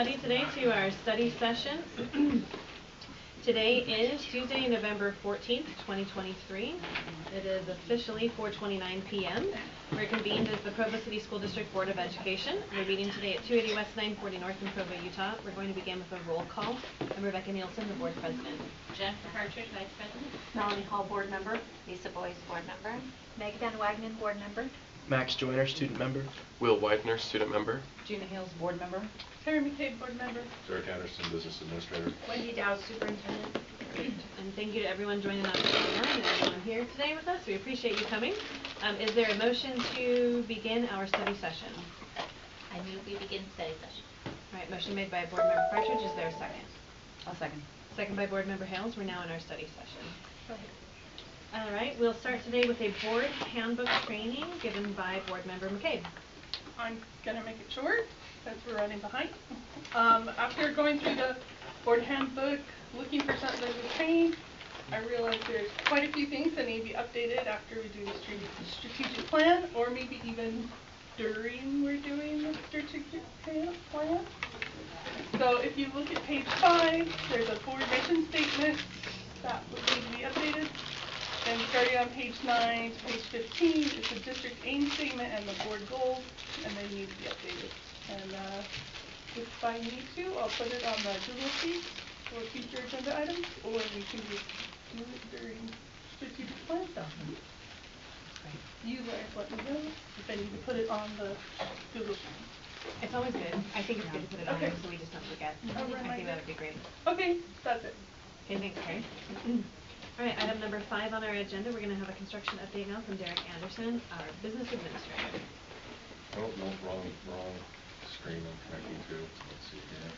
everybody today to our study session. Today is Tuesday, November 14th, 2023. It is officially 4:29 p.m. We're convened as the Provo City School District Board of Education. We're meeting today at 280 West 940 North in Provo, Utah. We're going to begin with a roll call. I'm Rebecca Nielsen, the Board President. Jennifer Hartridge, Vice President. Melanie Hall, Board Member. Lisa Boyes, Board Member. Meg Van Wagenen, Board Member. Max Joyner, Student Member. Will Widener, Student Member. Gina Hales, Board Member. Terry McCabe, Board Member. Derek Anderson, Business Administrator. Wendy Dow, Superintendent. Great. And thank you to everyone joining us online and everyone here today with us. We appreciate you coming. Is there a motion to begin our study session? I move we begin study session. All right, motion made by Board Member Partridge. Is there a second? I'll second. Second by Board Member Hales. We're now in our study session. All right, we'll start today with a board handbook training given by Board Member McCabe. I'm going to make it short since we're running behind. After going through the board handbook, looking for something that would change, I realized there's quite a few things that need to be updated after we do the strategic plan, or maybe even during we're doing the strategic plan. So if you look at page 5, there's a board mission statement that would need to be updated. And starting on page 9 to page 15 is the district aim statement and the board goals, and they need to be updated. And if I need to, I'll put it on the Google Sheet for future agenda items, or we can just do it during strategic plan stuff. You guys let me know if I need to put it on the Google Sheet. It's always good. I think it's good to put it on Okay. so we just don't forget. I'll I think that would be great. Okay, that's it. Okay, thanks, Carrie. All right, item number 5 on our agenda, we're going to have a construction update now from Derek Anderson, our business administrator. Oh, no, wrong screen I'm connecting to. Let's see here.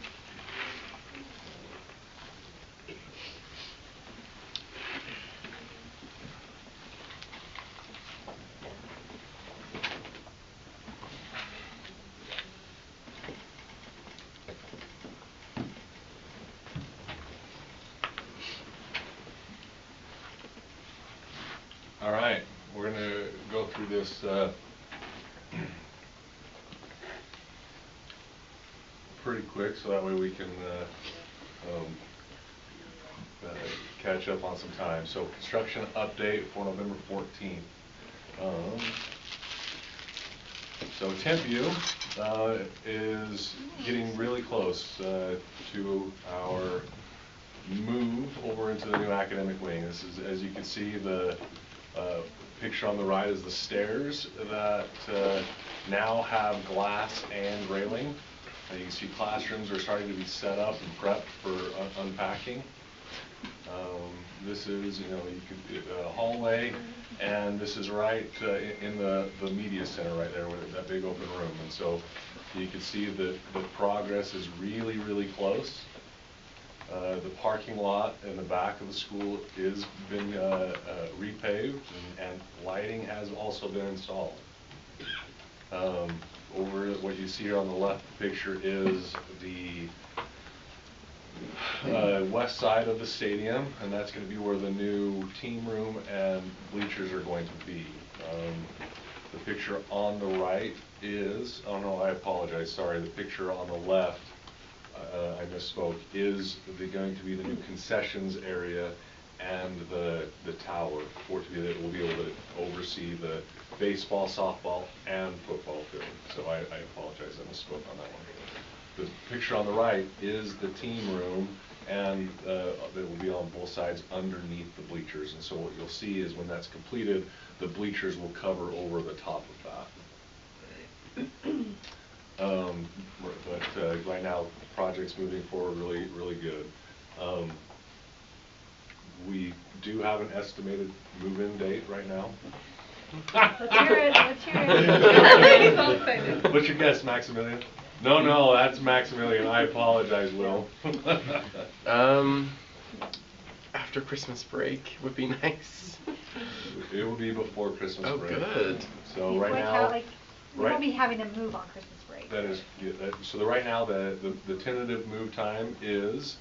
All right, we're going to go through this pretty quick so that way we can catch up on some time. So construction update for November 14th. So Tempe is getting really close to our move over into the new academic wing. This is, as you can see, the picture on the right is the stairs that now have glass and railing. You can see classrooms are starting to be set up and prepped for unpacking. This is, you could a hallway, and this is right in the media center right there with that big open room. And so you can see that the progress is really, really close. The parking lot in the back of the school is been repaved, and lighting has also been installed. Over what you see here on the left picture is the west side of the stadium, and that's going to be where the new team room and bleachers are going to be. The picture on the right is, oh no, I apologize, sorry, the picture on the left, I misspoke, is going to be the new concessions area and the tower for it to be that will be able to oversee the baseball, softball, and football field. So I apologize, I misspoke on that one. The picture on the right is the team room, and it will be on both sides underneath the bleachers. And so what you'll see is when that's completed, the bleachers will cover over the top of that. But right now, the project's moving forward really, really good. We do have an estimated move-in date right now. Let's hear it. Let's hear it. He's all excited. What's your guess, Maximilian? No, that's Maximilian. I apologize, Will. After Christmas break would be nice. It will be before Christmas break. Oh, good. So right now, we won't be having to move on Christmas break. That is, so right now the tentative move time is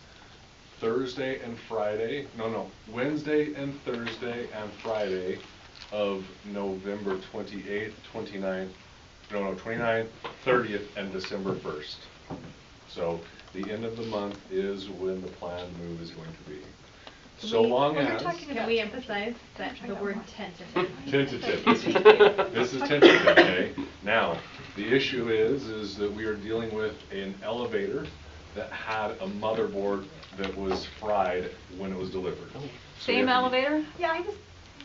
Thursday and Friday. No, Wednesday and Thursday and Friday of November 28th, 29th, 29th, 30th, and December 1st. So the end of the month is when the planned move is going to be. So long as. Can we emphasize that the word tentative? Tentative. This is tentative, okay? Now, the issue is that we are dealing with an elevator that had a motherboard that was fried when it was delivered. So we Same have to- elevator? Yeah,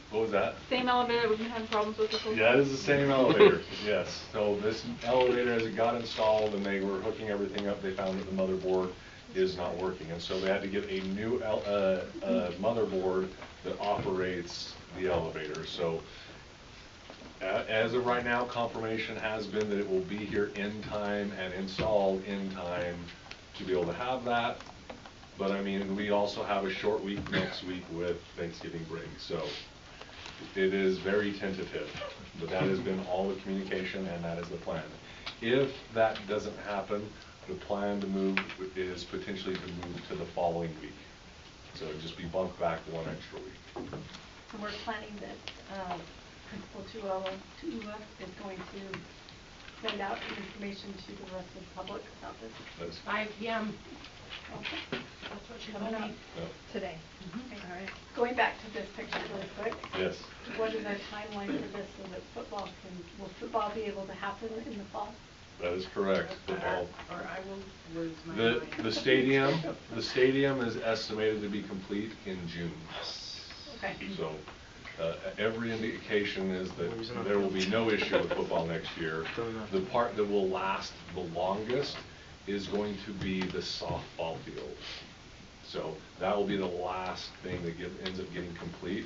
What was that? Same elevator we've been having problems with before? Yeah, it is the same elevator, yes. So this elevator, as it got installed and they were hooking everything up, they found that the motherboard is not working. And so they had to get a new motherboard that operates the elevator. So as of right now, confirmation has been that it will be here in time and installed in time to be able to have that. But I mean, we also have a short week next week with Thanksgiving break. So it is very tentative, but that has been all the communication and that is the plan. If that doesn't happen, the plan to move is potentially to move to the following week. So it'd just be bumped back one extra week. and we're planning that Principal Tuola is going to send out information to the rest of the public about this. That's, 5 p.m. Okay. That's what she Coming told up. me. Today. Okay. All right. Going back to this picture really quick. yes. What is our timeline for this so that will football be able to happen in the fall? That is correct. Football. Or I will lose my The mind. the stadium is estimated to be complete in June. Okay. So every indication is that there will be no issue with football next year. The part that will last the longest is going to be the softball field. So that will be the last thing that ends up getting complete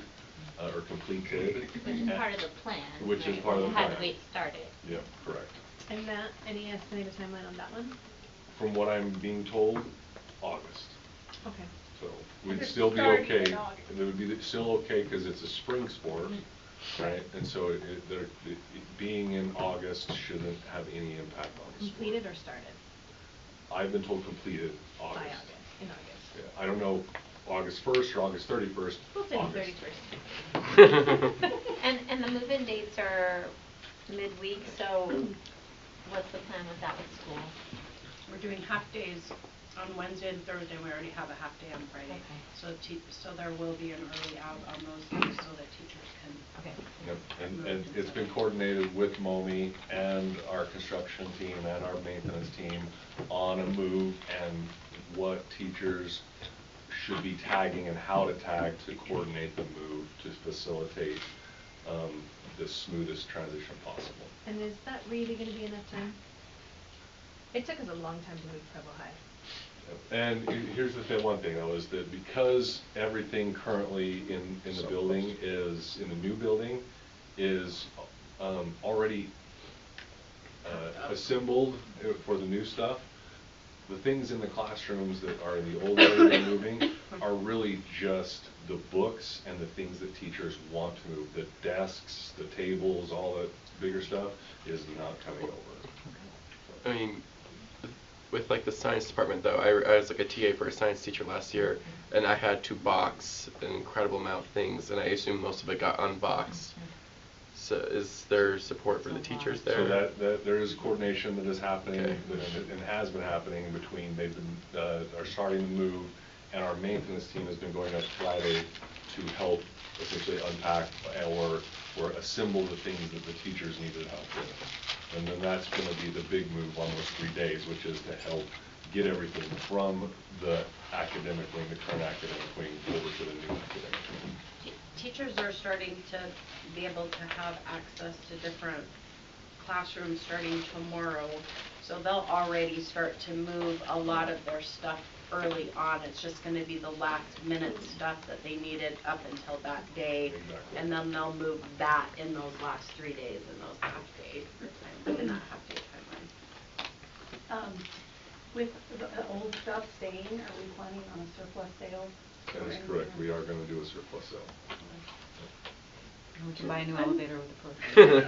or completed. Which is part of the plan. Which is right? part of the It had plan. to wait started. Yeah, correct. And that, any estimated timeline on that one? From what I'm being told, August. Okay. So If we'd it's still be starting okay. in August. It would be still okay because it's a spring sport, right? And so it being in August shouldn't have any impact on the sport. Completed or started? I've been told completed August. By August, in August. Yeah, I don't know August 1st or August 31st. We'll say August. 31st. And the move-in dates are midweek, so what's the plan with that with school? We're doing half days on Wednesday and Thursday. We already have a half day on Friday. Okay. So there will be an early out on those days so that teachers can. Okay. Yep. And it's been coordinated with MOMI and our construction team and our maintenance team on a move and what teachers should be tagging and how to tag to coordinate the move to facilitate the smoothest transition possible. And is that really going to be enough time? It took us a long time to move Preble High. And here's the one thing though, is that because everything currently in the So building close. is, in the new building, is already assembled for the new stuff, the things in the classrooms that are in the old area they're moving are really just the books and the things that teachers want to move. The desks, the tables, all that bigger stuff is not coming over. I mean, with like the science department though, I was like a TA for a science teacher last year, and I had to box an incredible amount of things, and I assume most of it got unboxed. So is there support for the teachers there? So that there is coordination that is happening, Okay. and has been happening between, they've been, are starting to move, and our maintenance team has been going up Friday to help essentially unpack or assemble the things that the teachers needed help with. And then that's going to be the big move on those 3 days, which is to help get everything from the academic wing, the current academic wing, over to the new academic wing. Teachers are starting to be able to have access to different classrooms starting tomorrow. So they'll already start to move a lot of their stuff early on. It's just going to be the last minute stuff that they needed up until that day. Exactly. And then they'll move that in those last 3 days in those half day in that half day timeline. With the old stuff staying, are we planning on a surplus sale? That is correct. We are going to do a surplus sale. We can buy a new elevator with the proceeds.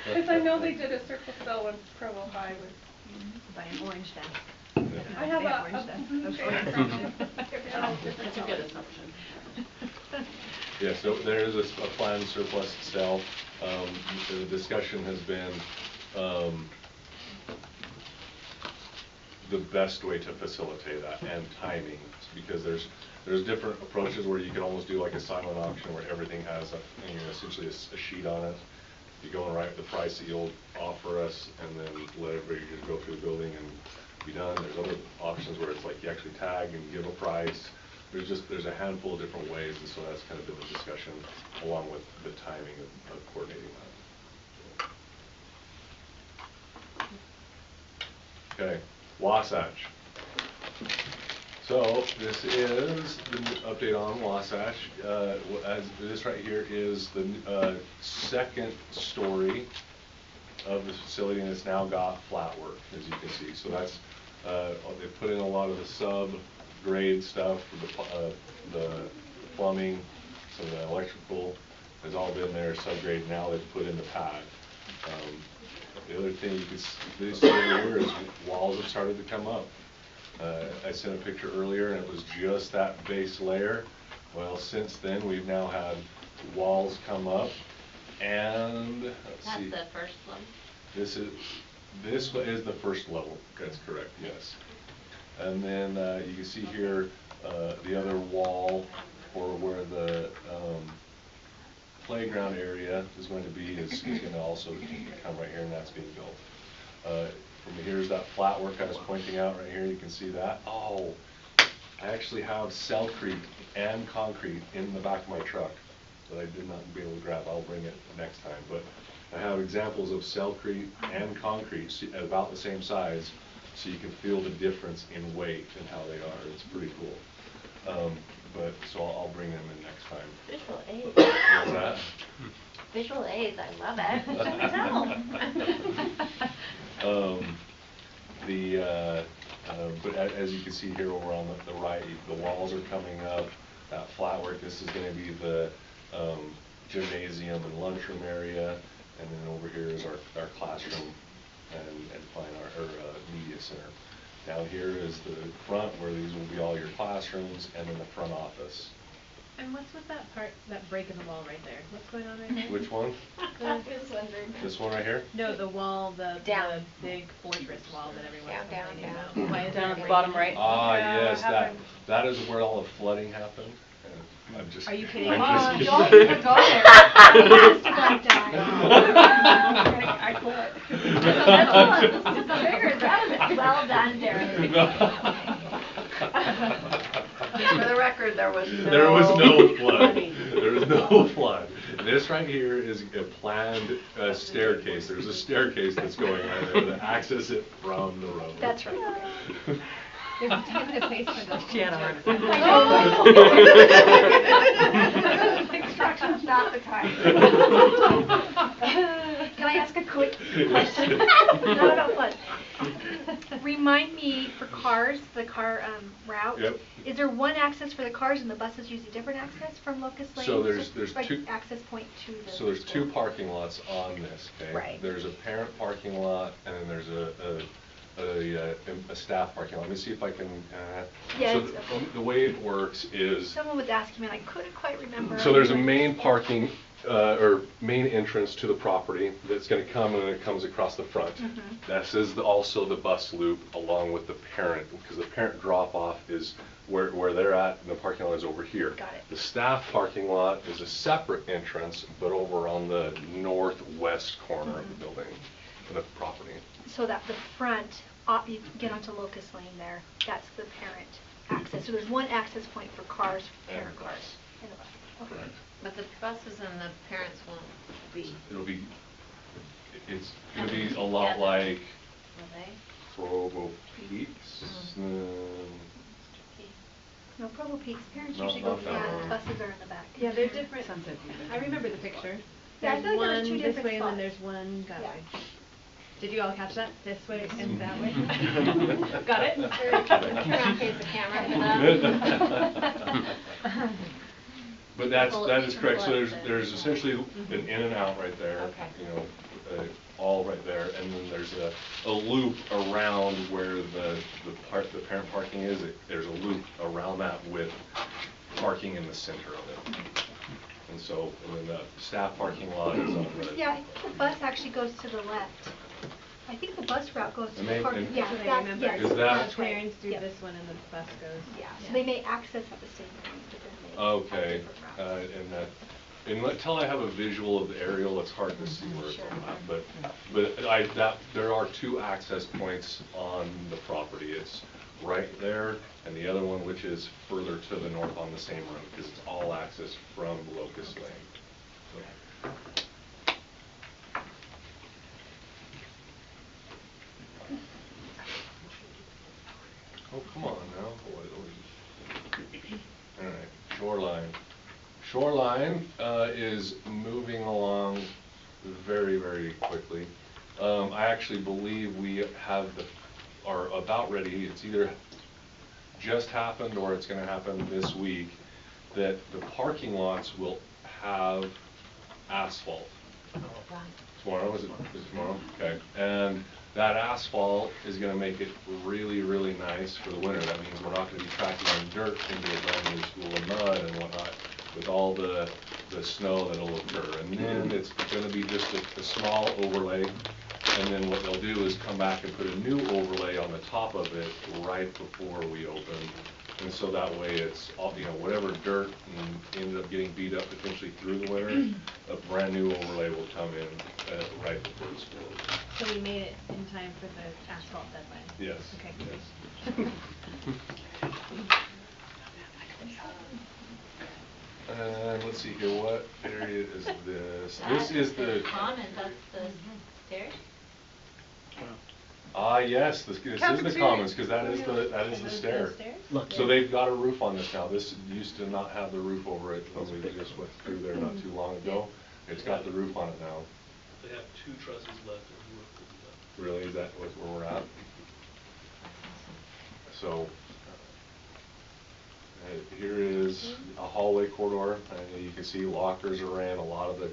Because I know they did a surplus sale when Provo High was. Buy an orange desk. I have They a orange desks. blue Of shade course. That's a good assumption. Yeah, so there is a planned surplus sale. The discussion has been the best way to facilitate that, and timing, because there's different approaches where you can almost do like a silent auction where everything has essentially a sheet on it. You go and write the price that you'll offer us, and then let everybody just go through the building and be done. There's other options where it's like you actually tag and give a price. There's a handful of different ways, and so that's kind of been the discussion along with the timing of coordinating that. Okay, Wasatch. So this is the update on Wasatch. As this right here is the second story of the facility, and it's now got flat work, as you can see. So that's they put in a lot of the sub-grade stuff, the plumbing, some of the electrical has all been there sub-grade. Now they've put in the pad. The other thing you can see over here is walls have started to come up. I sent a picture earlier, and it was just that base layer. Well, since then we've now had walls come up, and let's see. That's the first one. This is the first level. That's correct. Yes. And then you can see here the other wall for where the playground area is going to be is going to also come right here, and that's being built. From here's that flat work I was pointing out right here. You can see that. Oh, I actually have cellcrete and concrete in the back of my truck that I did not be able to grab. I'll bring it next time. But I have examples of cellcrete and concrete about the same size, so you can feel the difference in weight and how they are. It's pretty cool. But so I'll bring them in next time. Visual aids. What's that? Visual aids, I love it. But as you can see here over on the right, the walls are coming up. That flat work. This is going to be the gymnasium and lunchroom area, and then over here is our classroom and fine art or media center. Down here is the front where these will be all your classrooms, and then the front office. And what's with that part, that break in the wall right there? What's going on right there? Which one? This one right here? No, the wall, the Down. big fortress wall that everyone's Down, complaining down, about. down. Why is Down there a at the break bottom in right. the- Ah, Yeah, yes, it happened. that is where all the flooding happened. And I'm just. Are you kidding I'm me? just Don't kidding. even go there. I die. I quit. That was well done, Derek. For the record, there was no There was no flood. flooding. There was no flood. This right here is a planned staircase. There's a staircase that's going right there to access it from the road. That's right. There's a tentative place for this. She had a heart Construction's not the time. Can I ask a quick question? Not about flood. Remind me, for cars, the car route. Yep. Is there one access for the cars and the buses use a different access from Locust Lane? So there's Just like two access point to the. So there's two school. parking lots on this, okay? Right. There's a parent parking lot, and then there's a staff parking lot. Let me see if I can. Yeah, So it's okay. the way it works is. Someone was asking me, and I couldn't quite remember. So there's a main parking or main entrance to the property that's going to come, and then it comes across the front. This is also the bus loop along with the parent, because the parent drop off is where they're at, and the parking lot is over here. Got it. The staff parking lot is a separate entrance, but over on the northwest corner of the building, the property. So that the front, you get onto Locust Lane there, that's the parent access. So there's one access point for cars, parent And cars, bus. and the bus. Okay. Correct. But the buses and the parents won't be, It'll be, it's going to be a Together. lot like will they? Provo Peaks. No, Provo Peaks, parents No, usually go not that front, one. buses are in the back. Yeah, they're different. Sunset View. I remember the picture. Yeah, I There's feel like there was one two this different way and then spots. there's one that Yeah. way. Did you all catch that? This way and that way? Got it? Can I face the camera for that? But that is Triple correct. So exit. there's essentially an in and out right there. Okay. You know, all right there, and then there's a loop around where the parent parking is. There's a loop around that with parking in the center of it. And so, and then the staff parking lot is on the. Yeah, I think the bus actually goes to the left. I think the bus route goes to And the they- parking. and- Yeah, That's what I that, remember. yes, Is that- that's right. Clarence through Yep. this one and the bus goes. Yeah, so they may access at the same point, but then they Okay, have different routes. and that, until I have a visual of the aerial, it's hard to see where it's Sure. at, there are 2 access points on the property. It's right there, and the other one, which is further to the north on the same road, because it's all access from Locust Lane. So. Oh, come on now. All right, shoreline. Shoreline is moving along very, very quickly. I actually believe we are about ready. It's either just happened or it's going to happen this week, that the parking lots will have asphalt. Tomorrow, is it tomorrow? Okay. And that asphalt is going to make it really, really nice for the winter. That means we're not going to be tracking on dirt into a brand new school of mud and whatnot with all the snow that'll occur. And then it's going to be just a small overlay. And then what they'll do is come back and put a new overlay on the top of it right before we open. And so that way it's all, whatever dirt and ended up getting beat up potentially through the winter, a brand new overlay will come in right before the school. So we made it in time for the asphalt deadline? Yes. Okay. Yes. Let's see here, what area is this? This is the Common, that's the stairs? yes, this is the Cafeteria. commons, because that is the stair. Stairs? So they've got a roof on this now. This used to not have the roof over it when we just went through there not too long ago. It's got the roof on it now. They have 2 trusses left and the roof will be done. Really, is that where we're at? So, here is a hallway corridor, and you can see lockers are in. A lot of the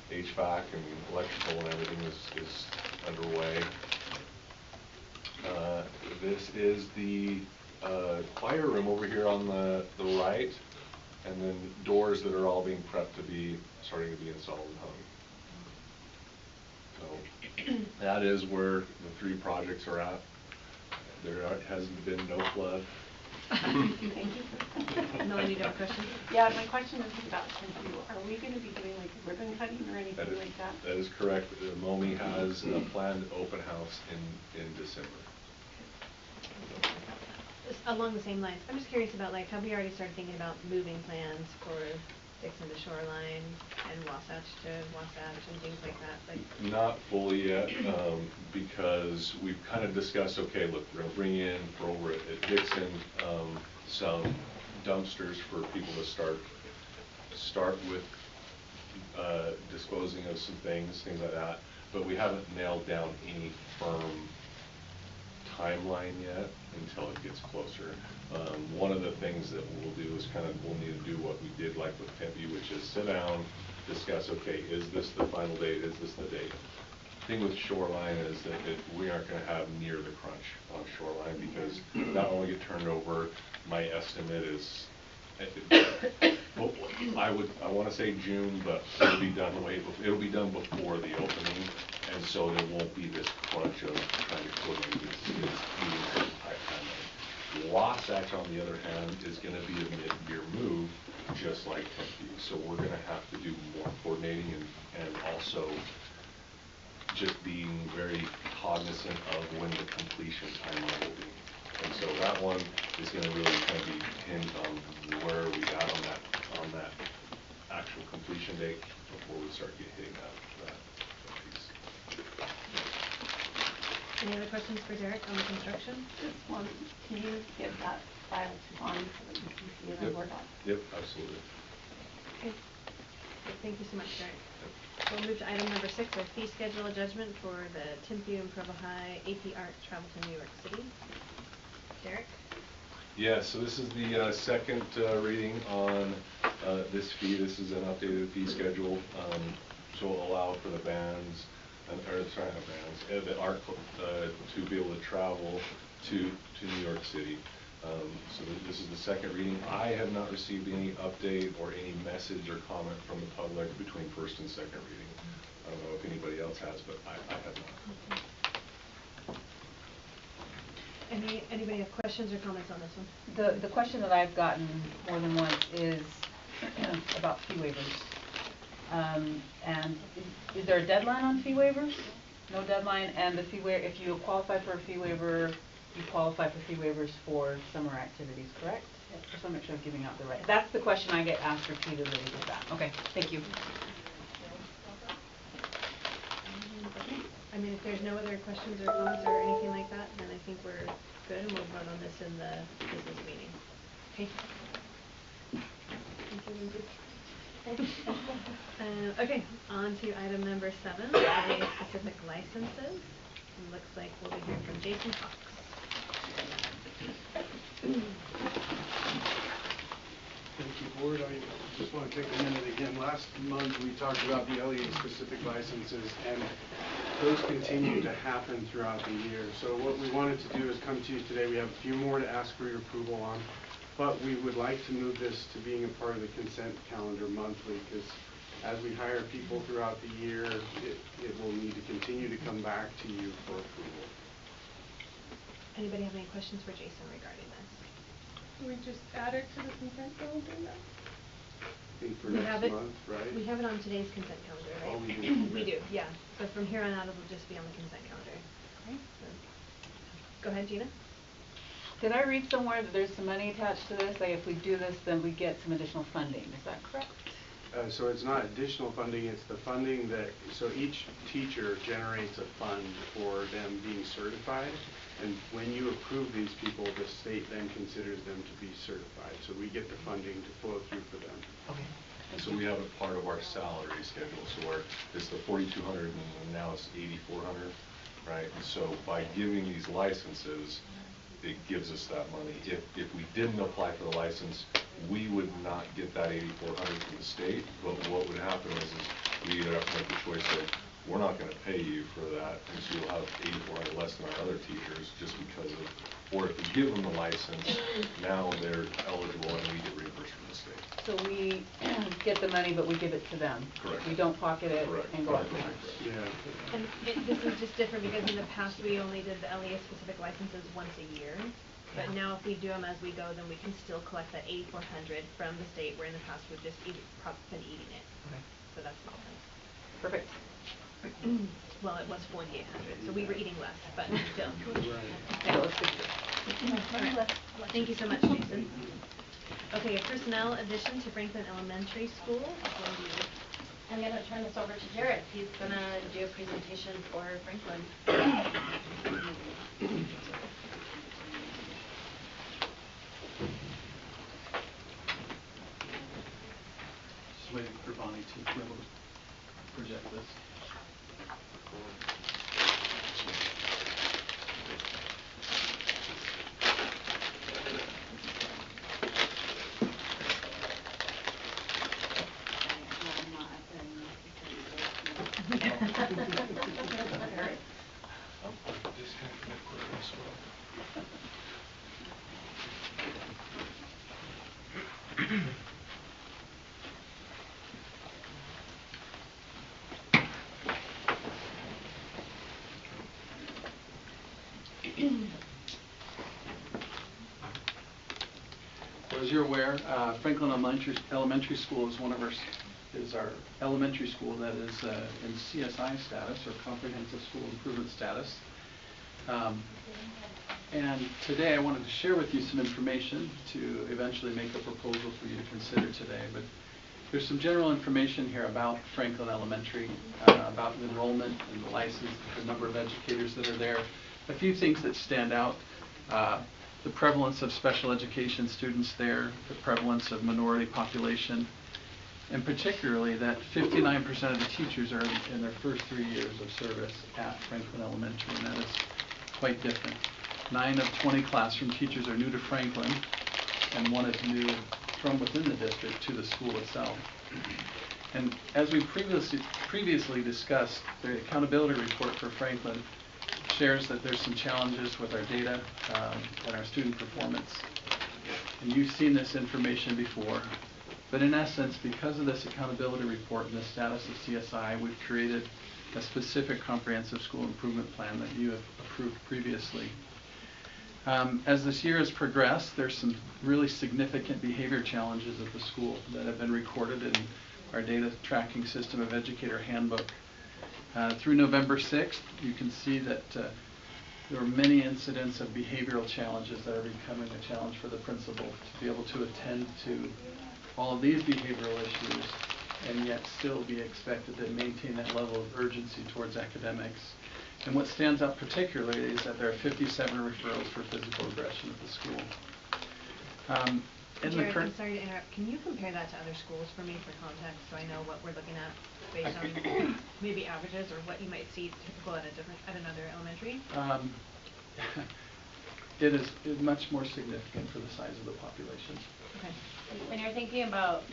HVAC and electrical and everything is underway. This is the choir room over here on the right, and then doors that are all being prepped to be starting to be installed and hung. So that is where the 3 projects are at. There hasn't been no flood. Thank you. Melanie, do you have a question? Yeah, my question is about Cynthia. Are we going to be doing like a ribbon cutting or anything like that? That is correct. MOMI has a planned open house in December. Just along the same lines, I'm just curious about have we already started thinking about moving plans for Dixon to Shoreline and Wasatch to Wasatch and things like that? Not fully yet, because we've kind of discussed, okay, look, we're going to bring in for over at Dixon some dumpsters for people to start with disposing of some things like that, but we haven't nailed down any firm timeline yet until it gets closer. One of the things that we'll do is we'll need to do what we did like with Tempe, which is sit down, discuss, okay, is this the final date, is this the date? The thing with Shoreline is that we aren't going to have near the crunch on Shoreline, because that will get turned over. My estimate is, I want to say June, but it'll be done before the opening, and so there won't be this crunch of trying to coordinate this meeting type timeline. Wasatch, on the other hand, is going to be a mid-year move, just like Tempe. So we're going to have to do more coordinating and also just being very cognizant of when the completion timeline will be. And so that one is going to really kind of be pinned on where we at on that actual completion date before we start hitting that piece. Any other questions for Derek on the construction? Just one, can you get that file to Bonnie so that we can see it on Word doc? Yep, absolutely. Okay. Thank you so much, Derek. We'll move to item number 6, our fee schedule adjustment for the Timpview and Provo High AP Art travel to New York City. Derek? Yeah, so this is the second reading on this fee. This is an updated fee schedule to allow for the bands, the art club to be able to travel to New York City. So this is the second reading. I have not received any update or any message or comment from the public between first and second reading. I don't know if anybody else has, but I have not. Anybody have questions or comments on this one? The question that I've gotten more than once is about fee waivers. And is there a deadline on fee waivers? No deadline, and the fee waiver, if you qualify for a fee waiver, you qualify for fee waivers for summer activities, correct? I just want to make sure I'm giving out the right. That's the question I get asked repeatedly with that. Okay, thank you. I mean, if there's no other questions or comments or anything like that, then I think we're good and we'll vote on this in the business meeting. Okay? Okay, on to item number 7, LA specific licenses. It looks like we'll be hearing from Jason Cox. Thank you, Board. I just want to take a minute again. Last month we talked about the LEA specific licenses, and those continue to happen throughout the year. So what we wanted to do is come to you today. We have a few more to ask for your approval on, but we would like to move this to being a part of the consent calendar monthly, because as we hire people throughout the year, it will need to continue to come back to you for approval. Anybody have any questions for Jason regarding this? Do we just add it to the consent calendar now? I think for We next have it, month, right? we have it on today's consent calendar, right? Oh, we do. We do, yeah. So from here on out, it'll just be on the consent calendar. Okay. So, go ahead, Gina. Did I read somewhere that there's some money attached to this? Like if we do this, then we get some additional funding. Is that correct? So it's not additional funding, it's the funding that, so each teacher generates a fund for them being certified. And when you approve these people, the state then considers them to be certified. So we get the funding to flow through for them. Okay. So we have it part of our salary schedule, so where it's the 4,200 and now it's 8,400, right? And so by giving these licenses, it gives us that money. If we didn't apply for the license, we would not get that 8,400 from the state. But what would happen is we either have to make the choice that we're not going to pay you for that, and so you'll have 8,400 less than our other teachers just because of, or if we give them the license, now they're eligible and we get reimbursed from the state. So we get the money, but we give it to them. Correct. We don't pocket it Correct. and go out there. Yeah. And this is just different because in the past we only did the LEA specific licenses once a year. But now if we do them as we go, then we can still collect that 8,400 from the state, where in the past we've just been eating it. Okay. So that's the difference. Perfect. Well, it was 4,800, so we were eating less, but still. Okay, let's go. All right. Thank you so much, Jason. Okay, a personnel addition to Franklin Elementary School. Wendy. I'm going to turn this over to Jared. He's going to do a presentation for Franklin. Just waiting for Bonnie to be able to project this. So as you're aware, Franklin Elementary School is our elementary school that is in CSI status, or Comprehensive School Improvement status. And today I wanted to share with you some information to eventually make a proposal for you to consider today. But there's some general information here about Franklin Elementary, about the enrollment and the license, the number of educators that are there. A few things that stand out. The prevalence of special education students there, the prevalence of minority population, and particularly that 59% of the teachers are in their first 3 years of service at Franklin Elementary, and that is quite different. 9 of 20 classroom teachers are new to Franklin, and 1 is new from within the district to the school itself. And as we previously discussed, the accountability report for Franklin shares that there's some challenges with our data and our student performance. And you've seen this information before, but in essence, because of this accountability report and the status of CSI, we've created a specific comprehensive school improvement plan that you have approved previously. As this year has progressed, there's some really significant behavior challenges at the school that have been recorded in our data tracking system of educator handbook. Through November 6th, you can see that there were many incidents of behavioral challenges that are becoming a challenge for the principal to be able to attend to all of these behavioral issues and yet still be expected to maintain that level of urgency towards academics. And what stands out particularly is that there are 57 referrals for physical aggression at the school. Jared, I'm sorry to interrupt. Can you compare that to other schools for me for context so I know what we're looking at based on maybe averages or what you might see typical at another elementary? It is much more significant for the size of the population. Okay. When you're thinking about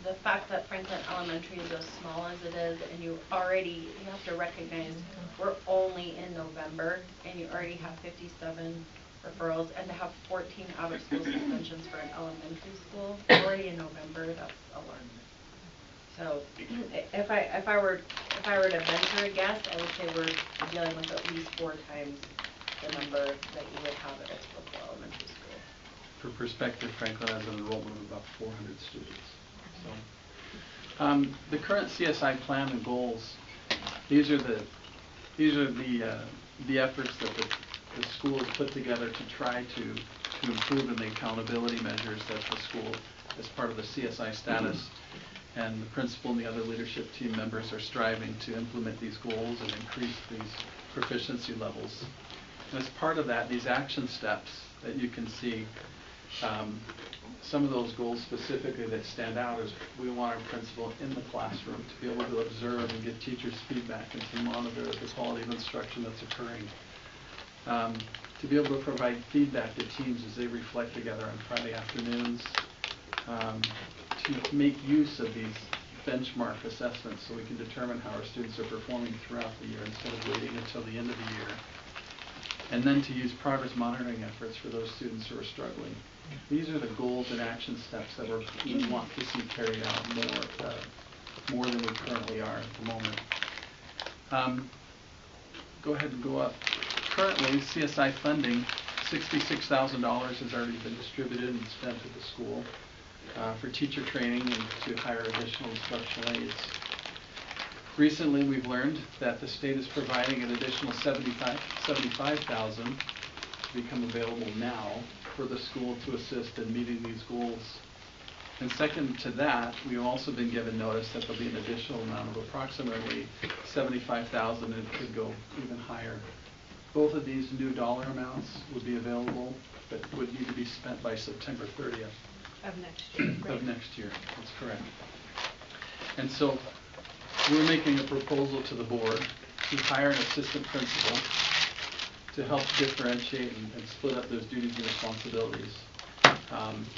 the fact that Franklin Elementary is as small as it is, and you have to recognize we're only in November, and you already have 57 referrals, and to have 14 out-of-school suspensions for an elementary school already in November, that's alarming. So, if I were to venture a guess, I would say we're dealing with at least 4 times the number that you would have at a typical elementary school. For perspective, Franklin has an enrollment of about 400 students. So, the current CSI plan and goals, these are the efforts that the school has put together to try to improve in the accountability measures that the school, as part of the CSI status, and the principal and the other leadership team members are striving to implement these goals and increase these proficiency levels. And as part of that, these action steps that you can see, some of those goals specifically that stand out is we want our principal in the classroom to be able to observe and give teachers feedback and to monitor the quality of instruction that's occurring. To be able to provide feedback to teams as they reflect together on Friday afternoons, to make use of these benchmark assessments so we can determine how our students are performing throughout the year instead of waiting until the end of the year. And then to use progress monitoring efforts for those students who are struggling. These are the goals and action steps that we want to see carried out more than we currently are at the moment. Go ahead and go up. Currently, CSI funding, $66,000 has already been distributed and spent at the school for teacher training and to hire additional instructional aides. Recently, we've learned that the state is providing an additional $75,000 to become available now for the school to assist in meeting these goals. And second to that, we've also been given notice that there'll be an additional amount of approximately $75,000 and it could go even higher. Both of these new dollar amounts would be available, but would need to be spent by September 30th. Of next year. Right. Of next year, that's correct. And so we're making a proposal to the board to hire an assistant principal to help differentiate and split up those duties and responsibilities.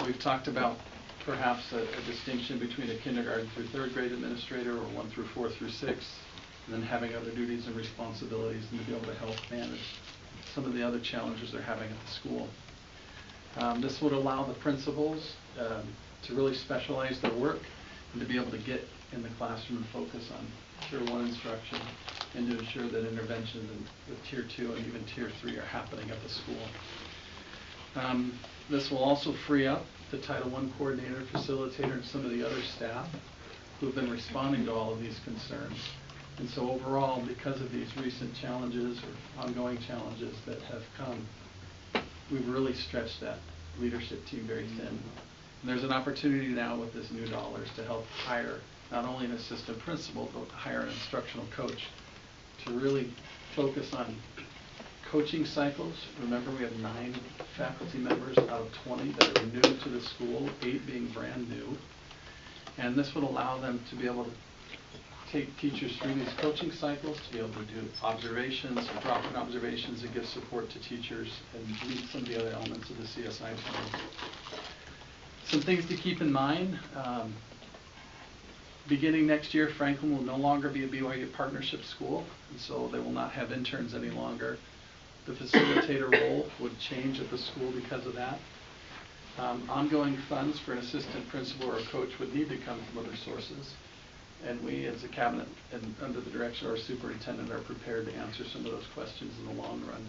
We've talked about perhaps a distinction between a kindergarten through 3rd grade administrator or 1 through 4 through 6, and then having other duties and responsibilities and to be able to help manage some of the other challenges they're having at the school. This would allow the principals to really specialize their work and to be able to get in the classroom and focus on Tier 1 instruction and to ensure that interventions with Tier 2 and even Tier 3 are happening at the school. This will also free up the Title I coordinator, facilitator, and some of the other staff who have been responding to all of these concerns. And so overall, because of these recent challenges or ongoing challenges that have come, we've really stretched that leadership team very thin. And there's an opportunity now with this new dollars to help hire not only an assistant principal, but hire an instructional coach to really focus on coaching cycles. Remember, we have 9 faculty members out of 20 that are new to the school, 8 being brand new. And this would allow them to be able to take teachers through these coaching cycles, to be able to do observations or drop-in observations and give support to teachers and meet some of the other elements of the CSI plan. Some things to keep in mind. Beginning next year, Franklin will no longer be a BYU partnership school, and so they will not have interns any longer. The facilitator role would change at the school because of that. Ongoing funds for an assistant principal or a coach would need to come from other sources. And we, as a cabinet and under the direction of our superintendent, are prepared to answer some of those questions in the long run.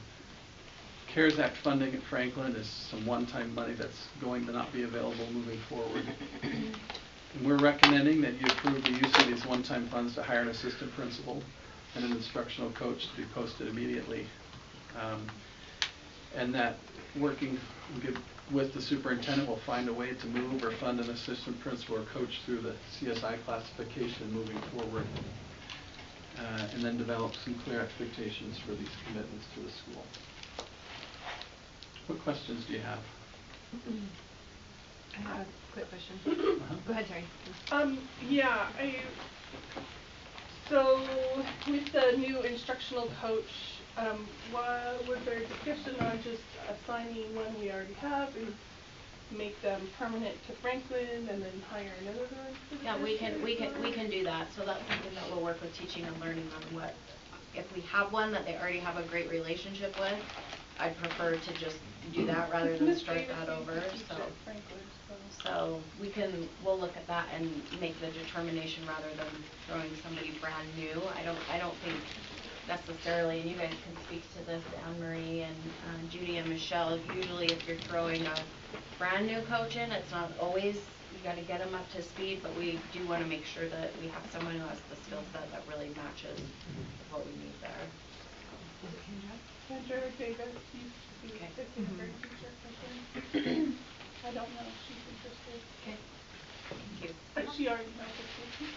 CARES Act funding at Franklin is some one-time money that's going to not be available moving forward. And we're recommending that you approve the use of these one-time funds to hire an assistant principal and an instructional coach to be posted immediately. And that working with the superintendent will find a way to move or fund an assistant principal or coach through the CSI classification moving forward. And then develop some clear expectations for these commitments to the school. What questions do you have? I have a quick question. Go ahead, Terry. Yeah, so with the new instructional coach, was there discussion on just assigning one we already have and make them permanent to Franklin and then hire another one for the Yeah, district? we can do that. So that's something that we'll work with teaching and learning on what, if we have one that they already have a great relationship with, I'd prefer to just do that rather than start that over. So we'll look at that and make the determination rather than throwing somebody brand new. I don't think necessarily, and you guys can speak to this, Anne Marie and Judy and Michelle, usually if you're throwing a brand new coach in, it's not always, you gotta get them up to speed, but we do wanna make sure that we have someone who has the skill set that really matches what we need there. Is it Kendra? Kendra Davis used to be Okay. assistant grade teacher for sure. I don't know if she's interested. Okay. Thank you. But she already knows what she's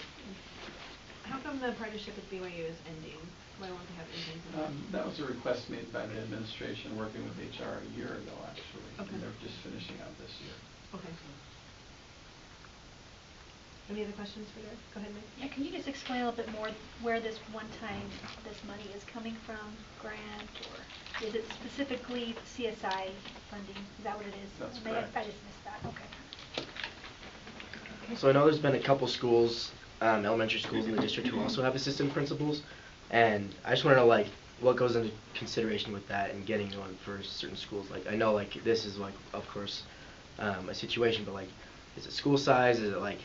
How come the partnership with BYU is ending? Why won't they have interns in that? That was a request made by the administration working with HR a year ago, actually. Okay. And they're just finishing out this year. Okay. Any other questions for Derek? Go ahead, Nick. Yeah, can you just explain a little bit more where this this money is coming from, grant, or is it specifically CSI funding? Is that what it is? That's Maybe correct. I just missed that, okay. So I know there's been a couple schools, elementary schools in the district who also have assistant principals, and I just want to know like what goes into consideration with that and getting one for certain schools. Like I know like this is like of course a situation, but like is it school size? Is it like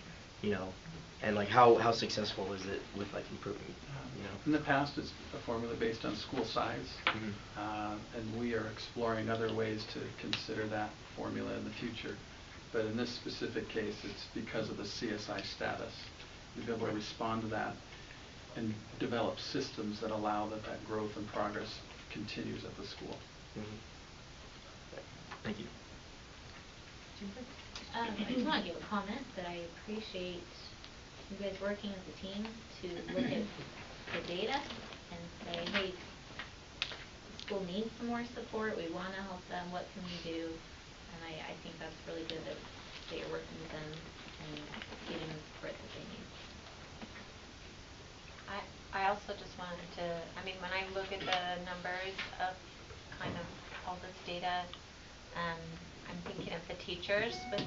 and like how successful is it with like improving? In the past, it's a formula based on school size, and we are exploring other ways to consider that formula in the future. But in this specific case, it's because of the CSI status. We'll be able to respond to that and develop systems that allow that growth and progress continues at the school. Thank you. I just want to give a comment that I appreciate you guys working as a team to look at the data and say, hey, the school needs some more support, we want to help them, what can we do? And I think that's really good that you're working with them and getting the support that they need. I also just wanted to, when I look at the numbers of kind of all this data, I'm thinking of the teachers with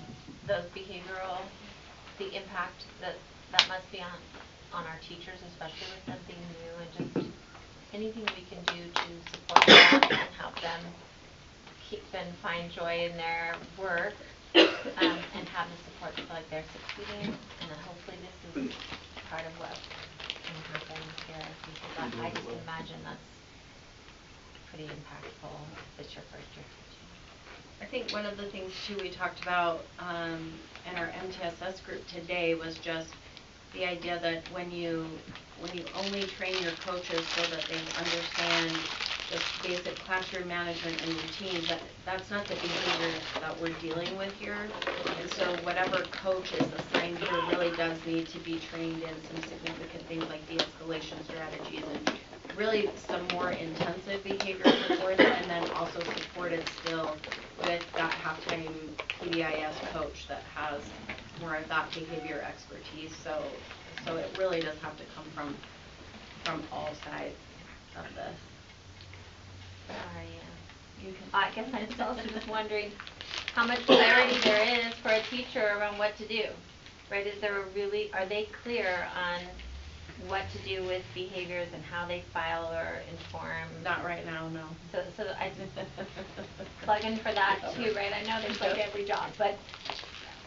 those behavioral, the impact that must be on our teachers, especially with them being new, and just anything we can do to support them and help them keep and find joy in their work, and have the support to feel like they're succeeding. And hopefully this is part of what can happen here, because I just imagine that's pretty impactful if it's your first year teaching. I think one of the things too we talked about in our MTSS group today was just the idea that when you only train your coaches so that they understand just basic classroom management and routines, that's not the behavior that we're dealing with here. And so whatever coach is assigned here really does need to be trained in some significant things like de-escalation strategies and really some more intensive behavior supports, and then also supported still with that halftime PBIS coach that has more of that behavior expertise. So it really does have to come from all sides of this. Sorry, I guess I'm also just wondering how much clarity there is for a teacher around what to do. right? Are they clear on what to do with behaviors and how they file or inform? Not right now, no. So I just plug in for that too, right? I know there's like every job, but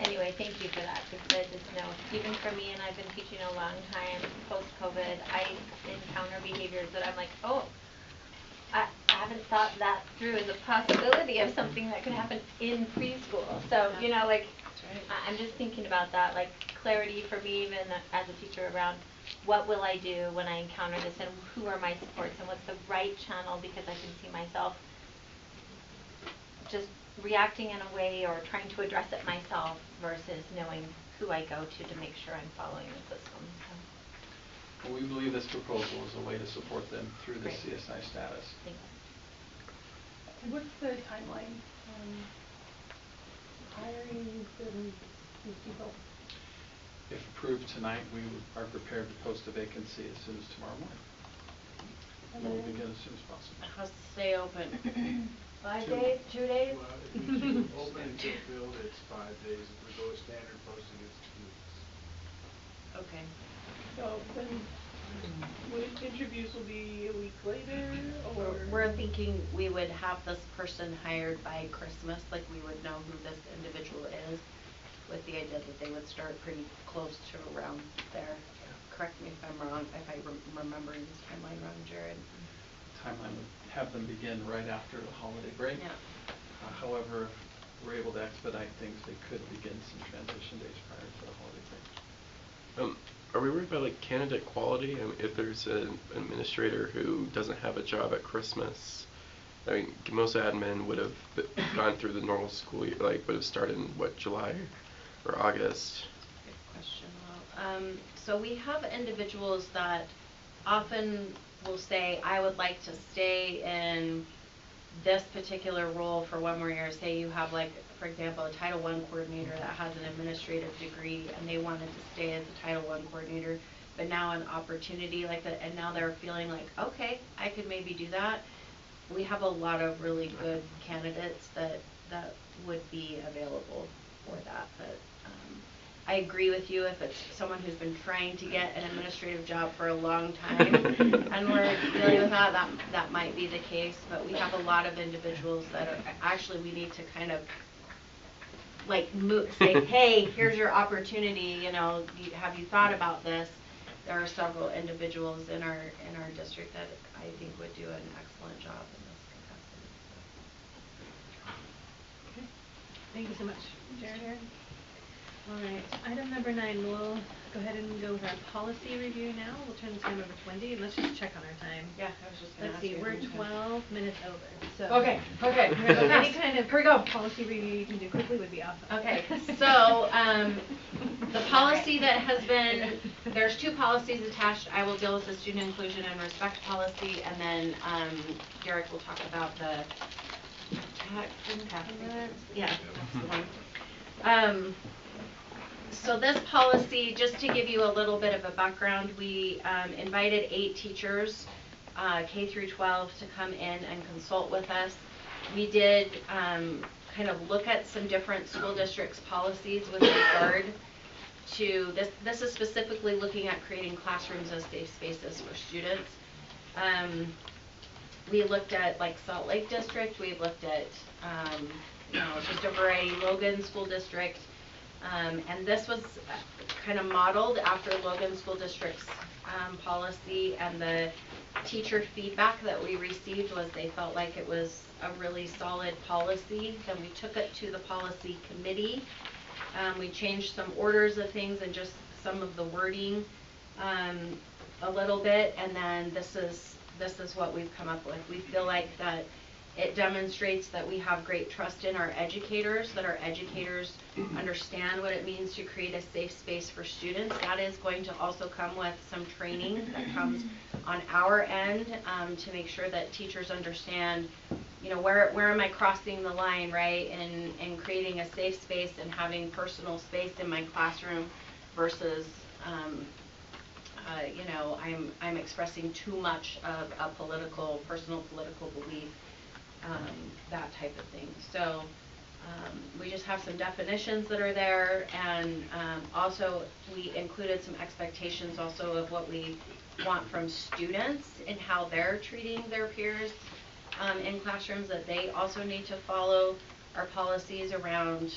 anyway, thank you for that, because I just know, even for me, and I've been teaching a long time, post-COVID, I encounter behaviors that I'm like, oh, I haven't thought that through as a possibility of something that could happen in preschool. So, you know, like, I'm just thinking about that, like, clarity for me even as a teacher around what will I do when I encounter this, and who are my supports, and what's the right channel, because I can see myself just reacting in a way or trying to address it myself versus knowing who I go to make sure I'm following the system. So. Well, we believe this proposal is a way to support them through the Great. CSI status. Thanks. And what's the timeline on hiring these people? If approved tonight, we are prepared to post a vacancy as soon as tomorrow morning. And we'll begin as soon as possible. It has to stay open. 5 days, 2 days? Well, if we do open until filled, it's 5 days. If we go standard posting, it's 2 weeks. Okay. So then, interviews will be a week later, or? We're thinking we would have this person hired by Christmas, like we would know who this individual is, with the idea that they would start pretty close to around there. Correct me if I'm wrong, if I'm remembering this timeline wrong, Jared. Timeline would have them begin right after the holiday break. Yeah. However, if we're able to expedite things, they could begin some transition days prior to the holiday break. Are we worried about like candidate quality? I mean, if there's an administrator who doesn't have a job at Christmas, I mean, most admin would have gone through the normal school year, like would have started in what, July or August? Good question. Well, so we have individuals that often will say, I would like to stay in this particular role for one more year. Say you have, like, for example, a Title I coordinator that has an administrative degree and they wanted to stay as a Title I coordinator, but now an opportunity like that, and now they're feeling like, okay, I could maybe do that. We have a lot of really good candidates that would be available for that, but I agree with you. If it's someone who's been trying to get an administrative job for a long time and we're dealing with that might be the case, but we have a lot of individuals that are, actually we need to kind of like say, hey, here's your opportunity, you know, have you thought about this? There are several individuals in our district that I think would do an excellent job in this capacity. Okay. Thank you so much, Jared. All right, item number 9, we'll go ahead and go with our policy review now. We'll turn the time over to Wendy, and let's just check on our time. Yeah, I was just going to Let's see, we're 12 minutes over. So Okay. any kind of policy review you can do quickly would be awesome. Okay, so the policy that has been, there's 2 policies attached. I will deal with the student inclusion and respect policy, and then Derek will talk about the yeah, that's the one. So this policy, just to give you a little bit of a background, we invited 8 teachers, K through 12, to come in and consult with us. We did kind of look at some different school districts' policies with regard to this. This is specifically looking at creating classrooms as safe spaces for students. We looked at like Salt Lake District. We looked at just a variety, Logan School District. And this was kind of modeled after Logan School District's policy, and the teacher feedback that we received was they felt like it was a really solid policy. Then we took it to the policy committee. We changed some orders of things and just some of the wording a little bit, and then this is what we've come up with. We feel like that it demonstrates that we have great trust in our educators, that our educators understand what it means to create a safe space for students. That is going to also come with some training that comes on our end to make sure that teachers understand, where am I crossing the line, right, in creating a safe space and having personal space in my classroom versus I'm expressing too much of a personal political belief, that type of thing. So We just have some definitions that are there, and also we included some expectations also of what we want from students and how they're treating their peers in classrooms, that they also need to follow our policies around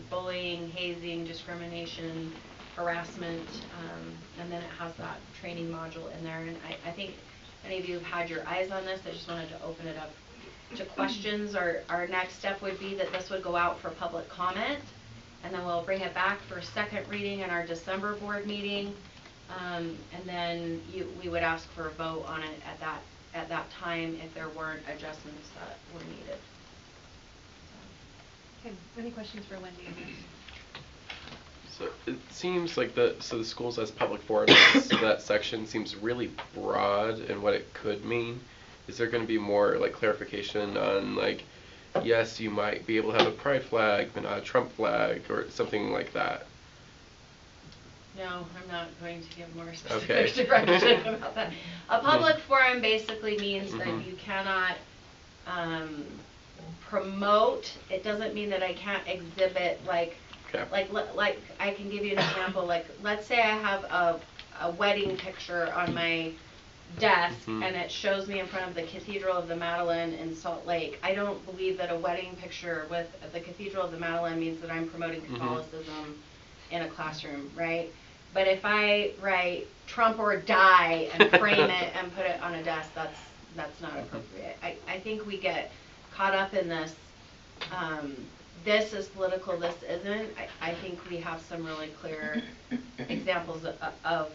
bullying, hazing, discrimination, harassment, and then it has that training module in there. And I think many of you have had your eyes on this. I just wanted to open it up to questions. Our next step would be that this would go out for public comment, and then we'll bring it back for second reading in our December board meeting, and then we would ask for a vote on it at that time if there weren't adjustments that were needed. Okay, any questions for Wendy? So it seems like the schools as public forums, that section seems really broad in what it could mean. Is there going to be more like clarification on like, yes, you might be able to have a pride flag, but not a Trump flag, or something like that? No, I'm not going to give more specific direction about that. A public forum basically means that you cannot promote. It doesn't mean that I can't exhibit like I can give you an example. Like, let's say I have a wedding picture on my desk and it shows me in front of the Cathedral of the Madeleine in Salt Lake. I don't believe that a wedding picture with the Cathedral of the Madeleine means that I'm promoting Catholicism in a classroom, right? But if I write Trump or die and frame it and put it on a desk, that's not appropriate. I think we get caught up in this, this is political, this isn't. I think we have some really clear examples of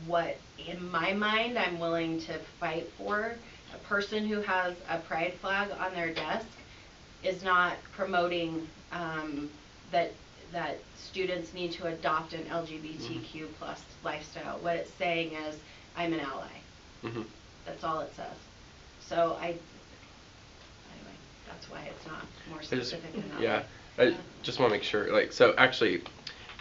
what, in my mind, I'm willing to fight for. A person who has a pride flag on their desk is not promoting that students need to adopt an LGBTQ plus lifestyle. What it's saying is, I'm an ally. That's all it says. So anyway, that's why it's not more specific than that. Yeah, I just want to make sure, like, so actually,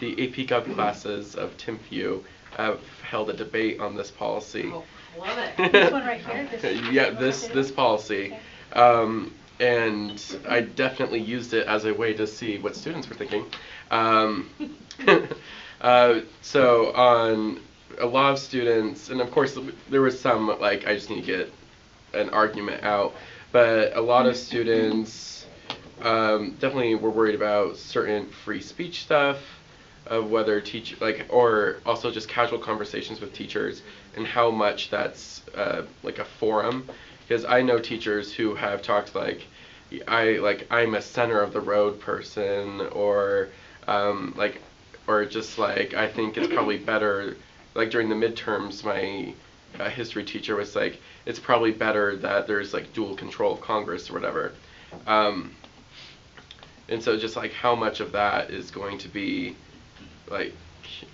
the AP Gov classes of Tim Pugh have held a debate on this policy. Oh, love it. This one right here? Yeah, this policy. Okay. And I definitely used it as a way to see what students were thinking. So on a lot of students, and of course there was some, like, I just need to get an argument out, but a lot of students definitely were worried about certain free speech stuff, of whether or also just casual conversations with teachers and how much that's like a forum. Because I know teachers who have talked like I'm a center of the road person, or or just like, I think it's probably better, like during the midterms my history teacher was like, it's probably better that there's like dual control of Congress or whatever. And so just like how much of that is going to be like,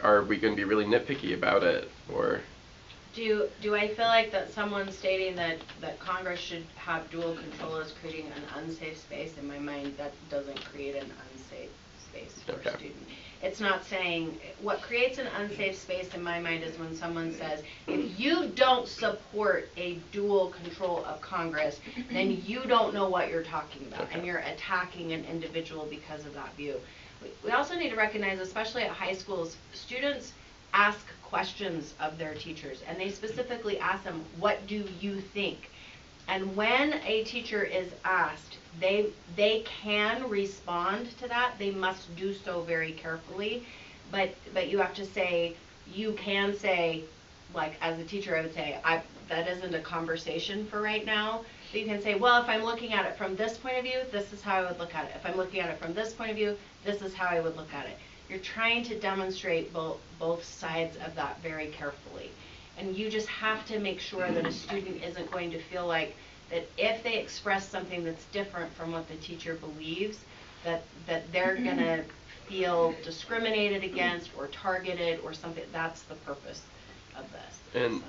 are we going to be really nitpicky about it, or? Do I feel like that someone stating that Congress should have dual control is creating an unsafe space? In my mind, that doesn't create an unsafe space for a student. It's not saying, what creates an unsafe space in my mind is when someone says, if you don't support a dual control of Congress, then you don't know what you're talking about, and you're attacking an individual because of that view. We also need to recognize, especially at high schools, students ask questions of their teachers, and they specifically ask them, what do you think? And when a teacher is asked, they can respond to that. They must do so very carefully, but you have to say, you can say, like, as a teacher I would say, that isn't a conversation for right now. But you can say, well, if I'm looking at it from this point of view, this is how I would look at it. If I'm looking at it from this point of view, this is how I would look at it. You're trying to demonstrate both sides of that very carefully. And you just have to make sure that a student isn't going to feel like that if they express something that's different from what the teacher believes, that they're going to feel discriminated against or targeted or something. That's the purpose of this. And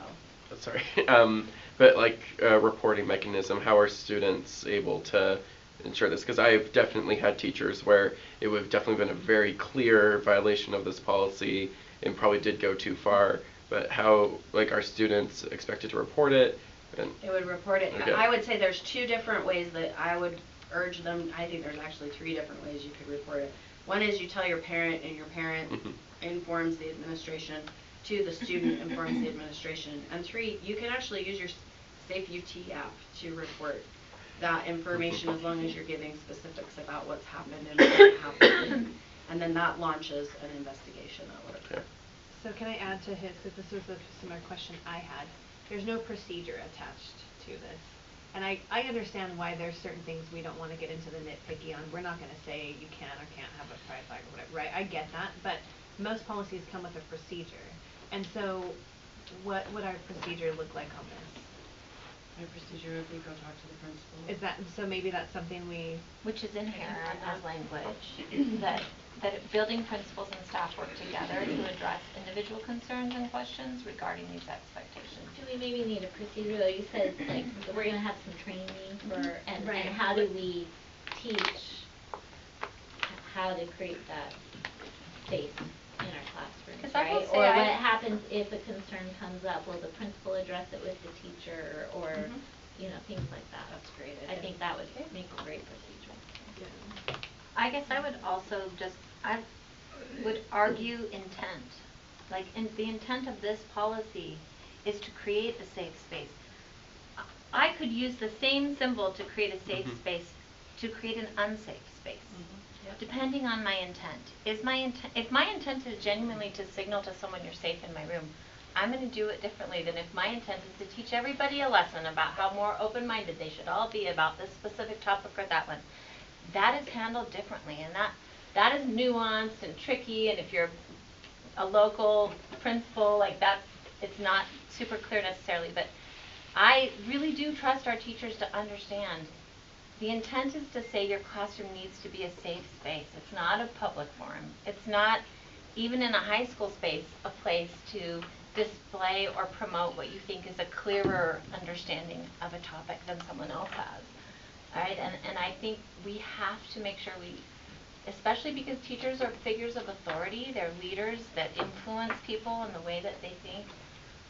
sorry, but like reporting mechanism, how are students able to ensure this? Because I've definitely had teachers where it would have definitely been a very clear violation of this policy and probably did go too far. But how, like, are students expected to report it? They would report it. Okay. I would say there's two different ways that I would urge them, I think there's actually 3 different ways you could report it. One is you tell your parent, and your parent informs the administration. 2, the student informs the administration. And 3, you can actually use your Safe UT app to report that information as long as you're giving specifics about what's happened and what happened. And then that launches an investigation that would occur. So can I add to his, because this was a similar question I had. There's no procedure attached to this. And I understand why there's certain things we don't want to get into the nitpicky on. We're not going to say you can or can't have a pride flag or whatever, right? I get that. But most policies come with a procedure. And so what would our procedure look like on this? My procedure would be go talk to the principal. Is that, so maybe that's something we... Which is inherent as language, that building principals and staff work together to address individual concerns and questions regarding these expectations. Do we maybe need a procedure, though? You said, like, we're going to have some training for, and how do we teach how to create that space in our classrooms, right? Or what happens if a concern comes up? Will the principal address it with the teacher, or, you know, things like that? That's great. I think that would make a great procedure. Yeah. I guess I would also I would argue intent. Like, the intent of this policy is to create a safe space. I could use the same symbol to create a safe space, to create an unsafe space. Depending on my intent. If my intent is genuinely to signal to someone you're safe in my room, I'm going to do it differently than if my intent is to teach everybody a lesson about how more open-minded they should all be about this specific topic or that one. That is handled differently, and that is nuanced and tricky, and if you're a local principal, like that, it's not super clear necessarily, but I really do trust our teachers to understand. The intent is to say your classroom needs to be a safe space. It's not a public forum. It's not, even in a high school space, a place to display or promote what you think is a clearer understanding of a topic than someone else has. All right, and I think we have to make sure we, especially because teachers are figures of authority, they're leaders that influence people in the way that they think.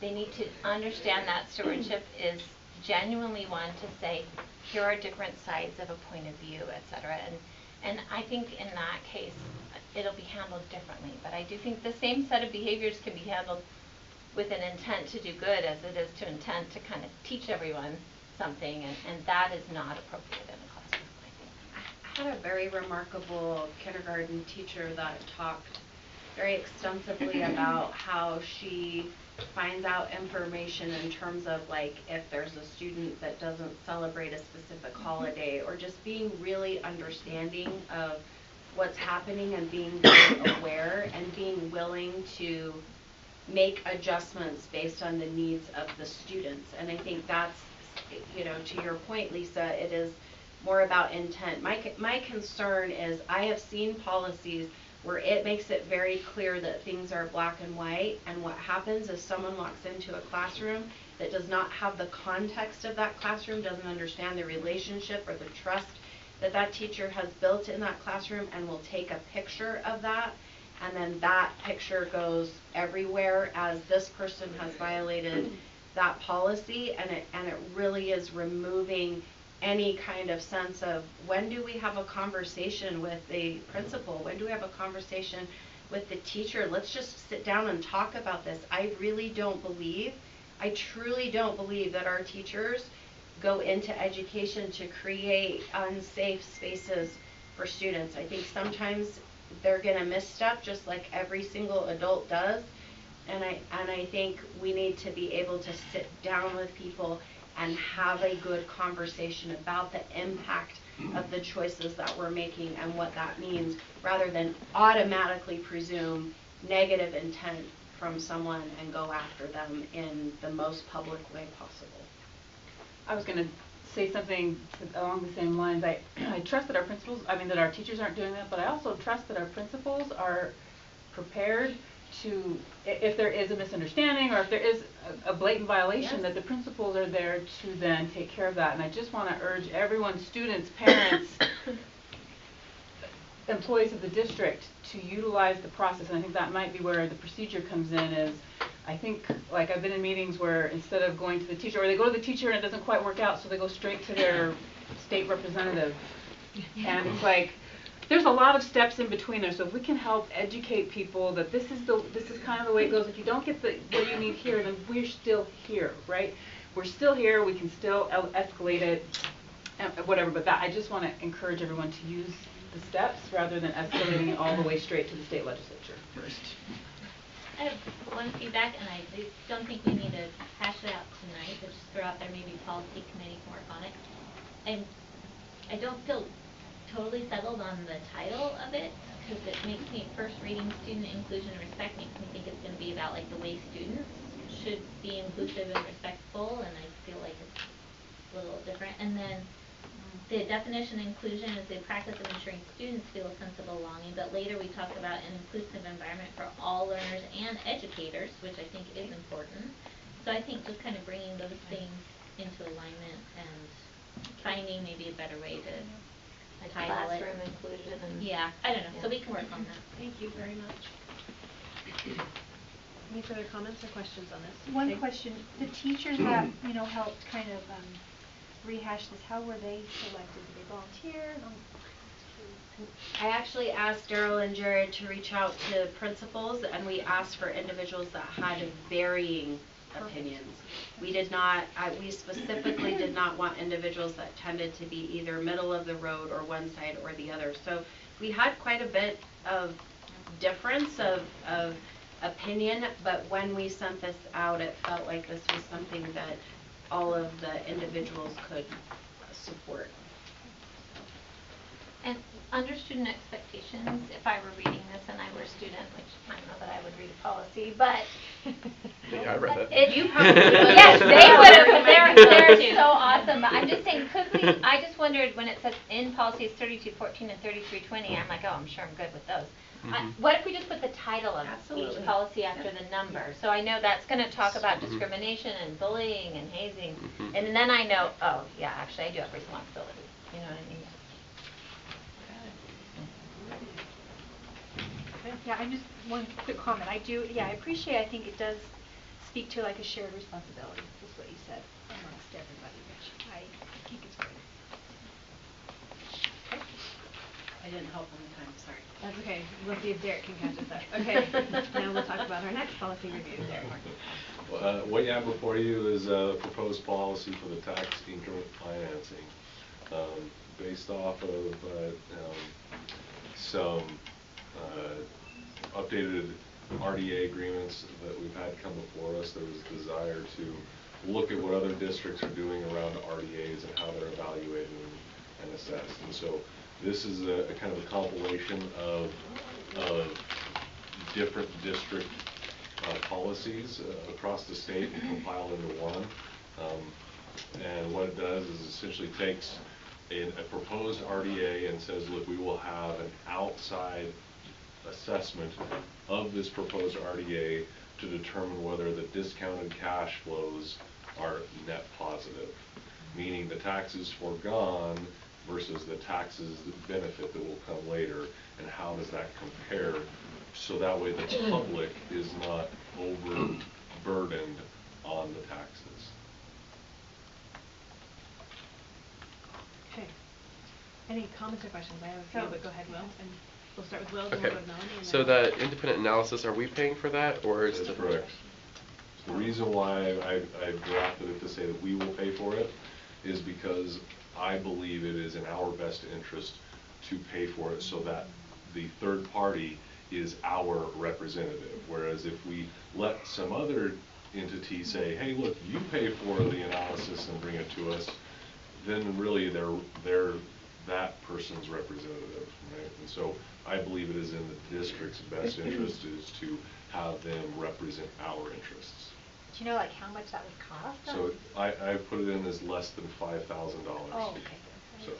They need to understand that stewardship is genuinely one to say, here are different sides of a point of view, etc. And I think in that case, it'll be handled differently. But I do think the same set of behaviors can be handled with an intent to do good as it is to intent to kind of teach everyone something, and that is not appropriate in a classroom, I think. I had a very remarkable kindergarten teacher that talked very extensively about how she finds out information in terms of, like, if there's a student that doesn't celebrate a specific holiday, or just being really understanding of what's happening and being really aware and being willing to make adjustments based on the needs of the students. And I think that's, you know, to your point, Lisa, it is more about intent. My concern is I have seen policies where it makes it very clear that things are black and white, and what happens is someone walks into a classroom that does not have the context of that classroom, doesn't understand the relationship or the trust that that teacher has built in that classroom, and will take a picture of that, and then that picture goes everywhere as this person has violated that policy, and it really is removing any kind of sense of, when do we have a conversation with the principal? When do we have a conversation with the teacher? Let's just sit down and talk about this. I truly don't believe that our teachers go into education to create unsafe spaces for students. I think sometimes they're going to misstep just like every single adult does. And I think we need to be able to sit down with people and have a good conversation about the impact of the choices that we're making and what that means, rather than automatically presume negative intent from someone and go after them in the most public way possible. I was going to say something along the same lines. I trust that our principals, that our teachers aren't doing that, but I also trust that our principals are prepared to, if there is a misunderstanding or if there is a blatant violation, that the principals are there to then take care of that. And I just want to urge everyone, students, parents, employees of the district, to utilize the process. And I think that might be where the procedure comes in, is I think, like, I've been in meetings where instead of going to the teacher, or they go to the teacher and it doesn't quite work out, so they go straight to their state representative And it's like, there's a lot of steps in between there, so if we can help educate people that this is kind of the way it goes. If you don't get what you need here, then we're still here, right? We're still here, we can still escalate it, whatever, but I just want to encourage everyone to use the steps rather than escalating it all the way straight to the state legislature first. I have one feedback, and I don't think we need to hash it out tonight, but just throw out there maybe policy committee can work on it. And I don't feel totally settled on the title of it, because it makes me, first reading student inclusion and respect makes me think it's going to be about like the way students should be inclusive and respectful, and I feel like it's a little different. And then the definition of inclusion is the practice of ensuring students feel a sense of belonging, but later we talk about an inclusive environment for all learners and educators, which I think is important. So I think just kind of bringing those things into alignment and finding maybe a better way to Like title it. classroom inclusion and. Yeah, I don't know, so we can work on that. Thank you very much. Any further comments or questions on this? One Okay. question, the teachers that, helped kind of rehash this, how were they selected? Did they volunteer? I actually asked Daryl and Jared to reach out to principals, and we asked for individuals that had varying opinions. We did not, we specifically did not want individuals that tended to be either middle of the road or one side or the other. So we had quite a bit of difference of opinion, but when we sent this out, it felt like this was something that all of the individuals could support. And under student expectations, if I were reading this and I were a student, which I don't know that I would read a policy, but. Yeah, I read that. You probably would. Yes, they would have, but they're so awesome. But I'm just saying, could we, I just wondered when it says in policies 3214 and 3320, I'm like, oh, I'm sure I'm good with those. What if we just put the title of Absolutely. each policy after the number? So I know that's going to talk about discrimination and bullying and hazing. And then I know, oh, yeah, actually, I do have responsibility. You know what I mean? Yeah, I just, one quick comment. I appreciate, I think it does speak to like a shared responsibility, is what you said, amongst everybody, which I think is great. I didn't help on the time, sorry. That's okay. We'll see if Derek can catch us up. Okay. Now we'll talk about our next policy review. Derek. What you have before you is a proposed policy for the tax increment financing, based off of some updated RDA agreements that we've had come before us. There was a desire to look at what other districts are doing around RDAs and how they're evaluated and assessed. And so this is a kind of a compilation of different district policies across the state and compiled into one. And what it does is essentially takes a proposed RDA and says, look, we will have an outside assessment of this proposed RDA to determine whether the discounted cash flows are net positive, meaning the taxes foregone versus the taxes benefit that will come later, and how does that compare, so that way the public is not overburdened on the taxes. Okay. Any comments or questions? I have a few, but go ahead, Will. And we'll start with Will, then Okay. we'll go to Melanie. And So then that independent analysis, are we paying for that, or is That's the correct. The reason why I drafted it to say that we will pay for it is because I believe it is in our best interest to pay for it so that the third party is our representative. Whereas if we let some other entity say, hey, look, you pay for the analysis and bring it to us, then really they're that person's representative, right? And so I believe it is in the district's best interest is to have them represent our interests. Do you know like how much that would cost? So I put it in as less than $5,000. Oh, okay. So.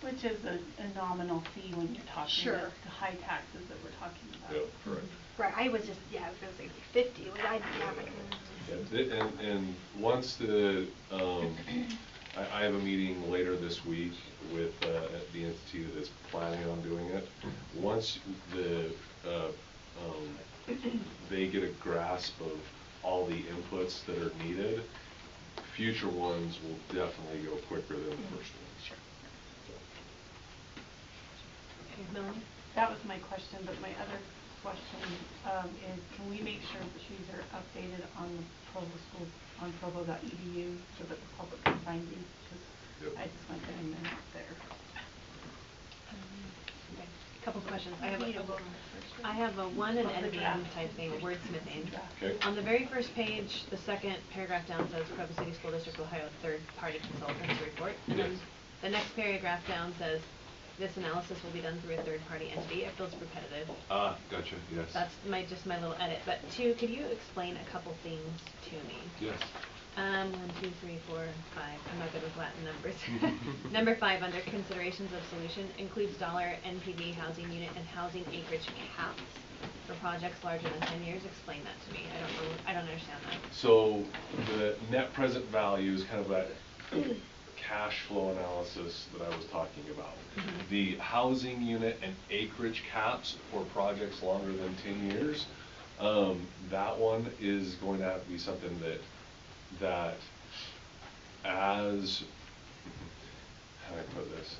Which is a nominal fee when you're talking Sure. about the high taxes that we're talking about. Yep, correct. Right, I was just, I was going to say 50. And once the, I have a meeting later this week with the entity that is planning on doing it. Once they get a grasp of all the inputs that are needed, future ones will definitely go quicker than the first ones. Okay, Melanie? That was my question, but my other question is, can we make sure that these are updated on the Provo schools, on provo.edu, so that the public can find these? Because I just went there and they're not there. Okay, couple questions. I have We need to vote on it first, right? I have a one and On the editing draft. type thing, wordsmithing. Okay. On the very first page, the second paragraph down says Provo City School District Ohio third-party consultants report. And then Yes. the next paragraph down says, this analysis will be done through a third-party entity. It feels repetitive. Ah, gotcha, yes. That's just my little edit. But two, could you explain a couple things to me? Yes. 1, 2, 3, 4, 5. I'm not good with Latin numbers. Number 5, under considerations of solution, includes dollar NPV housing unit and housing acreage caps for projects larger than 10 years. Explain that to me. I don't understand that. So the net present value is kind of that cash flow analysis that I was talking about. The housing unit and acreage caps for projects longer than 10 years, that one is going to have to be something that as, how do I put this?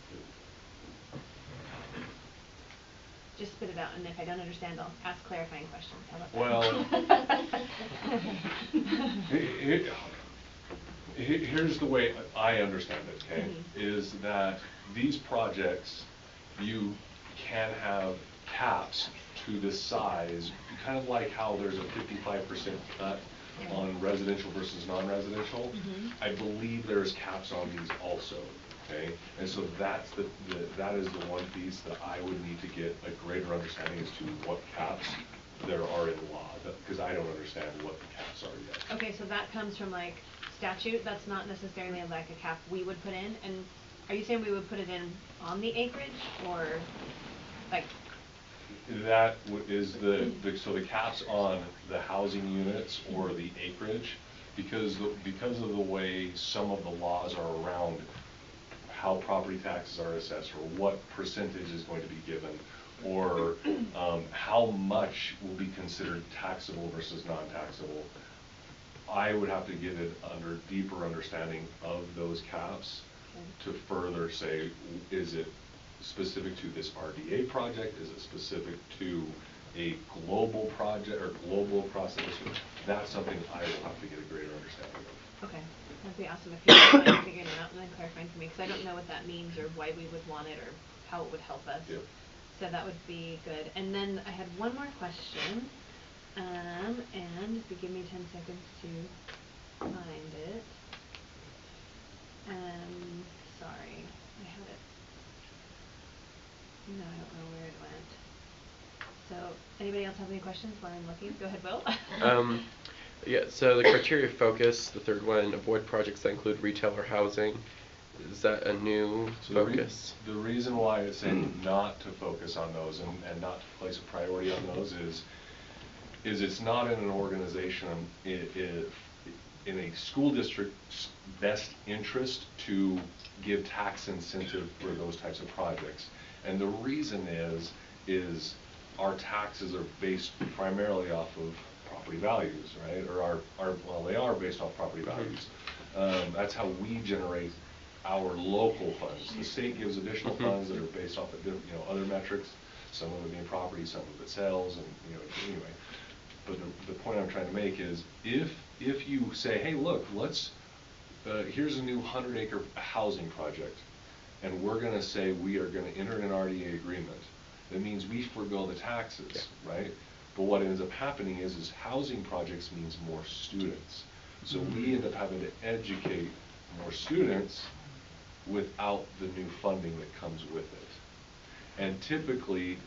Just spit it out, and if I don't understand, I'll ask clarifying questions. How about Well, here's the way I understand it, okay? Is that these projects, you can have caps to the size, kind of like how there's a 55% cut on residential versus non-residential. I believe there's caps on these also, okay? And so that's that is the one piece that I would need to get a greater understanding as to what caps there are in law, because I don't understand what the caps are yet. Okay, so that comes from like statute. That's not necessarily like a cap we would put in. And are you saying we would put it in on the acreage, or like? That is so the caps on the housing units or the acreage, because of the way some of the laws are around how property taxes are assessed, or what percentage is going to be given, or how much will be considered taxable versus non-taxable. I would have to get it under deeper understanding of those caps to further say, is it specific to this RDA project? Is it specific to a global project or global process? That's something I will have to get a greater understanding of. Okay, that'd be awesome if you don't mind figuring it out and then clarifying for me, because I don't know what that means or why we would want it or how it would help us. Yep. So that would be good. And then I had one more question, and if you give me 10 seconds to find it. Sorry, I had it. No, I don't know where it went. So, anybody else have any questions while I'm looking? Go ahead, Will. Yeah, so the criteria focus, the third one, avoid projects that include retail or housing. Is that a new focus? The reason why it's saying not to focus on those and not to place a priority on those is it's not in an organization, in a school district's best interest to give tax incentive for those types of projects. And the reason is our taxes are based primarily off of property values, right? Or well, they are based off property values. That's how we generate our local funds. The state gives additional funds that are based off of other metrics, some of it being property, some of it sales, and anyway. But the point I'm trying to make is if you say, hey, look, here's a new 100-acre housing project, and we're going to say we are going to enter an RDA agreement, that means we forego the taxes, right? But what ends up happening is housing projects means more students. So we end up having to educate more students without the new funding that comes with it. And typically,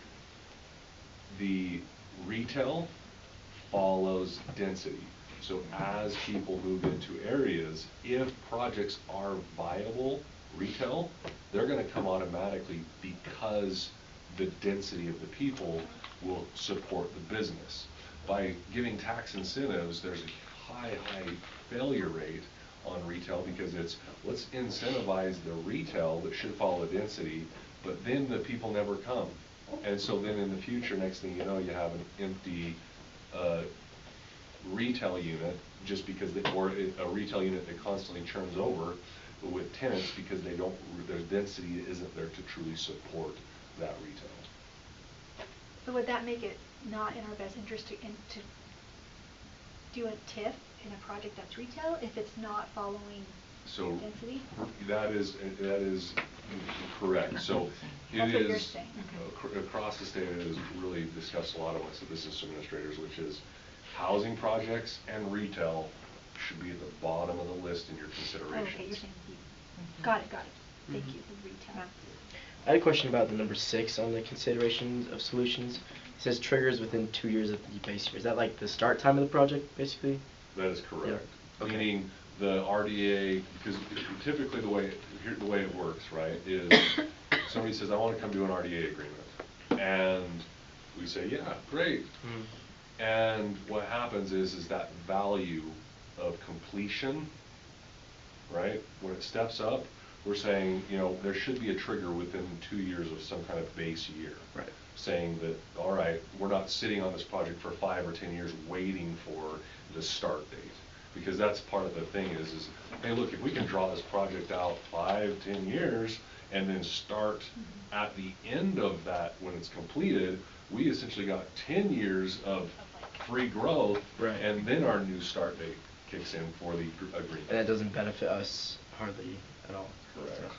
the retail follows density. So as people move into areas, if projects are viable retail, they're going to come automatically because the density of the people will support the business. By giving tax incentives, there's a high failure rate on retail because let's incentivize the retail that should follow the density, but then the people never come. And so then in the future, next thing you know, you have an empty retail unit just because or a retail unit that constantly churns over with tenants because their density isn't there to truly support that retail. But would that make it not in our best interest to do a TIF in a project that's retail if it's not following So density? that is correct. So it That's what you're is saying. across the state. It is really discussed a lot amongst the business administrators, which is housing projects and retail should be at the bottom of the list in your considerations. Oh, okay, you're saying, got it. Thank you, the retail. I had a question about the number 6 on the considerations of solutions. It says triggers within 2 years of the base year. Is that like the start time of the project, basically? That is correct. Yeah. Okay. Meaning the RDA, because typically the way it works, right, is somebody says, I want to come do an RDA agreement. And we say, yeah, great. Mm-hmm. And what happens is that value of completion, right, when it steps up, we're saying, you know, there should be a trigger within 2 years of some kind of base year. Right. Saying that, all right, we're not sitting on this project for 5 or 10 years waiting for the start date. Because that's part of the thing is, hey, look, if we can draw this project out 5, 10 years and then start at the end of that when it's completed, we essentially got 10 years of free growth, right. And then our new start date kicks in for the agreement. And that doesn't benefit us hardly at all. Correct.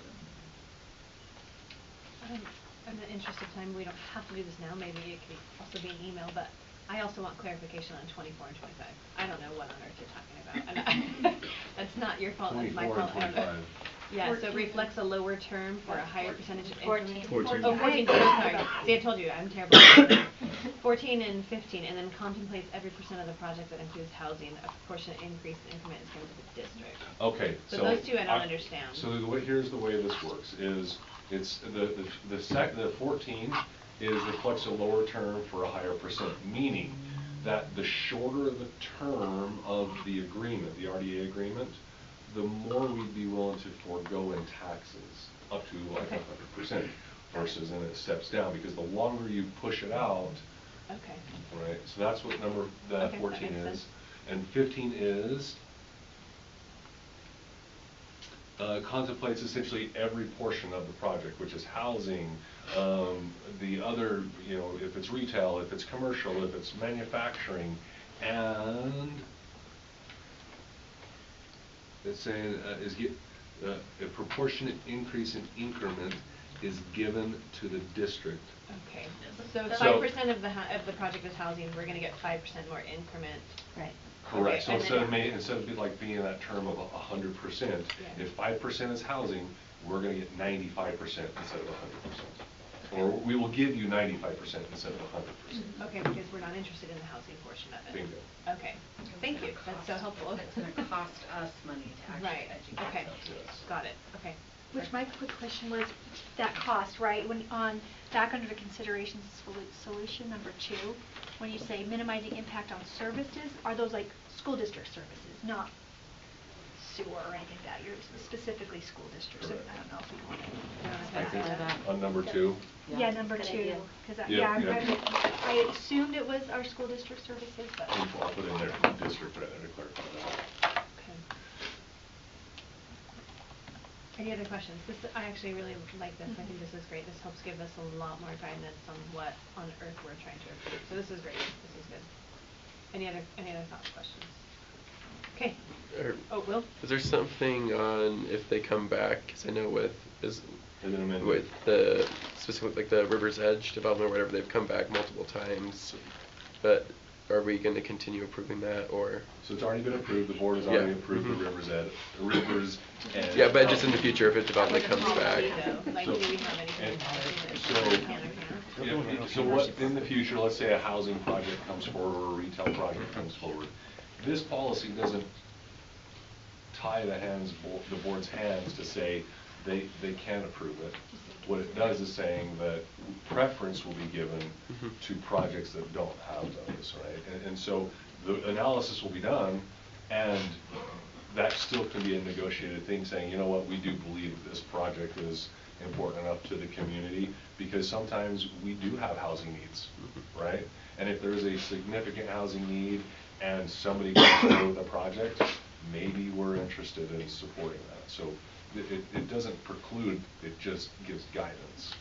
In the interest of time, we don't have to do this now, maybe it could also be an email, but I also want clarification on 24 and 25. I don't know what on earth you're talking about. And that's not your fault, that's my 24 fault. and I don't know. 25. Yeah, so it reflects a lower term for a higher percentage of 14. increment. 14. Oh, 14, sorry. See, I told you, I'm terrible. 14 and 15, and then contemplates every percent of the project that includes housing, a proportionate increase in increment is given to the district. Okay, So those two I don't understand. So here's the way this works, is it's the 14 reflects a lower term for a higher percent, meaning that the shorter the term of the agreement, the RDA agreement, the more we'd be willing to forego in taxes, up to like 100%, versus then it steps down, because the longer you push it out, okay. right, so that's what Okay, that 14 makes is, sense. and 15 is, contemplates essentially every portion of the project, which is housing, the other, you know, if it's retail, if it's commercial, if it's manufacturing, and it's saying a proportionate increase in increment is given to the district. Okay, so if So- 5% of the project is housing, we're gonna get 5% more increment. Right. Correct. Okay, So and then- instead of being that term of 100%, Yeah. if 5% is housing, we're going to get 95% instead of 100%. Or we will give you 95% instead of 100%. Okay, because we're not interested in the housing portion of it. Bingo. Okay, thank you, that's so helpful. It's gonna cost us money to actually Right, educate okay, those. Yes. got it, okay. Which my quick question was, that cost, right, when back under the considerations solution number 2, when you say minimizing impact on services, are those like school district services, not sewer or anything like that? You're specifically school districts, so I don't know if we want to. On number 2? Yeah, number Good 2, idea. because Yeah, I assumed it was our school district services, but. I'll put in there district right there to clarify that. Okay. Any other questions? I actually really like this. I think this is great. This helps give us a lot more guidance on what on earth we're trying to achieve. So this is great. This is good. Any other thoughts, questions? Okay. Will? Is there something on if they come back? Because I know with the specifically like the River's Edge development or whatever, they've come back multiple times. But are we going to continue approving that, or? So it's already been approved. The board has already approved Mhm. the River's Edge. Yeah, but just in the future, if a development comes back. Like, So- do we have anything? So what, in the future, let's say a housing project comes forward or a retail project comes forward, this policy doesn't tie the board's hands to say they can't approve it. What it does is saying that preference will be given to projects that don't have those, right? And so the analysis will be done, and that still can be a negotiated thing, saying, you know what, we do believe this project is important enough to the community, because sometimes we do have housing needs, right? And if there's a significant housing need and somebody comes forward with a project, maybe we're interested in supporting that. So it doesn't preclude, it just gives guidance.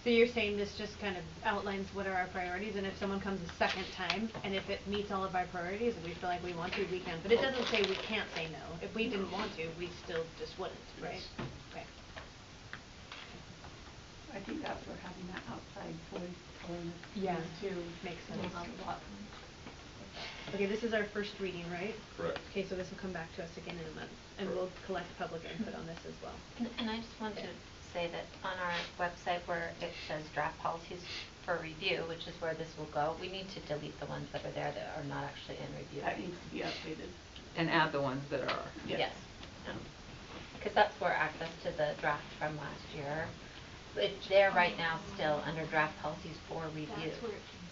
So you're saying this just kind of outlines what are our priorities, and if someone comes a second time, and if it meets all of our priorities, and we feel like we want to, we can. But it doesn't say we can't say no. If we didn't want to, we still just wouldn't, right? Okay. I think that's where having that outside voice Yeah, too makes sense. a lot. Okay, this is our first reading, right? Correct. Okay, so this will come back to us again in a month, and we'll collect public input on this as well. And I just want to say that on our website where it says draft policies for review, which is where this will go, we need to delete the ones that are there that are not actually in review. That needs to be updated. And add the ones that are. Yes. Because that's where access to the draft from last year, it's there right now still under draft policies for review.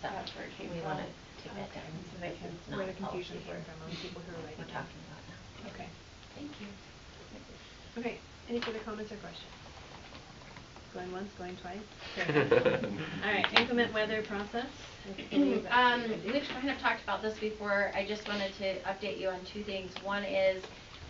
That's where it came We from. want to take that down. So they can, It's not where the a policy confusion came here. from on people who are writing We're down. talking about now. Okay. Thank you. Okay, any further comments or questions? Going once, going twice? All right, inclement weather process. We've kind of talked about this before. I just wanted to update you on two things. One is,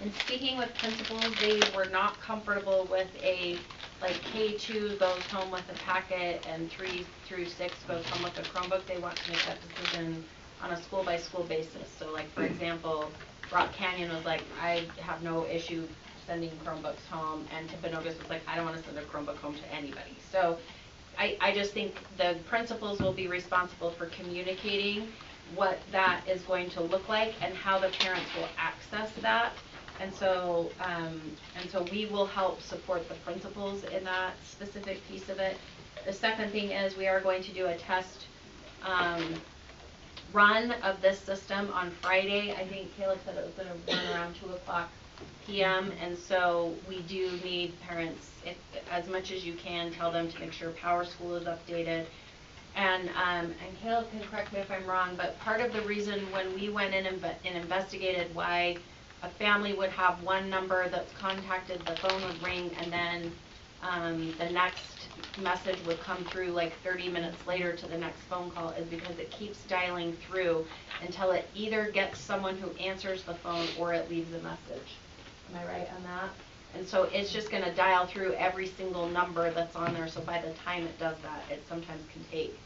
in speaking with principals, they were not comfortable with a, like, K2 goes home with a packet and 3 through 6 goes home with a Chromebook. They want to make that decision on a school-by-school basis. So, like, for example, Rock Canyon was like, I have no issue sending Chromebooks home, and Timpanogos was like, I don't want to send a Chromebook home to anybody. So I just think the principals will be responsible for communicating what that is going to look like and how the parents will access that. And so we will help support the principals in that specific piece of it. The second thing is we are going to do a test run of this system on Friday. I think Caleb said it was going to run around 2:00 p.m. And so we do need parents, if, as much as you can, tell them to make sure Power School is updated. And Caleb can correct me if I'm wrong, but part of the reason when we went in and investigated why a family would have one number that's contacted, the phone would ring, and then the next message would come through like 30 minutes later to the next phone call, is because it keeps dialing through until it either gets someone who answers the phone or it leaves a message. Am I right on that? And so it's just going to dial through every single number that's on there, so by the time it does that, it sometimes can take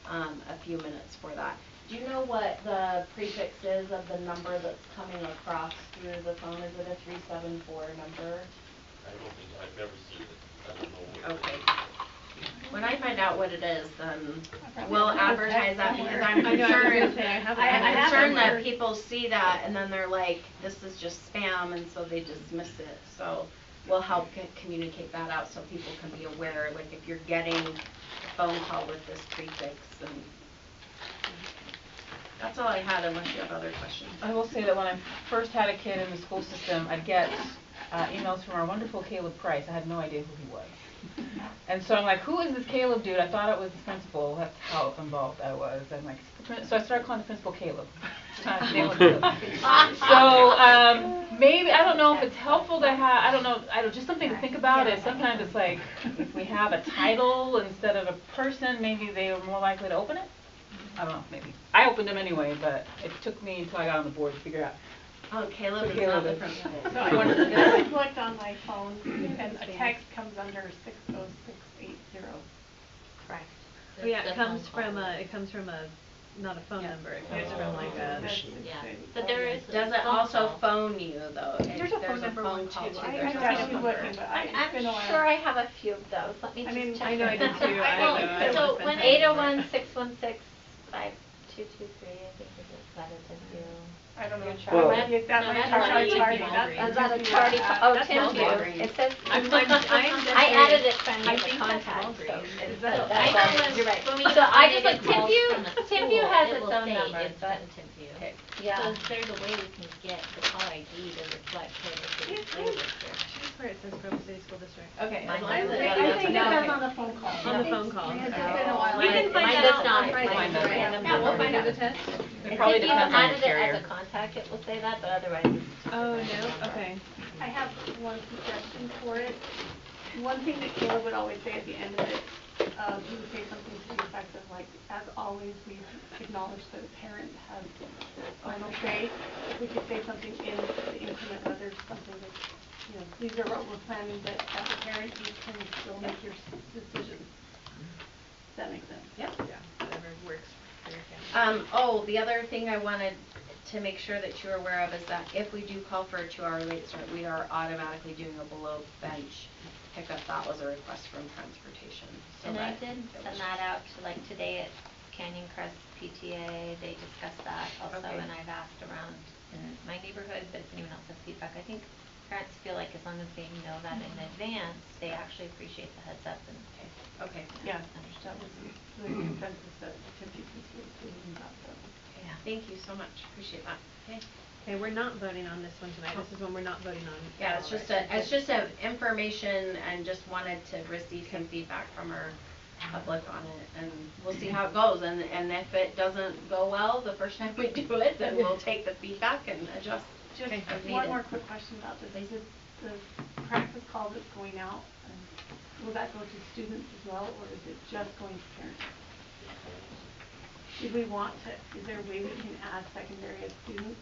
a few minutes for that. Do you know what the prefix is of the number that's coming across through the phone? Is it a 374 number? I don't think, I've never seen it. I don't know what it is. Okay. When I find out what it is, then we'll advertise that, because I'm I know, I was concerned, gonna say, I have it I'm somewhere. concerned that people see that and then they're like, this is just spam, and so they dismiss it. So we'll help communicate that out so people can be aware, like if you're getting a phone call with this prefix. And that's all I had, unless you have other questions. I will say that when I first had a kid in the school system, I'd get emails from our wonderful Caleb Price. I had no idea who he was. And so I'm like, who is this Caleb dude? I thought it was the principal. That's how involved I was. I'm like, so I started calling the principal Caleb. So maybe, I don't know if it's helpful to have, I don't know, just something to think about is sometimes it's like, if we have a title instead of a person, maybe they are more likely to open it. I don't know, maybe. I opened them anyway, but it took me until I got on the board to figure out. Oh, Caleb is Caleb not the is. principal. So I wanted to I clicked on my phone and a text comes under 60680. Correct. Oh yeah, The it comes phone from call. a, not a phone Yeah. number, it comes from like a machine. Yeah, but there is a Does it phone also call. phone you, though? There's a phone number one call too. too. I There's a actually phone number. looking, but it's been a while. I'm sure I have a few of those. Let me I just mean, check. I know I did too. I Well, know, I so was when spent 801-616-5223, I think that is a few. I don't know. Well- That might that's be already tardy. Is that a tardy? Oh, That's Tim view. Walgreens. It says. I'm I added it trying to I get the think that's contact, so. Walgreens. it's- that- that's I know all- You're right. when we So I just get like, calls from a TimView school, has it its will own say number, it's but. from TimView. Okay. Yeah. So is there a way we can get the caller ID to reflect who the Yes, school district? That's where it says Grove City School District. Okay. Mine as long as does it it. does, I that's think okay. that's on the phone call. On the phone call. It's Okay. been a while. We can find Mine that does out not. on Friday. Mine doesn't. Yeah, we'll find out the test. It probably If you depends on added the it carrier. as a contact, it will say that, but otherwise it's just. Oh, a random no, number. okay. I have one suggestion for it. One thing that Caleb would always say at the end of it, he would say something to the effect of like, as always, we acknowledge that a parent has final say. If we could say something in the increment weather, something that, these are what we're planning, that as a parent, you can still make your decisions. that makes sense. Yep. Yeah, whatever works for your family. Oh, the other thing I wanted to make sure that you're aware of is that if we do call for a 2-hour late start, we are automatically doing a below bench pickup. That was a request from transportation. So And I that did it send was- that out to, like, today at Canyon Crest PTA, they discussed that also, Okay. and I've asked around in my neighborhood, but if anyone else has feedback, I think parents feel like as long as they know that in advance, they actually appreciate the heads up and. Okay. Yeah, that was the consensus that Timothy PTA students got, so. Yeah, thank you so much. Appreciate that. Okay. Okay, we're not voting on this one tonight. This is one we're not voting on. Yeah, it's just a information and just wanted to receive some feedback from our public on it, and we'll see how it goes. And if it doesn't go well the first time we do it, then we'll take the feedback and adjust. Just as one needed. more quick question about this. The practice call that's going out, will that go to students as well, or is it just going to parents? Did we want to, is there a way we can add secondary as students?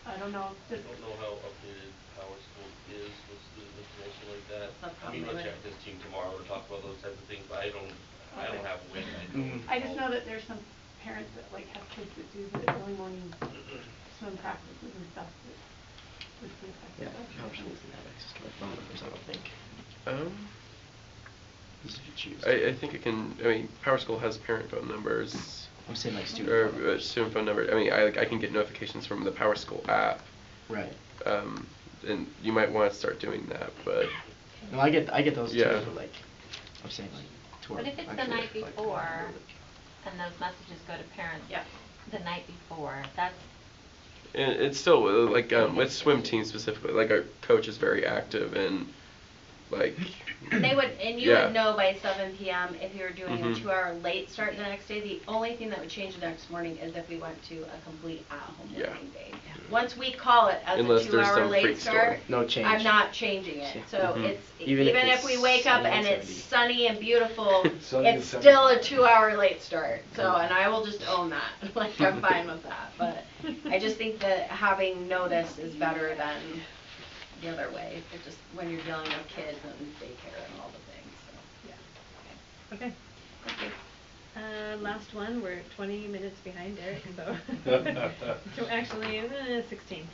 I don't know. I don't know how updated Power School is with student information like that. That's I mean, probably I'll check this team tomorrow to talk about those types of things, but I don't have a way that I know. I just know that there's some parents that like have kids that do the early morning swim practices and stuff that would be Yeah, effective. Power School doesn't have access to my phone numbers, I don't think. This is if you choose. I think it can. I mean, Power School has parent phone numbers. I'm saying like student Or phone numbers. student phone number. I mean, I can get notifications from the Power School app. Right. And you might want to start doing that, but. No, I get those Yeah. too, but like, I'm saying like, to our. But if it's the actually, night like, before, and those messages go to parents. Yeah. The night before, that's. And it's still like with swim team specifically, like our coach is very active and like. They would, and you Yeah. would know by 7 p.m. if you were doing Mhm. a 2-hour late start the next day. The only thing that would change the next morning is if we went to a complete at-home Yeah. learning day. Once we call it as Unless a there's 2-hour some late freak start, story. No change. I'm not changing it. Yeah. So Mhm. it's Even even if if we it's wake up sunny and and it's 70. sunny and beautiful, Sunny and it's 70. still a 2-hour late start. So, and I will just own that. Like, I'm fine with that. But I just think that having notice is better than the other way. It just, when you're dealing with kids and daycare and all the things, so. Yeah. Okay. Thank you. Last one, we're 20 minutes behind Derek, so. So actually, 16.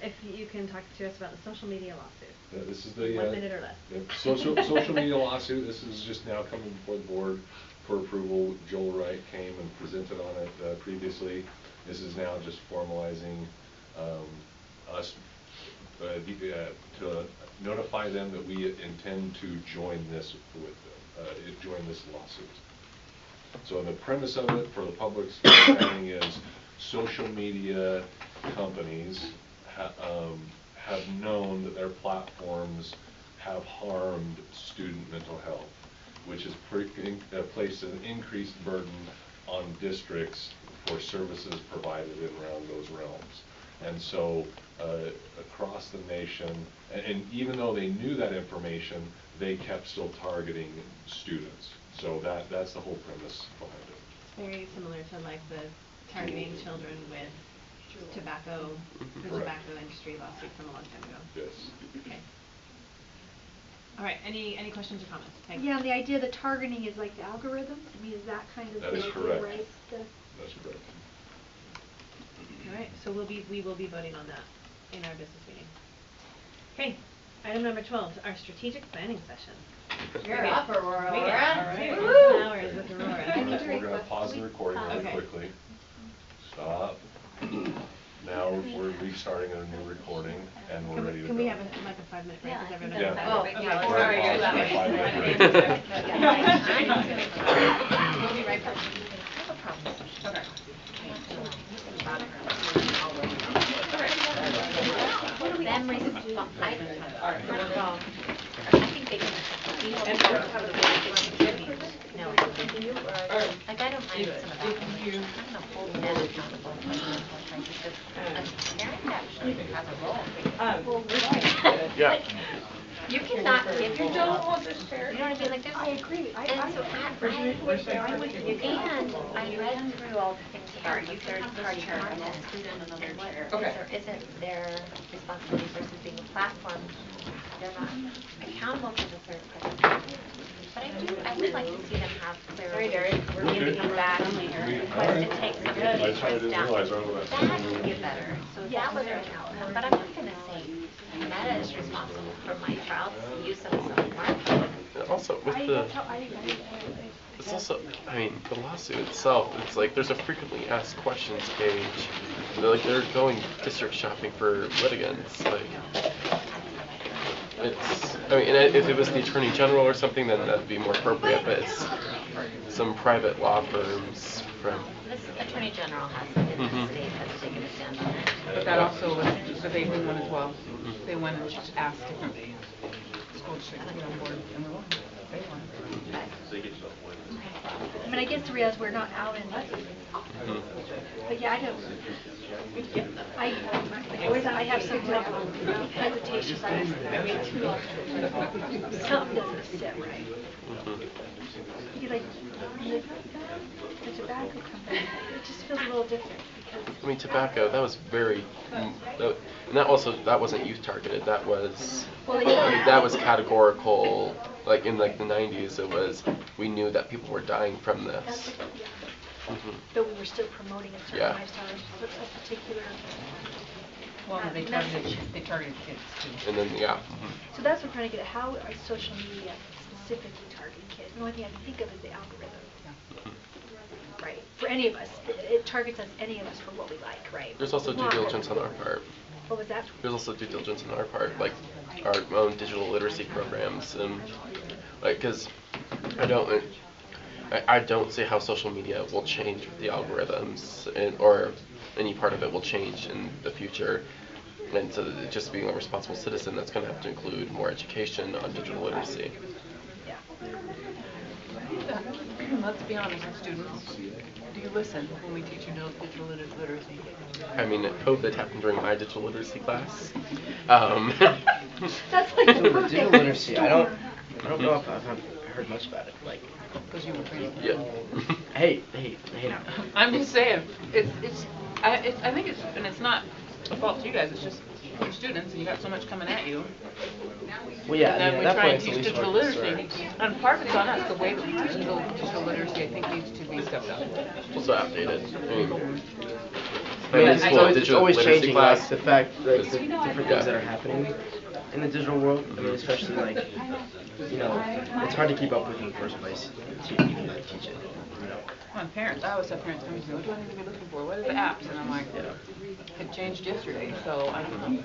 If you can talk to us about the social media lawsuit. Yeah, this is the 1 minute or less. social media lawsuit. This is just now coming before the board for approval. Joel Wright came and presented on it previously. This is now just formalizing us to notify them that we intend to join this with them, join this lawsuit. So the premise of it for the public's understanding is social media companies have known that their platforms have harmed student mental health, which has placed an increased burden on districts for services provided in around those realms. And so across the nation, and even though they knew that information, they kept still targeting students. So that's the whole premise behind it. It's very similar to like the targeting children with tobacco, the Correct. tobacco industry lawsuit from a long time ago. Yes. Okay. All right, any questions or comments? Thanks. Yeah, and the idea that targeting is like the algorithms, I mean, is that kind of That the is idea, correct. right? That's correct. All right, so we will be voting on that in our business meeting. Okay, item number 12, our strategic planning session. You're up, Aurora. All right, Woo! hours with Aurora. We're going to pause the recording really Okay. quickly. Stop. Now we're restarting a new recording, and we're ready to go. Can we have like a 5-minute break? Yeah, Is I think everyone? that's Oh, a big okay. deal. We're Sorry, gonna pause you're for a that 5-minute way. break. We'll be right back. Memories of fun. I think they can. No. Like, I don't mind some of that. I'm gonna hold them accountable for mental crisis, because a parent actually has a role. Yeah. You cannot give your Don't job. hold this chair. You know what I mean? Like, there's. I agree. And so I'm with you. And I read read through all the things about the third-party content, and what Okay. is or isn't their responsibility versus being a platform. They're not accountable for the third-party content. But I would like to see them have clear Sorry, ways Derek, we're to giving you back. request to take some of the I sorry, I reports didn't down. realize all that. That would get better, so that was an outcome. But I'm not gonna say Meta is responsible for my child's use of self-marketing. And also with the, it's also, I mean, the lawsuit itself, it's like there's a frequently asked questions page. They're going district shopping for litigants. Like, it's, I mean, and if it was the attorney general or something, then that'd be more appropriate. But it's some private law firms from. This Attorney General has in the state that's taken a stand on it. But that also was the vaping one as well. They went and just asked different school districts to get on board, and we won. They won. I mean, I guess the reality is we're not out in, but yeah, I don't, I have some level of hesitation, something doesn't sit right. Because like, the tobacco company, it just feels a little different because. I mean, tobacco. That was very, and that wasn't youth targeted. That was, I mean, that was categorical. Like in like the 90s, it was, we knew that people were dying from this. But we were still promoting a certain lifestyle, so it's a particular. Well, they targeted kids too. And then So that's what I'm trying to get at. How are social media specifically targeting kids? The only thing I can think of is the algorithm. Right. For any of us, it targets us, any of us, for what we like, right? There's also due diligence on our part. What was that? There's also due diligence on our part, like our own digital literacy programs, and like, because I don't see how social media will change with the algorithms, or any part of it will change in the future. And so just being a responsible citizen, that's going to have to include more education on digital literacy. Yeah. Let's be honest, students. Do you listen when we teach you digital literacy? I mean, COVID happened during my digital literacy class. That's like the perfect digital literacy. I don't know if I've heard much about it. Like, because you were trained. Yeah. hey. Now. I'm just saying, I think it's not a fault to you guys. It's just you're students and you got so much coming at you. Well, yeah. And I then mean, we at that try point, and it's at teach least digital hard literacy, concern. and part of it's on us. The way that we teach digital literacy, I think, needs to be stepped up. It's also outdated. I mean, it's digital always literacy changing. class. Like the fact, like the different things that are happening in the digital world. I mean, especially like, it's hard to keep up with in the first place to even like teach it. Come on, parents. I always have parents come and say, "What do I need to be looking for? What are the apps?" And I'm like, "It changed yesterday, so I don't know."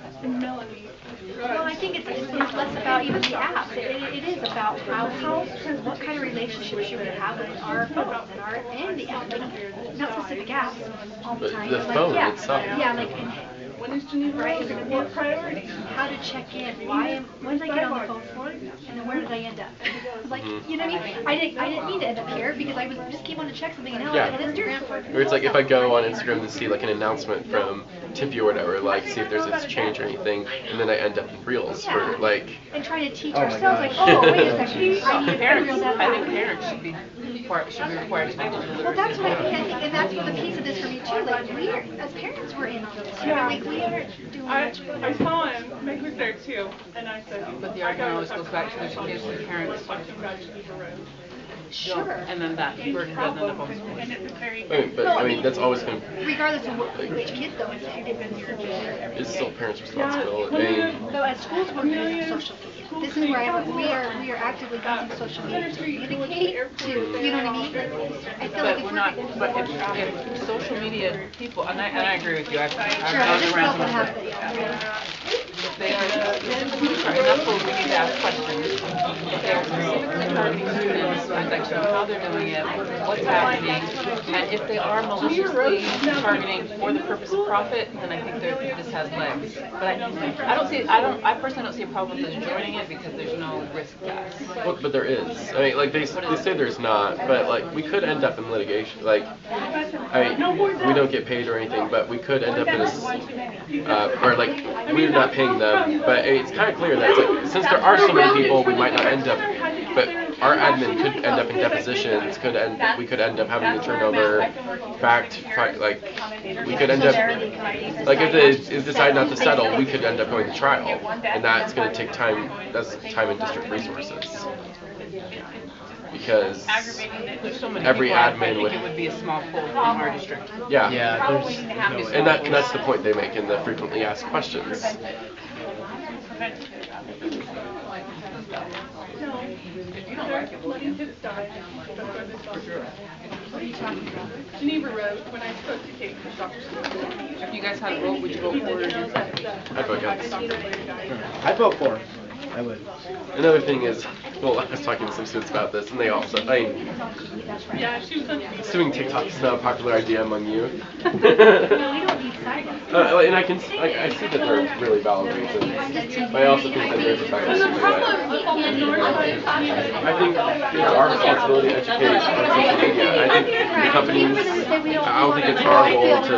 Well, I think it's less about even the apps. It is about what kind of relationship should we have with our phones and the app. Like, not specific apps all the time. The but phone like, itself. Yeah, like. When is Geneva Rose going to be a priority? How to check in? When did I get on the phone for? And then where did I end up? Like, you know what I mean? I didn't mean to end up here because I just came on to check something, and now I'm on Instagram for. Or it's like if I go on Instagram to see like an announcement from Tippy or whatever, like see if there's a change or anything, and then I end up in Reels for like. And trying to teach ourselves, like, oh, wait a second, I need to reel that I back. think parents should be required to do digital literacy. Well, that's what I think, and that's what the piece of this for me too. Like, we are, as parents, we're in on this. Like, we aren't doing much. I saw him, Meg was there too, and I said, But the argument always goes back to the kids and parents. Sure. And then that burden doesn't end up on the school. And it's very. But I mean, that's always going to. Regardless of which kid, though, It's still parents' responsibility. I mean, so as schools, we're using social media. This is where we are actively using social media to communicate, to, you know what I mean? I feel like But we're not, but if social media people, and I agree with you, I've gone around if they are, and that's what we need to ask questions. If they are specifically targeting students, like how they're doing it, what's happening, and if they are maliciously targeting for the purpose of profit, then I think this has legs. But I personally don't see a problem with them joining it because there's no risk to us. well, but there is. I mean, like they say there's not, but like we could end up in litigation. Like, I mean, we don't get paid or anything, but we could end up in a, or like we're not paying them. But it's kind of clear that it's like, since there are so many people, we might not end up. But our admin could end up in depositions, we could end up having to turn over like, we could end up, like if they decide not to settle, we could end up going to trial, and that's going to take time, that's time and district resources. Because every admin would. It would be a small pool from our district. Yeah. Yeah, there's no way. And that's the point they make in the frequently asked questions. Geneva Road, when I spoke to Kate, Dr. If you guys had a vote, would you vote for it? I'd vote yes. I'd vote for it. I would. Another thing is, well, I was talking to some students about this, and they also, Yeah, she was on doing TikTok is not a popular idea among youth. And I can, I see that there are really valid reasons, but I also think that there's a better issue with it. I think it's our responsibility to educate on social media. I think the companies, I don't think it's our role to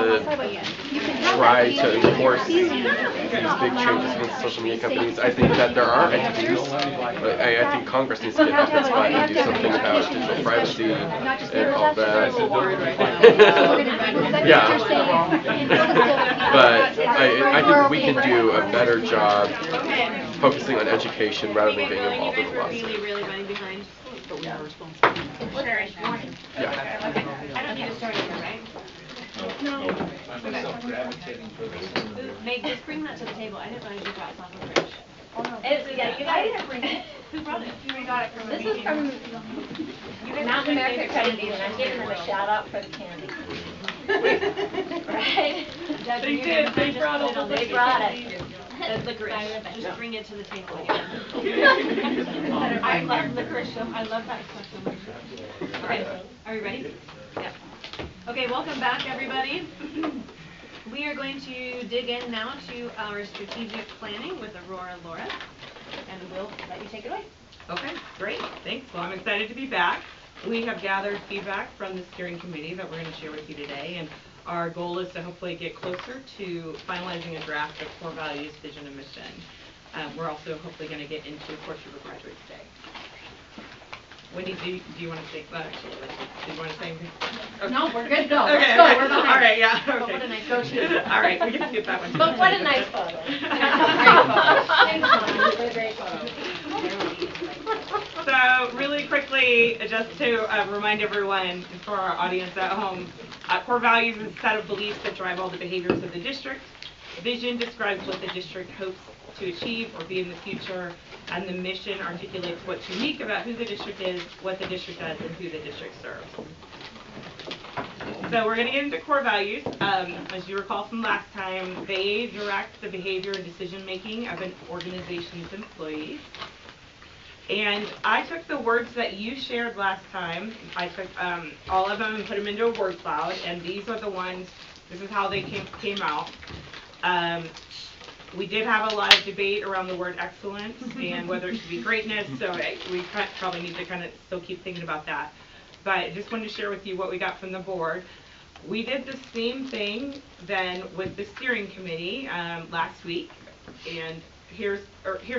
try to enforce these big changes against social media companies. I think that there are entities, but I think Congress needs to get off its butt and do something about digital privacy and all that. Yeah. But I think we can do a better job focusing on education rather than getting involved in the lawsuit. Really running behind. But we are responsible. Yeah. I don't need to start over, right? No. Meg, just bring that to the table. I didn't realize you brought soft fridge. Oh, no. Yeah, you I guys. didn't bring it. Who brought it? We got it from a This is meeting. from Mountain America Credit Union. I'm giving them a shout out for the candy. Right? They did, they brought all the. They brought it. The licorice. Just bring it to the table again. I love licorice. I love that stuff so much. All right. Are we ready? Yeah. Okay, welcome back, everybody. We are going to dig in now to our strategic planning with Aurora Laura, and we'll let you take it away. Okay, great, thanks. Well, I'm excited to be back. We have gathered feedback from the steering committee that we're going to share with you today, and our goal is to hopefully get closer to finalizing a draft of core values, vision, and mission. We're also hopefully going to get into Course River Graduates Day. Wendy, do you want to say, actually, do you want to say anything? Okay. No, we're good, go. Okay, Let's go, okay. we're behind. All right, yeah, But okay. what a nice photo. All right, we can skip that one. But what a nice photo. Great photo. So really quickly, just to remind everyone, for our audience at home, core values is a set of beliefs that drive all the behaviors of the district. Vision describes what the district hopes to achieve or be in the future, and the mission articulates what's unique about who the district is, what the district does, and who the district serves. So we're going to get into core values. As you recall from last time, they direct the behavior and decision making of an organization's employees. And I took the words that you shared last time, I took all of them and put them into a word cloud, and these are the ones, this is how they came out. We did have a lot of debate around the word excellence and whether it should be greatness, so we probably need to kind of still keep thinking about that. But I just wanted to share with you what we got from the board. We did the same thing then with the steering committee last week, and here's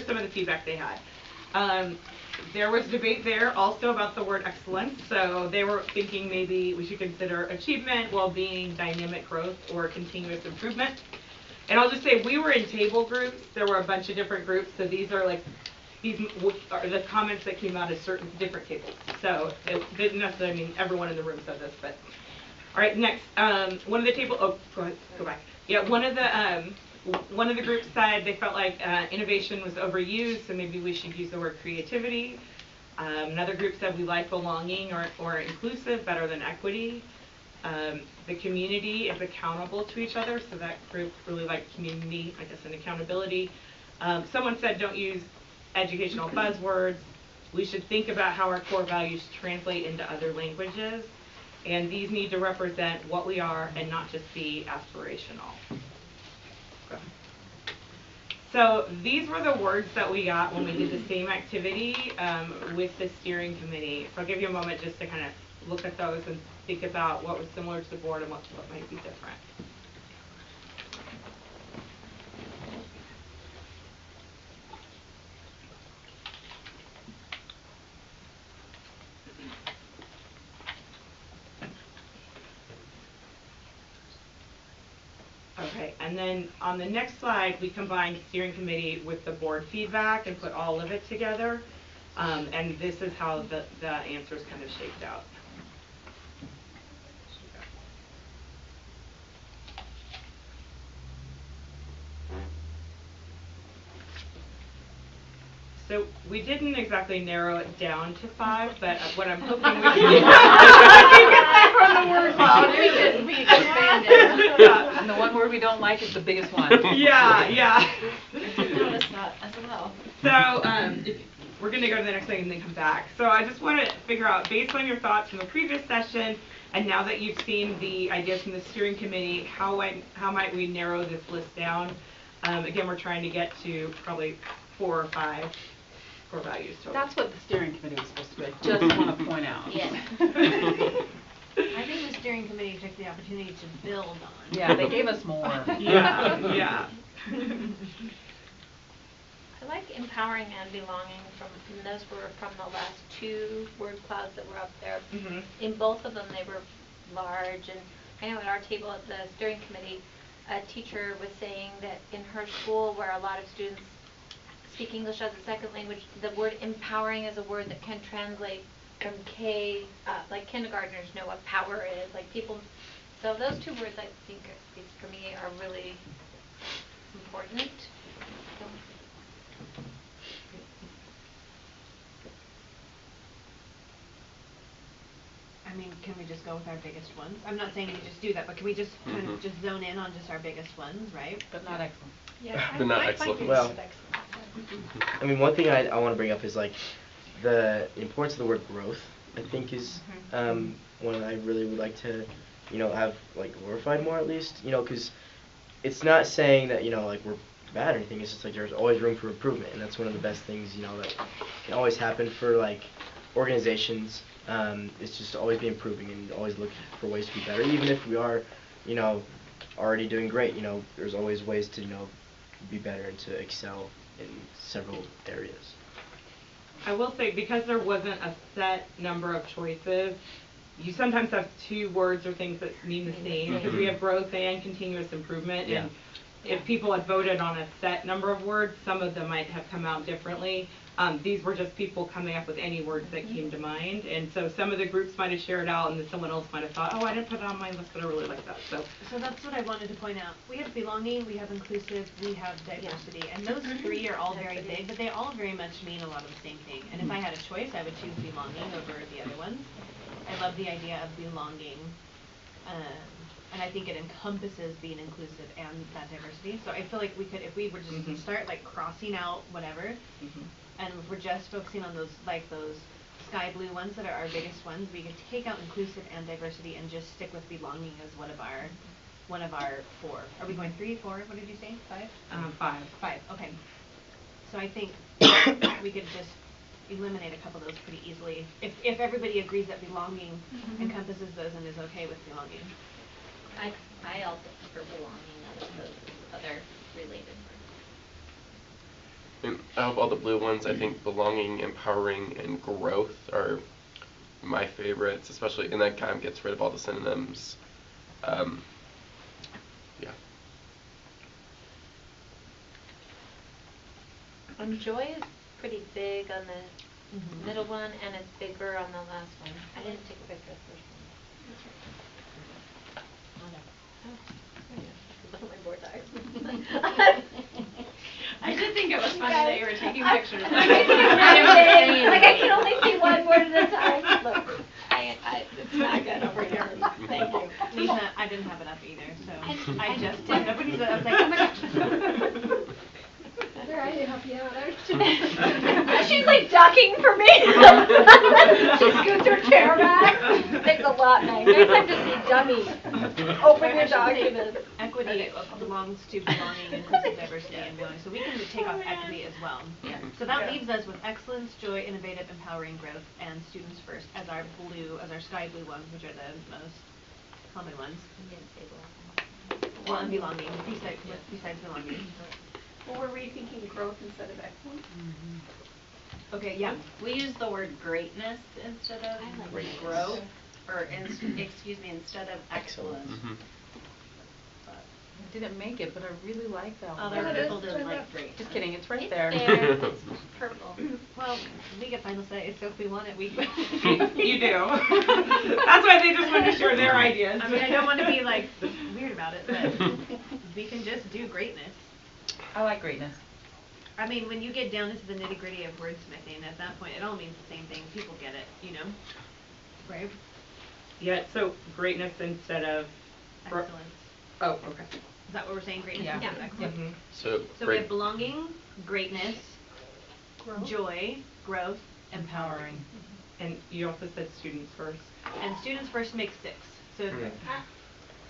some of the feedback they had. There was debate there also about the word excellence, so they were thinking maybe we should consider achievement, well-being, dynamic growth, or continuous improvement. And I'll just say, we were in table groups. There were a bunch of different groups, so these are the comments that came out of certain different tables. So it didn't necessarily mean everyone in the room said this, but all right. Next, one of the table. Oh, go back. Yeah, one of the groups said they felt like innovation was overused, so maybe we should use the word creativity. Another group said we like belonging or inclusive better than equity. The community is accountable to each other, so that group really liked community, I guess, and accountability. Someone said don't use educational buzzwords. We should think about how our core values translate into other languages, and these need to represent what we are and not just be aspirational. So these were the words that we got when we did the same activity with the steering committee. So I'll give you a moment just to kind of look at those and think about what was similar to the board and what might be different. Okay, and then on the next slide, we combined steering committee with the board feedback and put all of it together. And this is how the answers kind of shaped out. So we didn't exactly narrow it down to 5, but what I'm hoping we can From the word cloud, we expanded. Yeah. And the one word we don't like is the biggest one. Yeah, yeah. I did notice that as well. So we're going to go to the next thing and then come back. So I just want to figure out, based on your thoughts from the previous session, and now that you've seen the ideas from the steering committee, how might we narrow this list down? Again, we're trying to get to probably 4 or 5 core values total. That's what the steering committee was supposed to be. I just want to point out. Yes. I think the steering committee took the opportunity to build on. Yeah, they gave us more. Yeah, yeah. I like empowering and belonging and those were from the last 2 word clouds that were up there. Mhm. In both of them they were large, and I know at our table at the steering committee, a teacher was saying that in her school where a lot of students speak English as a second language, the word empowering is a word that can translate from K, like kindergartners know what power is, like people, so those 2 words I think for me are really important. I mean, can we just go with our biggest ones? I'm not saying we just do that, but can we just kind of just zone in on just our biggest ones, right? But not excellent. Yeah, But not I excellent. find Well, this excellent. I mean, one thing I want to bring up is like the importance of the word growth. I think is one that I really would like to, have like glorified more at least. Because it's not saying that like we're bad or anything. It's just like there's always room for improvement, and that's one of the best things that can always happen for like organizations. It's just always be improving and always looking for ways to be better, even if we are, already doing great. There's always ways to be better and to excel in several areas. I will say, because there wasn't a set number of choices, you sometimes have 2 words or things that mean the same, because we have growth and continuous improvement. Yeah. And if people had voted on a set number of words, some of them might have come out differently. These were just people coming up with any words that came to mind, and so some of the groups might have shared out, and then someone else might have thought, oh, I didn't put it on my list, but I really like that. So that's what I wanted to point out. We have belonging, we have inclusive, we have diversity, and those 3 are all very big, but they all very much mean a lot of the same thing. And if I had a choice, I would choose belonging over the other ones. I love the idea of belonging, and I think it encompasses being inclusive and that diversity. So I feel like we could, if we were just to start like crossing out whatever, and if we're just focusing on those sky blue ones that are our biggest ones, we could take out inclusive and diversity and just stick with belonging as one of our 4. Are we going 3, 4? What did you say? 5? 5. 5. Okay. So I think we could just eliminate a couple of those pretty easily if everybody agrees that belonging encompasses those and is okay with belonging. I also prefer belonging out of those other related words. And out of all the blue ones, I think belonging, empowering, and growth are my favorites, especially, and that kind of gets rid of all the synonyms. Yeah. Joy is pretty big on the middle one, and it's bigger on the last one. I didn't take a picture of the first one. Look at my board diagram. I did think it was funny that you were taking pictures. Like I can only see one word at a time. Look, it's not good over here. Thank you. Lisa, I didn't have it up either, so I just did. Nobody's. I was like, oh my gosh. There, I didn't help you out, actually. She's like ducking for me. She scoots her chair back. It's a lot, man. Next time just say dummy. Open your document. Equity belongs to belonging, inclusive, diversity, and belonging. So we can take off equity as well. Yeah. So that leaves us with excellence, joy, innovative, empowering, growth, and students first as our sky blue ones, which are the most common ones. Well, and belonging, besides belonging. Well, we're rethinking growth instead of excellence. Okay, yeah. We use the word greatness instead of growth, or instead of excellence. Didn't make it, but I really like that one. Other people didn't like great. Just kidding, it's right It's there. there. It's purple. Well, we get final say, so if we want it, we. You do. That's why they just wanted to share their ideas. I mean, I don't want to be like weird about it, but we can just do greatness. I like greatness. I mean, when you get down into the nitty gritty of wordsmithing, at that point, it all means the same thing. People get it, you know? Right? Yeah, so greatness instead of. Excellence. Oh, okay. Is that what we're saying? Greatness Yeah. instead of excellence? Mhm. So, So we great. have belonging, greatness, Growth. joy, growth, empowering. And you also said students first. And students first makes 6. So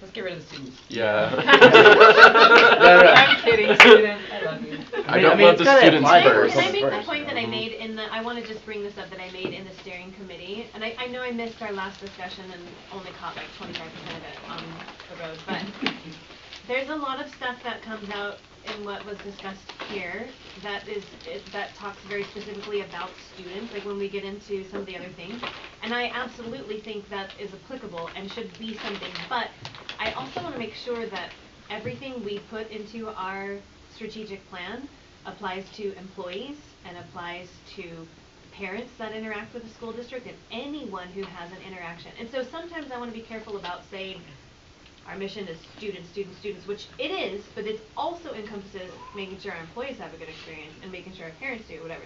Let's get rid of the students. Yeah. I'm kidding, student. I love you. I don't love it's the kinda students implied first. Can I make the First. point that I made in the, I want to just bring this up, that I made in the steering committee, and I know I missed our last discussion and only caught like 25% of it on the road, but there's a lot of stuff that comes out in what was discussed here that that talks very specifically about students, like when we get into some of the other things, and I absolutely think that is applicable and should be something, but I also want to make sure that everything we put into our strategic plan applies to employees and applies to parents that interact with the school district and anyone who has an interaction. And so sometimes I want to be careful about saying our mission is students, students, students, which it is, but it also encompasses making sure our employees have a good experience and making sure our parents do, whatever.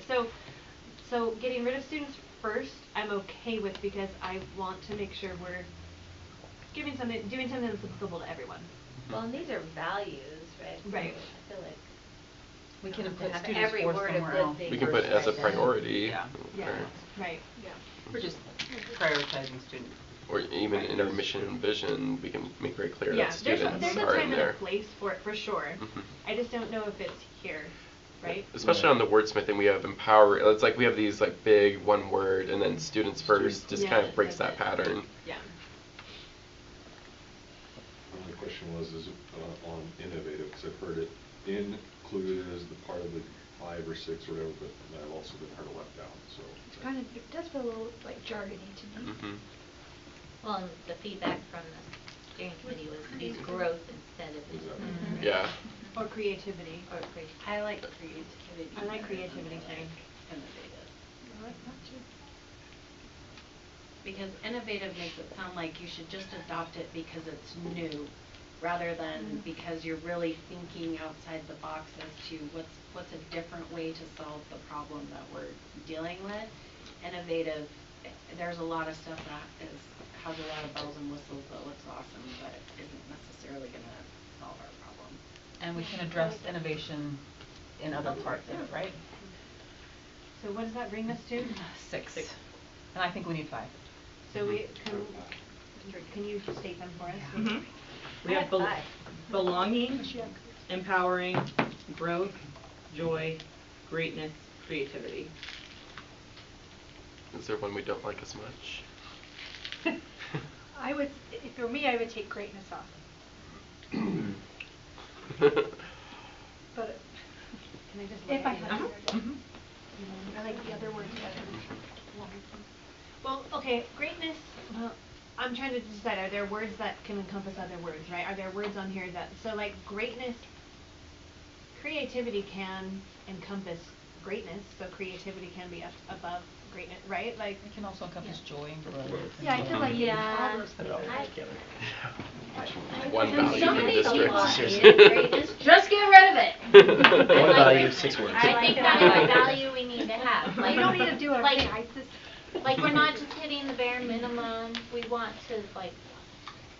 So getting rid of students first, I'm okay with, because I want to make sure we're doing something that's applicable to everyone. Well, and these are values, right? Right. So I feel like We can have to put have students every first word of somewhere good else. thing We can put it as a first, right? priority. Yeah. Yeah, or- right. We're just prioritizing students. Or even in our mission and vision, we can make very clear Yeah, that students there's a are time in and a there. place for it, for sure. Mhm. I just don't know if it's here, right? Especially on the wordsmithing, we have empower. It's like we have these like big one word, and then students first just kind of breaks that pattern. Yeah. My question was on innovative, because I've heard it included as the part of the 5 or 6 or whatever, but I've also been heard left out, so. Kind of, it does feel a little like jargony to me. Mhm. Well, and the feedback from the steering committee was use growth instead of. Exactly. Mhm. Yeah. Or creativity. Or creativity. I like creativity. I like creativity too. Innovative. I like that too. Because innovative makes it sound like you should just adopt it because it's new, rather than because you're really thinking outside the box as to what's a different way to solve the problem that we're dealing with. Innovative, there's a lot of stuff that has a lot of bells and whistles that looks awesome, but isn't necessarily gonna solve our problem. And we can address innovation in other parts of it, right? So what does that bring us to? 6. And I think we need 5. So we can you state them for us? Mhm. We have belonging, empowering, growth, joy, greatness, creativity. Is there one we don't like as much? I would, if it were me, I would take greatness off. But Can I just if I look at had it? to, I like the other word better. Well, okay, greatness, well, I'm trying to decide, are there words that can encompass other words, right? Are there words on here that, so like greatness, creativity can encompass greatness, so creativity can be up above greatness, right? Like. It can also encompass joy and growth. Yeah, I feel like Yeah. all those things. One And value some in the of these district. people is greatness, just get rid of it. One Like, value, 6 words. I think that's a value we need to have, like. You don't need to do a like- thing, I just. Like, we're not just hitting the bare minimum, we want to, like,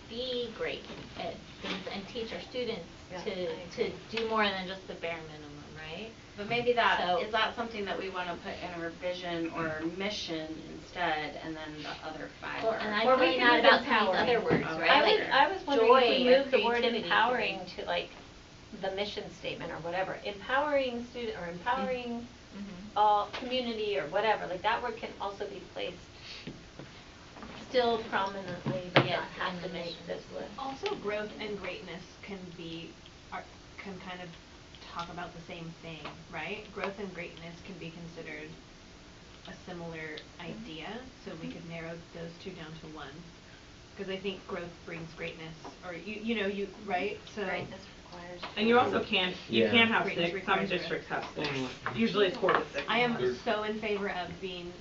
be great at things and teach our students to do more than just the bare minimum, right? But maybe is that something that we wanna put in our vision or our mission instead, and then the other 5 Well, are. and I'm Or we pointing can out use about some of these empowering. other words, Oh, right? Like I joy was wondering if we or move the word creativity empowering even. to like the mission statement or whatever. Empowering student or empowering all community or whatever. Like that word can also be placed still prominently, but Yes, not have in to the make mission. this list. Also, growth and greatness can kind of talk about the same thing, right? Growth and greatness can be considered a similar idea, so we could narrow those two down to one. Because I think growth brings greatness, or you know, right? So. Greatness requires. And you also can, you Yeah. can have Greatness 6, some requires growth. districts have 6. Usually it's 4 to 6. I am so in favor of being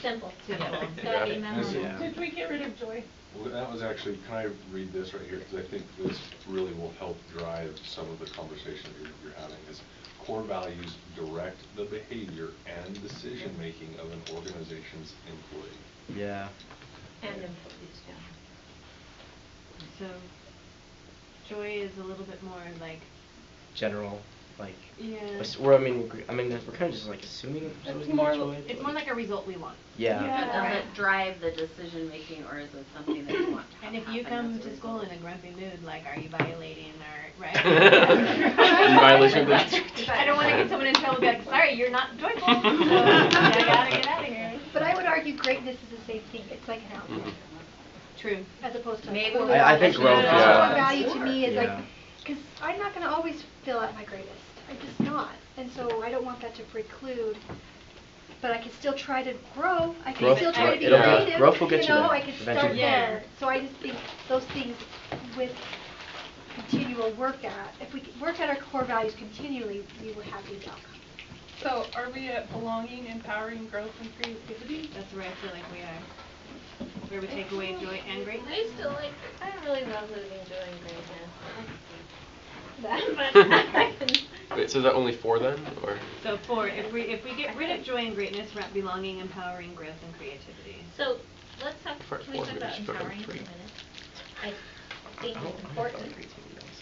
Simple. simple. It's gotta be Yeah. minimal. Yeah. Did we get rid of joy? Well, that was actually, can I read this right here? Because I think this really will help drive some of the conversation that you're having. Is core values direct the behavior and decision-making of an organization's employee. Yeah. And employees, yeah. So, joy is a little bit more like. General, like. Yeah. We're we're kind of just like assuming it's always gonna be joy. It's more like a result we want. Yeah. But does Right. it drive the decision making, or is it something that you want to have And if you happen come as a to school in result? a grumpy mood, like, are you violating or, right? In violation of the I don't want to get someone in trouble, be like, sorry, you're not joyful, so you gotta get out of here. But I would argue greatness is the same thing. It's like an outcome. True. As opposed to Maybe core we value. I think growth, yeah. Core value to me is like, Yeah. because I'm not going to always feel at my greatest. I'm just not. And so I don't want that to preclude, but I can still try to grow. I can Growth- still try to be it'll- creative. growth will get you know, there I can start eventually. Yeah. there. So I just think those things with continual work at, if we work at our core values continually, we will have these outcomes. So are we at belonging, empowering, growth, and creativity? That's where I feel like we are. Where we take away joy and greatness. I still like, I really love losing joy and greatness. Wait, so is that only 4 then, or? So 4, if we get rid of joy and greatness, we're at belonging, empowering, growth, and creativity. So let's talk, For can we 4, talk maybe about just put it on empowering for a 3. minute? I think it's important,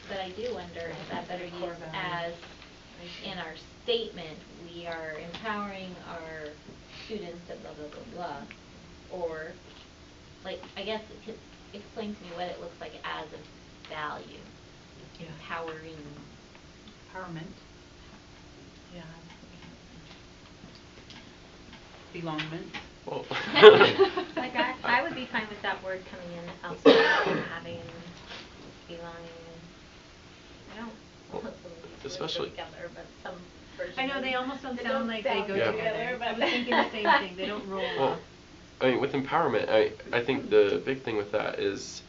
but I do wonder if that better used as, in our statement, we are empowering our students to blah, blah, blah, blah. Or, like, I guess it could explain to me what it looks like as a value. Yeah. Empowering. Empowerment. Yeah. Belongment. Well. Like, I would be fine with that word coming in elsewhere and having belonging. I don't Well, want some of these words to go especially- together, but some versions. I know, they almost don't sound don't like they sound go Yeah. together. I was thinking the same thing, they don't roll Well, off. I mean, with empowerment, I think the big thing with that is,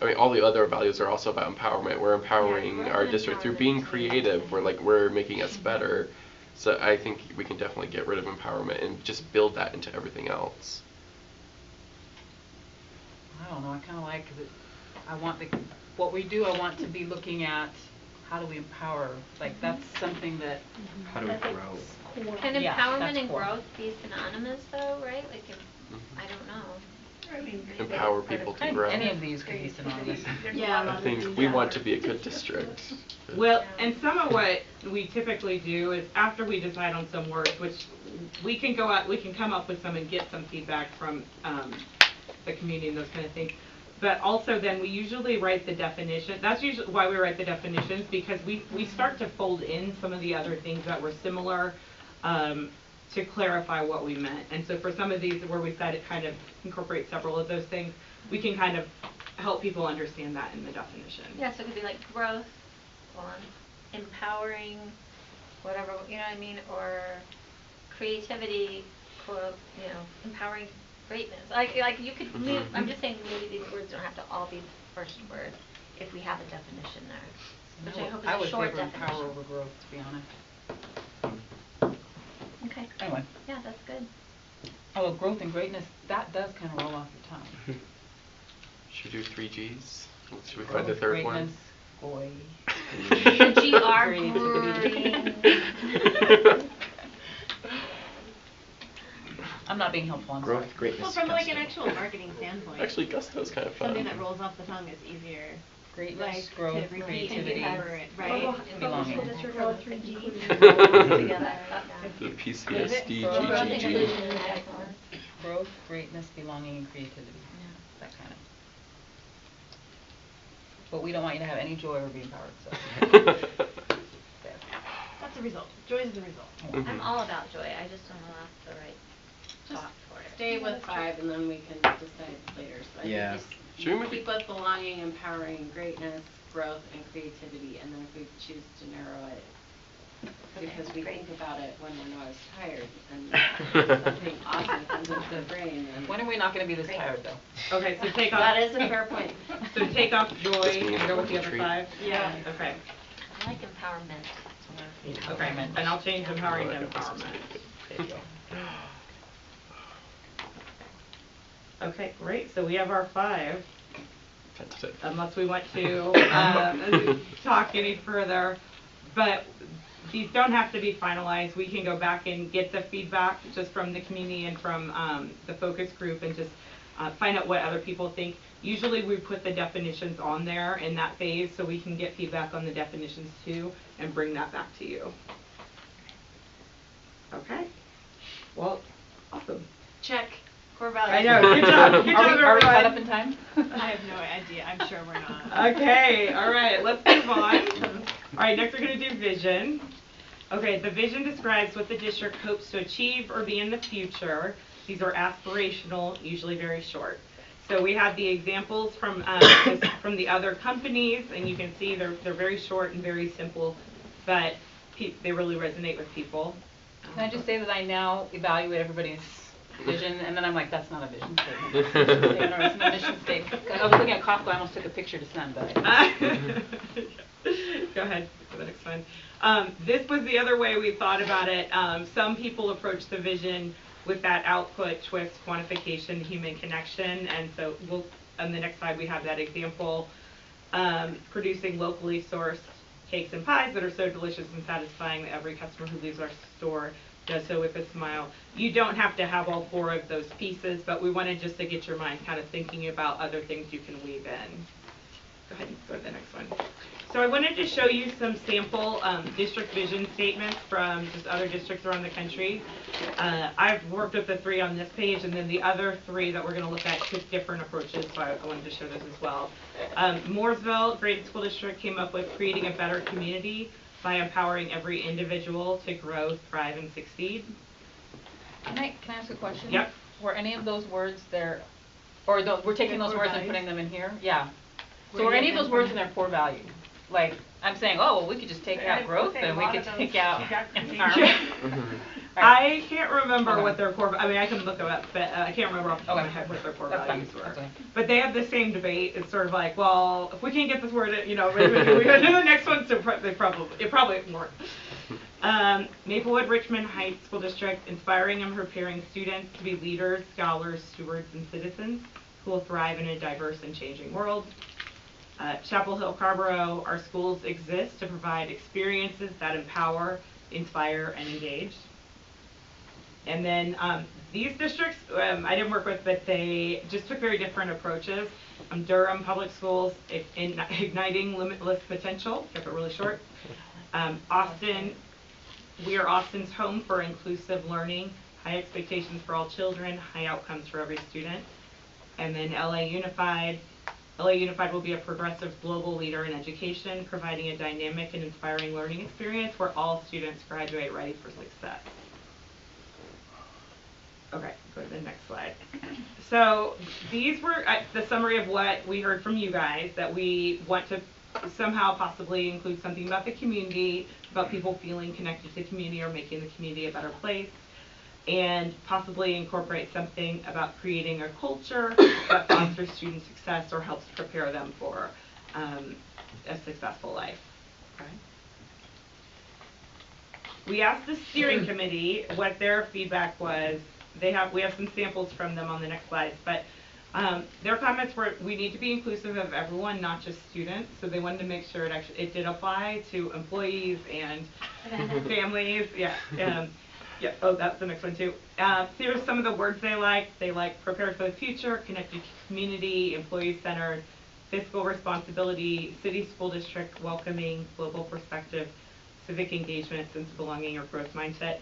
I mean, all the other values are also about empowerment. We're empowering growth our and district through empowerment being too. creative. We're making us better. So I think we can definitely get rid of empowerment and just build that into everything else. I don't know, I kind of like, cause I want what we do, I want to be looking at, how do we empower? Like, that's something that. How do we That's like grow? core. Can Yeah, empowerment that's and core. growth be synonymous though, right? Like, Mhm. I don't know. I mean, Empower people to grow. Any of these could be synonymous. Yeah, I think we want to be a good district. Well, and some of what we typically do is after we decide on some words, which we can go out, we can come up with some and get some feedback from the community and those kind of things. But also then we usually write the definition. That's usually why we write the definitions, because we start to fold in some of the other things that were similar to clarify what we meant. And so for some of these where we said it kind of incorporates several of those things, we can kind of help people understand that in the definition. Yeah, so it could be like growth, empowering, whatever, you know what I mean, or creativity, quote, you know, empowering greatness. Like you could move, I'm just saying maybe these words don't have to all be the first word if we have a definition there, which I hope is a short I would favor definition. empower over growth, to be honest. Okay. Anyway. Yeah, that's good. Although growth and greatness, that does kind of roll off the tongue. Should we do 3 Gs? Should we find the third one? Greatness, The GR Creativity. I'm not being helpful, I'm sorry. Growth, greatness, Well, from like an gusto. actual marketing standpoint. Actually, gusto's kind of fun. Something that rolls off the tongue is easier. Greatness, Like, growth, to repeat and creativity. remember it, right? And belonging. The PCSD, Growth, GGG. inclusion, and excellence. Growth, greatness, belonging, and creativity. That kind of. But we don't want you to have any joy or be empowered, so. That's the result. Joy is the result. I'm all about joy, I just don't know the right Just thought for it. stay with 5 and then we can decide later. So I Yeah. think just Should we maybe- keep with belonging, empowering, greatness, growth, and creativity, and then if we choose to narrow it, Because we great. think about it when we're not as tired, and something awesome comes into the brain. And When are we not gonna be this tired, though? Okay, so take off. That is a fair point. So take off joy Just and being go with the other treat. 5? Yeah. Okay. I like empowerment. Okay, and I'll change empowering to empowerment. There you go. Okay, great, so we have our 5. Tentative. Unless we want to talk any further. But these don't have to be finalized. We can go back and get the feedback just from the community and from the focus group and just find out what other people think. Usually we put the definitions on there in that phase so we can get feedback on the definitions too and bring that back to you. Okay. Well, awesome. Check. Core values. I know. Good job. Good job, Are we caught everyone. up in time? I have no idea. I'm sure we're not. Okay, all right, let's move on. All right, next we're going to do vision. Okay, the vision describes what the district hopes to achieve or be in the future. These are aspirational, usually very short. So we have the examples from the other companies, and you can see they're very short and very simple, but they really resonate with people. Can I just say that I now evaluate everybody's vision, and then I'm like, that's not a vision statement. It's a mission statement. I was looking at Kafka, I almost took a picture to send, but. Go ahead for the next one. This was the other way we thought about it. Some people approach the vision with that output, twist, quantification, human connection, and so on the next slide we have that example. Producing locally sourced cakes and pies that are so delicious and satisfying that every customer who leaves our store does so with a smile. You don't have to have all 4 of those pieces, but we wanted just to get your mind kind of thinking about other things you can weave in. Go ahead and go to the next one. So I wanted to show you some sample district vision statements from just other districts around the country. I've worked with the 3 on this page, and then the other 3 that we're going to look at took different approaches, so I wanted to show this as well. Mooresville Graded School District came up with creating a better community by empowering every individual to grow, thrive, and succeed. Can I ask a question? Yep. Were any of those words there, or we're taking those words and putting them in here? Yeah. So were any of those words in their core value? Like, I'm saying, oh, well, we could just take out growth and we could take out empowerment. I can't remember what their core, I mean, I can look them up, but I can't remember off the top of my head what their core values were. But they have the same debate. It's sort of like, well, if we can't get this word, we gotta do the next one, so it probably weren't. Maplewood Richmond Heights School District, inspiring and preparing students to be leaders, scholars, stewards, and citizens who will thrive in a diverse and changing world. Chapel Hill Carborough, our schools exist to provide experiences that empower, inspire, and engage. And then these districts I didn't work with, but they just took very different approaches. Durham Public Schools, igniting limitless potential, kept it really short. Austin, we are Austin's home for inclusive learning, high expectations for all children, high outcomes for every student. And then LA Unified will be a progressive global leader in education, providing a dynamic and inspiring learning experience where all students graduate ready for success. Okay, go to the next slide. So these were the summary of what we heard from you guys, that we want to somehow possibly include something about the community, about people feeling connected to the community or making the community a better place, and possibly incorporate something about creating a culture that fosters student success or helps prepare them for a successful life. Okay. We asked the steering committee what their feedback was. We have some samples from them on the next slides, but their comments were, we need to be inclusive of everyone, not just students. So they wanted to make sure it did apply to employees and families. Yeah. Yeah, oh, that's the next one too. Here's some of the words they like. They like prepared for the future, connected community, employee-centered, fiscal responsibility, city school district, welcoming, global perspective, civic engagement, sense of belonging, or growth mindset.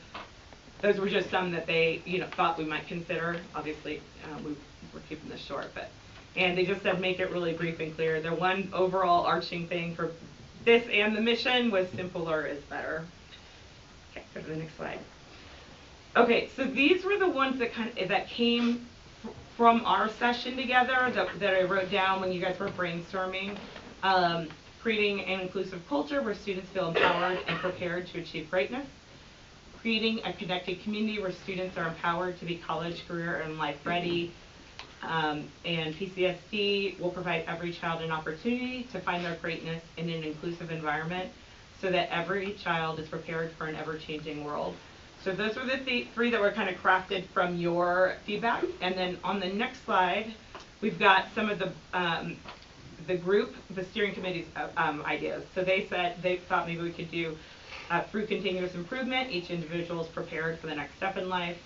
Those were just some that they thought we might consider. Obviously, we're keeping this short, and they just said make it really brief and clear. Their one overall arching thing for this and the mission was simpler is better. Okay, go to the next slide. Okay, so these were the ones that came from our session together that I wrote down when you guys were brainstorming. creating an inclusive culture where students feel empowered and prepared to achieve greatness, creating a connected community where students are empowered to be college, career, and life ready, and PCSD will provide every child an opportunity to find their greatness in an inclusive environment so that every child is prepared for an ever-changing world. So those were the three that were kind of crafted from your feedback. And then on the next slide, we've got some of the group, the steering committee's ideas. So they said they thought maybe we could do through continuous improvement, each individual is prepared for the next step in life.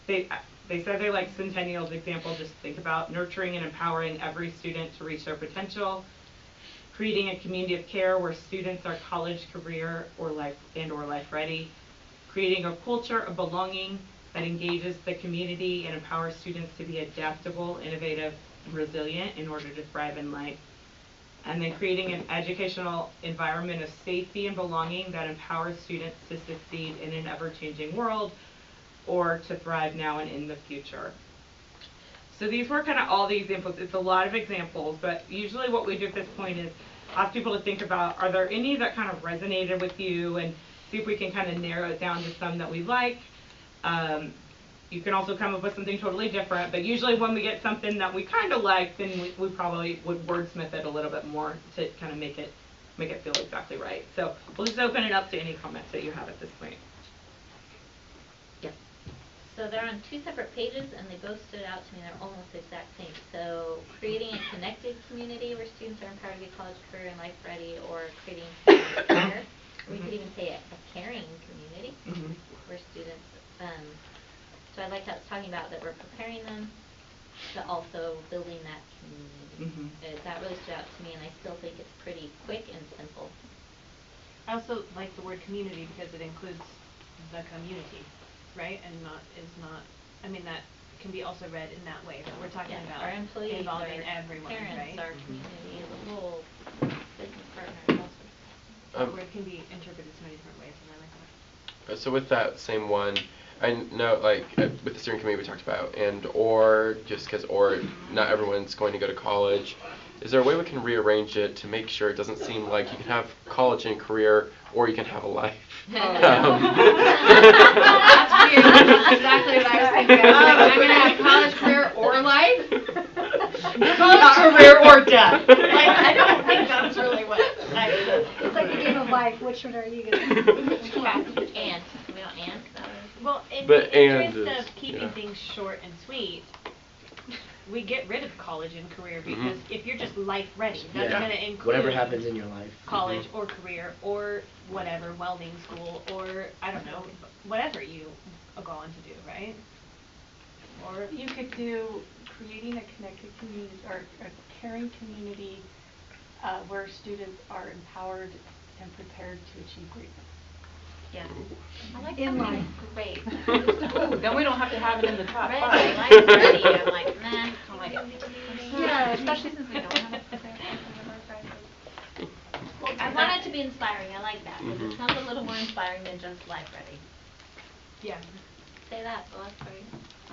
They said they like Centennial's example, just think about nurturing and empowering every student to reach their potential, creating a community of care where students are college, career, or life ready, creating a culture of belonging that engages the community and empowers students to be adaptable, innovative, and resilient in order to thrive in life. And then creating an educational environment of safety and belonging that empowers students to succeed in an ever-changing world or to thrive now and in the future. So these were kind of all the examples. It's a lot of examples, but usually what we do at this point is ask people to think about, are there any that kind of resonated with you, and see if we can kind of narrow it down to some that we like. You can also come up with something totally different, but usually when we get something that we kind of like, then we probably would wordsmith it a little bit more to kind of make it feel exactly right. So we'll just open it up to any comments that you have at this point. Yes. So they're on two separate pages, and they both stood out to me. They're almost the exact same. So creating a connected community where students are empowered to be college, career, and life ready, or creating care. Or we could even say a caring community where students. So I liked how it's talking about that we're preparing them, but also building that community. That really stood out to me, and I still think it's pretty quick and simple. I also like the word community because it includes the community, right? And I mean, that can be also read in that way, but we're talking about our employees, involving our everyone, parents, right? our community as a whole, business partners, all sorts of The word can be interpreted so many different ways, and I like that. So with that same one, I know, like, with the steering committee we talked about, or just because, or not everyone's going to go to college, is there a way we can rearrange it to make sure it doesn't seem like you can have college and career, or you can have a life? That's weird. That's exactly what I was thinking. I'm going to have college, career, or life? College, career, or death. Like, I don't think that's really what it's like a game of life. Which one are you going to do? And. We don't and? Well, in but the interest of keeping things short and sweet, we get rid of college and career because if you're just life ready, that's going to include whatever happens in your life. College or career or whatever, welding school or, I don't know, whatever you go on to do, right? Or you could do creating a connected community or a caring community where students are empowered and prepared to achieve greatness. Yeah. I like in life. Great. Ooh, then we don't have to have it in the top Ready, five. life's ready. I'm like, nah. I'm like, Yeah, especially since we don't have a I want it to be inspiring. I like that. It sounds a little more inspiring than just life ready. Yeah. Say that, so life ready.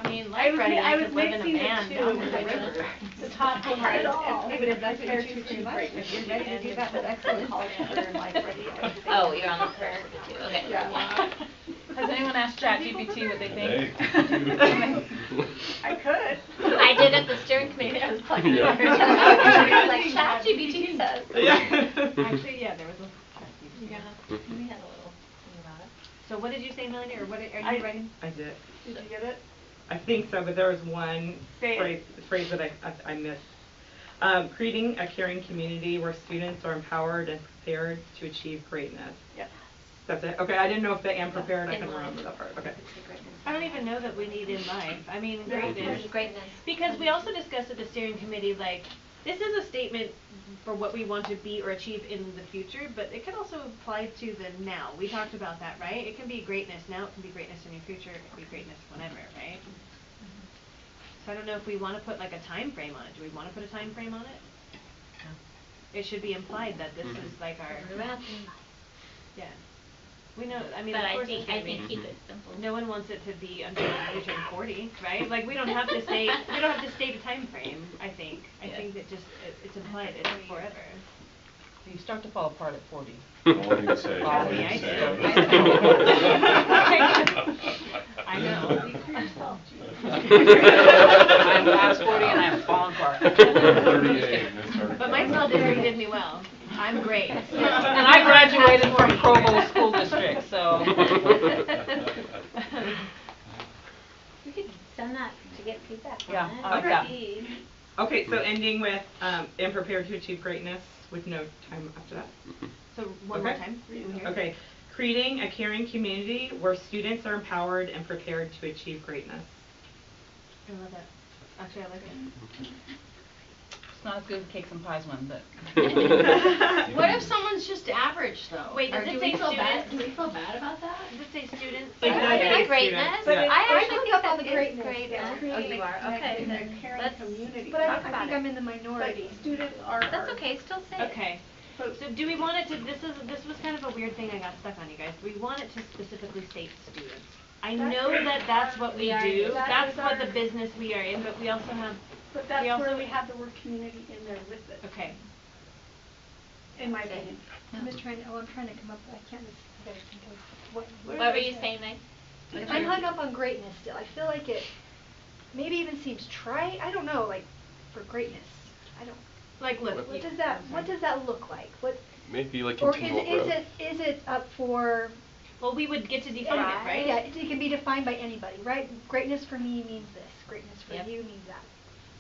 I mean, life ready, I could live in a mixing van the down two. the river. The top one Not at is all. even if that's fair to achieve greatness, you're ready to do that with excellence. College, career, and life ready. Oh, you're on the prayer too. Okay. Yeah. Has anyone asked ChatGPT what they think? I could. I did at the steering committee. I was plugging Yeah. it. Like ChatGPT says. Actually, yeah, there was a Yeah. We had a little thing about it. So what did you say, Melanie, or what are you writing? I did. Did you get it? I think so, but there was one phrase that I missed. Creating a caring community where students are empowered and prepared to achieve greatness. Yes. That's it? Okay, I didn't know if the and prepared, I couldn't remember that part. Okay. I don't even know that we need in life. I mean, greatness. Greatness. Because we also discussed at the steering committee, like, this is a statement for what we want to be or achieve in the future, but it could also apply to the now. We talked about that, right? It can be greatness now, it can be greatness in your future, it can be greatness whenever, right? So I don't know if we want to put like a time frame on it. Do we want to put a time frame on it? No. It should be implied that this is like our yeah. We know. I mean, but of course I it's gonna think be. keep it simple. No one wants it to be until you turn 40, right? Like we don't have to state. We don't have to state a time frame. I think. I think that just it's implied. It's forever. You start to fall apart at 40. Don't even say, Oh, don't yeah, even say. I know. I'm past 40 and I'm falling apart. 38 and it started But my falling. self-esteem did me well. I'm great. And I graduated from Provo School District, so. We could send that to get feedback on Yeah, it. I like that. See. Okay, so ending with, am prepared to achieve greatness with no time after that. So one more Okay. time. Can we hear? Okay, creating a caring community where students are empowered and prepared to achieve greatness. I love that. Actually, I like it. It's not as good as cakes and pies one, but. What if someone's just average though? Wait, does Or it do say we feel bad? students? Do we feel bad about that? Does it say students? Like, I not think just greatness. students, But yeah. it- I I actually looked think up all that the is greatness. greatness. Yeah. Oh, you are? Okay, In a then caring let's community. But I talk about think it. I'm in the minority. But students are. That's okay, still say it. Okay. So do we want it to, this was kind of a weird thing I got stuck on, you guys. Do we want it to specifically state students? I know that that's what we do. That's what the business we are in, but we also have, But that's we also- where we have the word community in there with it, okay. in my opinion. I'm just trying to, I'm trying to come up, I can't just, I gotta think of what. What were you saying, Meg? I'm hung up on greatness still. I feel like it maybe even seems trite. I don't know, like, for greatness. I don't. Like, look. What does that look like? What? Maybe like Or is continual it, growth. is it up for? Well, we would get to define it, right? Yeah, it can be defined by anybody, right? Greatness for me means this. Greatness for Yep. you means that.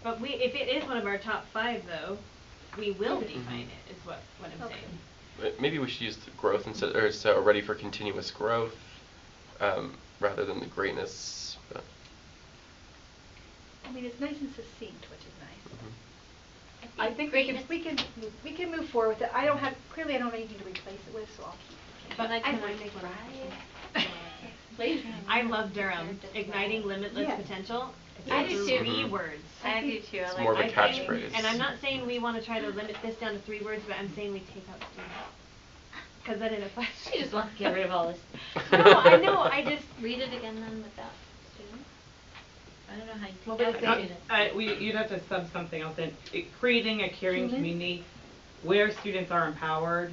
But if it is one of our top 5 though, we will Okay. define it, is what I'm Okay. saying. But maybe we should use the growth instead, or so ready for continuous growth, rather than the greatness. But, I mean, it's nice and succinct, which is nice. mhm. I think we can move forward with it. I don't have anything to replace it with, so I'll keep. But Like, I can can I make one. try? Please. I love Durham. Igniting limitless Yes. potential. I do too. 3 Mhm. words. I do too. It's I like more of a that. catchphrase. And I'm not saying we want to try to limit this down to 3 words, but I'm saying we take out students. Because then it applies. You just want to get rid of all this. No, I know, I just. Read it again then without students. I don't know how you What take would out it say? students. You'd have to sub something else in. Creating a caring Humans? community where students are empowered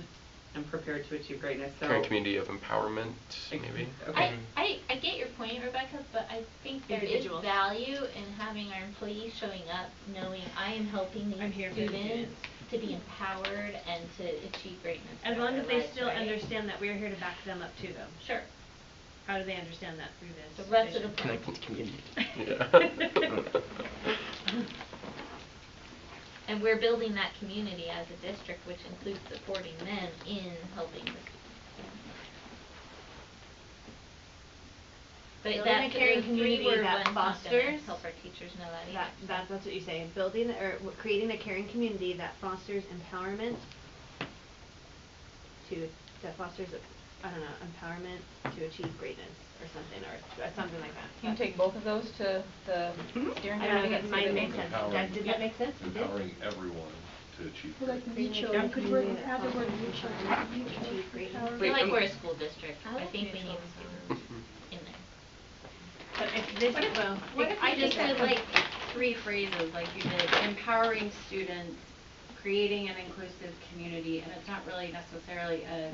and prepared to achieve greatness. So Caring community of empowerment, maybe. Okay. I get your point, Rebecca, but I think there is Individuals. value in having our employees showing up, knowing I am helping I'm these here for the students students. to be empowered and to achieve greatness. As throughout long as their they lives, still right? understand that we're here to back them up too, though. Sure. How do they understand that through this? The rest of the vision? Connecting to community. Yeah. And we're building that community as a district, which includes supporting them in helping the But Building that a caring the community three-word that one's not gonna fosters. help our teachers know that That, either. that's what you say. Building creating a caring community that fosters empowerment. That fosters, I don't know, empowerment to achieve greatness or something like that. Can you take both of those to the steering I don't know committee if and that see if mine they makes can- sense. Did that make sense? It did? Empowering everyone to achieve Well, like greatness. mutual, you could add the word mutual to mutual. Achieve greatness. I feel Wait, like we're a school district. I like think we mutual. need students in there. But if this, well, What if I I just think did like 3 phrases, like you did, empowering students, creating an inclusive community, and it's not really necessarily a,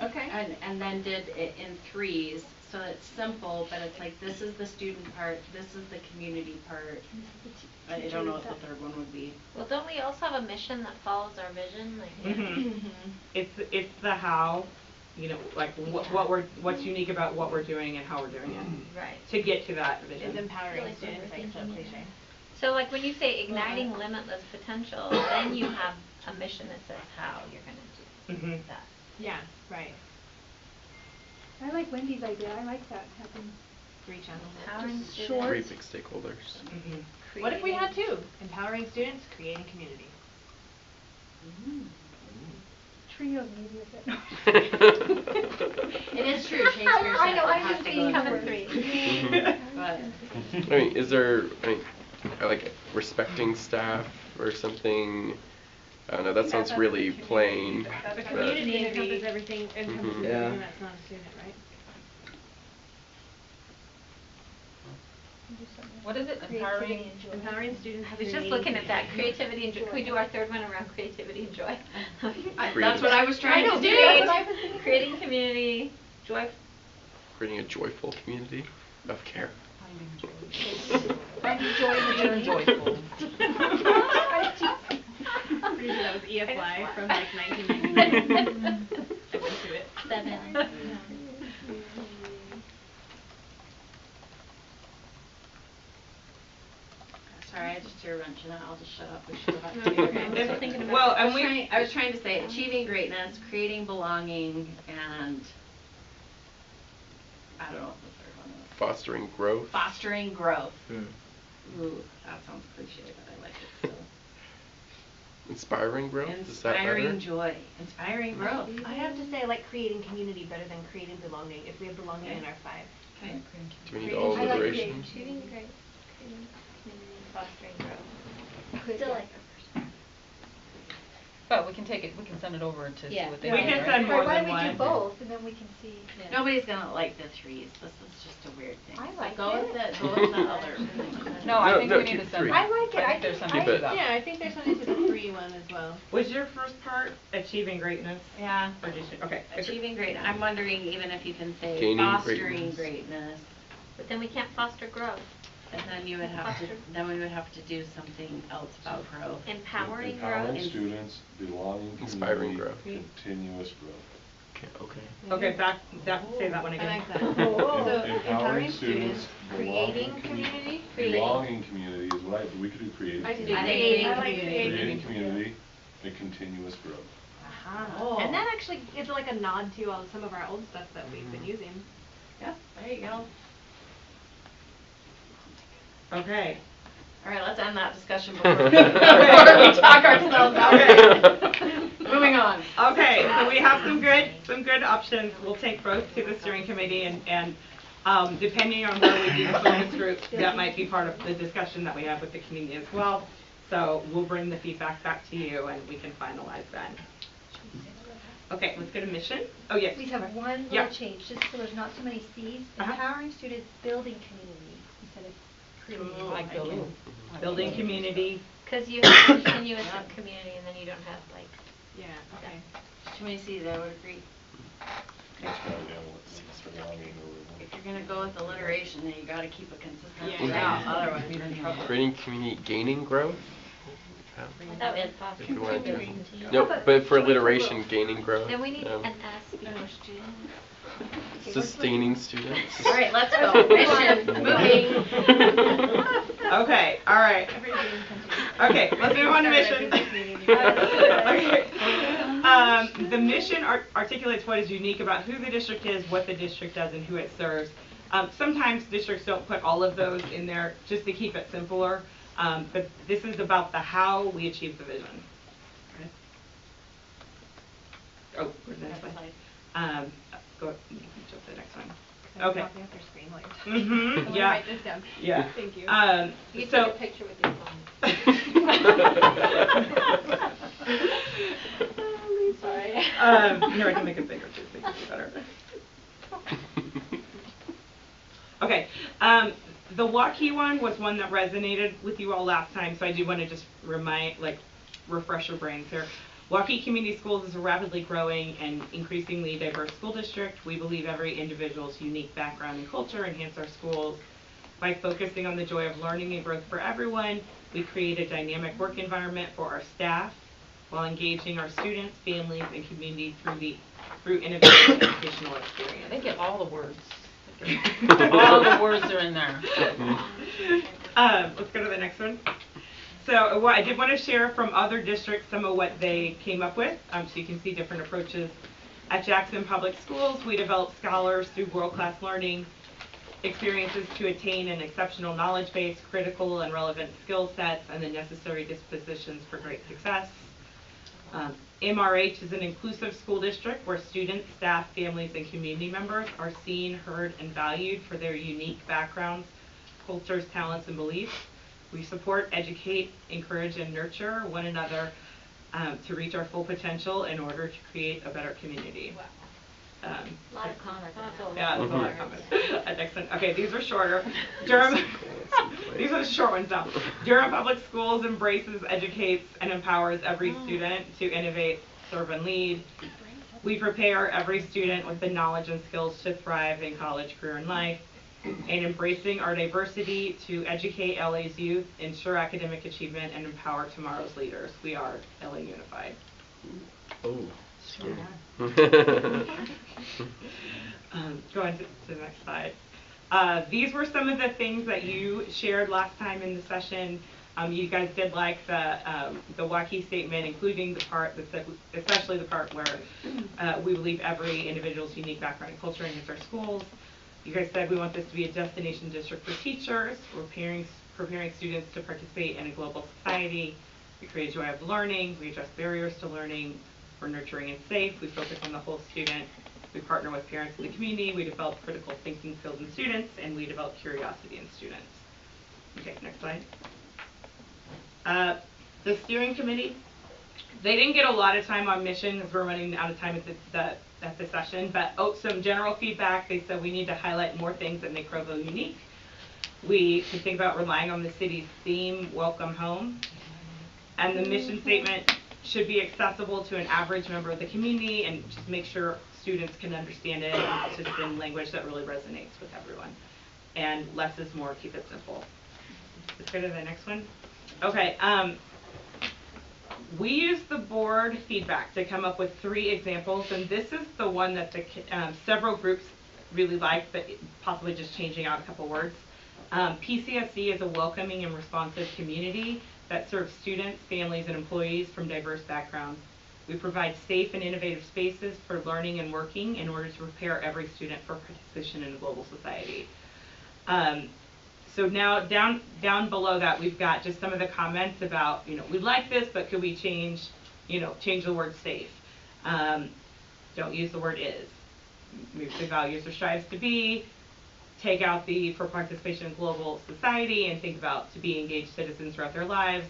Okay. and then did it in 3s, so it's simple, but it's like, this is the student part, this is the community part. I don't know what the third one would be. Well, don't we also have a mission that follows our vision? Like, Mhm. It's the how, you know, like what's unique about what we're doing and how we're doing it right. to get to that vision. It's empowering Like we're students, like so thinking, cliche. So like when you say igniting limitless potential, then you have a mission that says how you're gonna do Mhm. that. Yeah, right. I like Wendy's idea. I like that having. Reach out. Empowering Just students. short. Three big stakeholders. Mhm. What if we had 2? Empowering students, creating community. Trios maybe a bit. It is true, Shakespeare I said know, it I'm has just to being go covered in three. Mhm. But, I mean, is there, like respecting staff or something? I don't know, that sounds really plain. The but- community encompasses everything, encompasses Mhm. Yeah. everything that's not a student, right? Do something What is it? Creativity and joy. Empowering students. I was just creating looking at that, community. creativity and joy. Can we do our third one around creativity and joy? That's what I was trying to do. That's what I was thinking. Creating community, joy. Creating a joyful community of care. Finding joy in the journey. Joyful. Pretty sure that was EFY from like 1999. I went to it. 7. Sorry, I just threw a wrench in it. I'll just shut up. We should go back No, to you're the okay. Still thinking about Well, it. I was trying to say achieving greatness, creating belonging, and I don't know what the third one was. Fostering growth. Fostering growth. Hmm. Ooh, that sounds cliche, but I like it still. Inspiring growth. Is that Inspiring better? joy. Inspiring growth. I have to say I like creating community better than creating belonging, if we have belonging in our 5. Okay. Do we need all I like alliteration? Achieving great, creating community, fostering growth. Good, Still yeah. like our first. But we can take it, we can send it over to see Yeah. what they We think, can right? send more Or why than don't we do one. both, and then we can see. Nobody's gonna like the 3s. This is just a weird thing. I So like go it. with it. Go with the other. No, I No, think no, we need keep to send three. them. I like it. I think there's something Keep to it. that. Yeah, I think there's something to the 3 one as well. Was your first part achieving greatness? Yeah. Or did you, okay. Achieving greatness. I'm wondering even if you can say Gaining fostering greatness. greatness. But then we can't foster growth. And then you would have to, then we would have to do something else about growth. Empowering Empowering growth. students, belonging Inspiring community, growth. continuous growth. Okay. Okay, say that one I again. like that. Em- So Empowering students, creating belonging community. Belonging community is what we could do creating. I can do community. creating I like community. Creating community and continuous growth. Uh-huh. And that actually is like a nod to some of our old stuff that we've been using. Yeah, there you go. Okay. All right, let's end that discussion before we talk ourselves out. Okay. Moving on. Okay, so we have some good options. We'll take both to the steering committee and depending on where we do the focus group, that might be part of the discussion that we have with the community as well. So we'll bring the feedback back to you and we can finalize then. Okay, let's go to mission. Oh, yes. We have one Yeah. little change, just so there's not so many C's. Uh-huh. Empowering students building community instead of creating. I like building. Building community. Because you have continuous community and then you don't have like. Yeah, okay. Too many C's, I would agree. That's probably down what it's belonging or. If you're gonna go with alliteration, then you gotta keep it consistent Yeah, throughout, yeah. otherwise you're in trouble. Creating community, gaining growth. I thought we had foster. If we wanted to. Continuous. No, but for alliteration, gaining growth. Then we need um, an S before students. Sustaining students. All right, let's go. Mission, moving. Okay, all right. Okay, let's move on to mission. Okay. The mission articulates what is unique about who the district is, what the district does, and who it serves. Sometimes districts don't put all of those in there just to keep it simpler, but this is about the how we achieve the vision. Okay. Oh, where's the next slide? Go, you can jump to the next one. Okay. Copy off your screen while you're talking. Mm-hmm, I'm gonna yeah. write this down. Yeah. Thank you. You So. take a picture with your phone. Sorry. Here, I can make it bigger too, so you can see better. Okay, the Waukee one was one that resonated with you all last time, so I do want to just refresh your brains here. Waukee Community Schools is a rapidly growing and increasingly diverse school district. We believe every individual's unique background and culture enhance our schools. By focusing on the joy of learning and growth for everyone, we create a dynamic work environment for our staff while engaging our students, families, and community through innovative educational experience. I think get all the words. All the words are in there. Let's go to the next one. So I did want to share from other districts some of what they came up with, so you can see different approaches. At Jackson Public Schools, we develop scholars through world-class learning experiences to attain an exceptional knowledge base, critical and relevant skill sets, and the necessary dispositions for great success. MRH is an inclusive school district where students, staff, families, and community members are seen, heard, and valued for their unique backgrounds, cultures, talents, and beliefs. We support, educate, encourage, and nurture one another to reach our full potential in order to create a better community. A lot of comments. Yeah, that's a lot of comments. Next one. Okay, these are shorter. Durham These are the short ones now. Durham Public Schools embraces, educates, and empowers every student to innovate, serve, and lead. We prepare every student with the knowledge and skills to thrive in college, career, and life. And embracing our diversity to educate LA's youth, ensure academic achievement, and empower tomorrow's leaders. We are LA Unified. Oh, scary. Go on to the next slide. These were some of the things that you shared last time in the session. You guys did like the WACI statement, including the part that said, especially the part where we believe every individual's unique background and culture enhance our schools. You guys said we want this to be a destination district for teachers. We're preparing students to participate in a global society. We create a joy of learning. We address barriers to learning. We're nurturing and safe. We focus on the whole student. We partner with parents in the community. We develop critical thinking skills in students, and we develop curiosity in students. Okay, next slide. The steering committee, they didn't get a lot of time on mission because we're running out of time at the session, but some general feedback. They said we need to highlight more things that make Provo unique. We can think about relying on the city's theme, welcome home. And the mission statement should be accessible to an average member of the community and just make sure students can understand it. It's just in language that really resonates with everyone. And less is more, keep it simple. Let's go to the next one. Okay, we used the board feedback to come up with 3 examples, and this is the one that the several groups really liked, but possibly just changing out a couple words. PCSD is a welcoming and responsive community that serves students, families, and employees from diverse backgrounds. We provide safe and innovative spaces for learning and working in order to prepare every student for participation in a global society. So now down below that, we've got just some of the comments about, we like this, but could we change the word safe? Don't use the word is. Move the values or strives to be. Take out the for participation in global society and think about to be engaged citizens throughout their lives.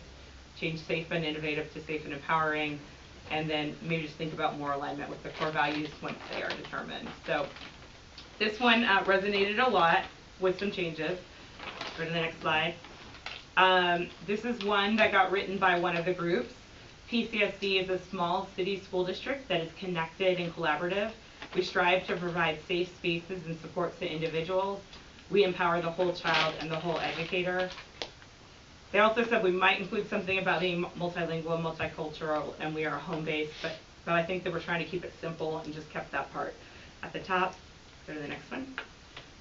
Change safe and innovative to safe and empowering. And then maybe just think about more alignment with the core values once they are determined. So this one resonated a lot with some changes. Go to the next slide. This is one that got written by one of the groups. PCSD is a small city school district that is connected and collaborative. We strive to provide safe spaces and supports to individuals. We empower the whole child and the whole educator. They also said we might include something about being multilingual, multicultural, and we are home-based, but I think that we're trying to keep it simple and just kept that part at the top. Go to the next one.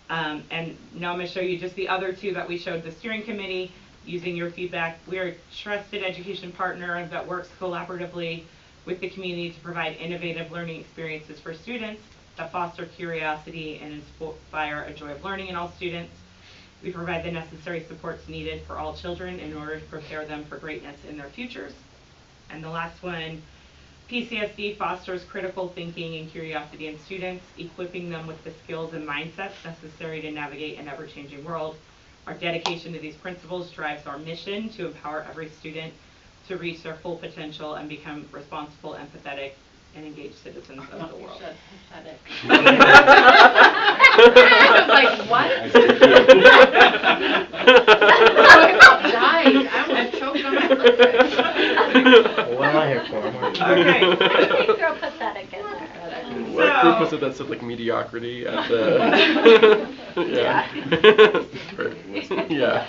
And now I'm going to show you just the other 2 that we showed the steering committee using your feedback. We are a trusted education partner that works collaboratively with the community to provide innovative learning experiences for students that foster curiosity and inspire a joy of learning in all students. We provide the necessary supports needed for all children in order to prepare them for greatness in their futures. And the last one, PCSD fosters critical thinking and curiosity in students, equipping them with the skills and mindsets necessary to navigate an ever-changing world. Our dedication to these principles drives our mission to empower every student to reach their full potential and become responsible, empathetic, and engaged citizens of the world. Pathetic. I was like, what? I about died. I almost choked on my liquid. What am I here for? Okay. Throw pathetic in there. What group was it that said like mediocrity at the? Yeah. Yeah.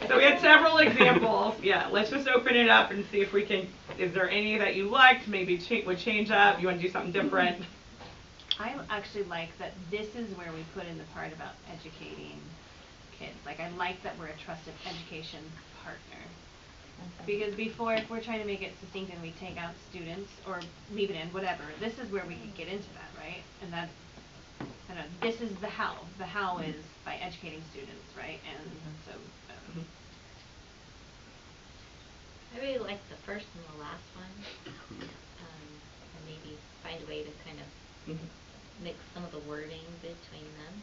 So we had several examples. Yeah, let's just open it up and see if we can. Is there any that you liked? Maybe would change up. You want to do something different? I actually like that this is where we put in the part about educating kids. Like, I like that we're a trusted education partner. Because before, if we're trying to make it succinct and we take out students or leave it in, whatever, this is where we could get into that, right? And that, I don't know, this is the how. The how is by educating students, right? And so, I really like the first and the last one. And maybe find a way to kind of mix some of the wording between them.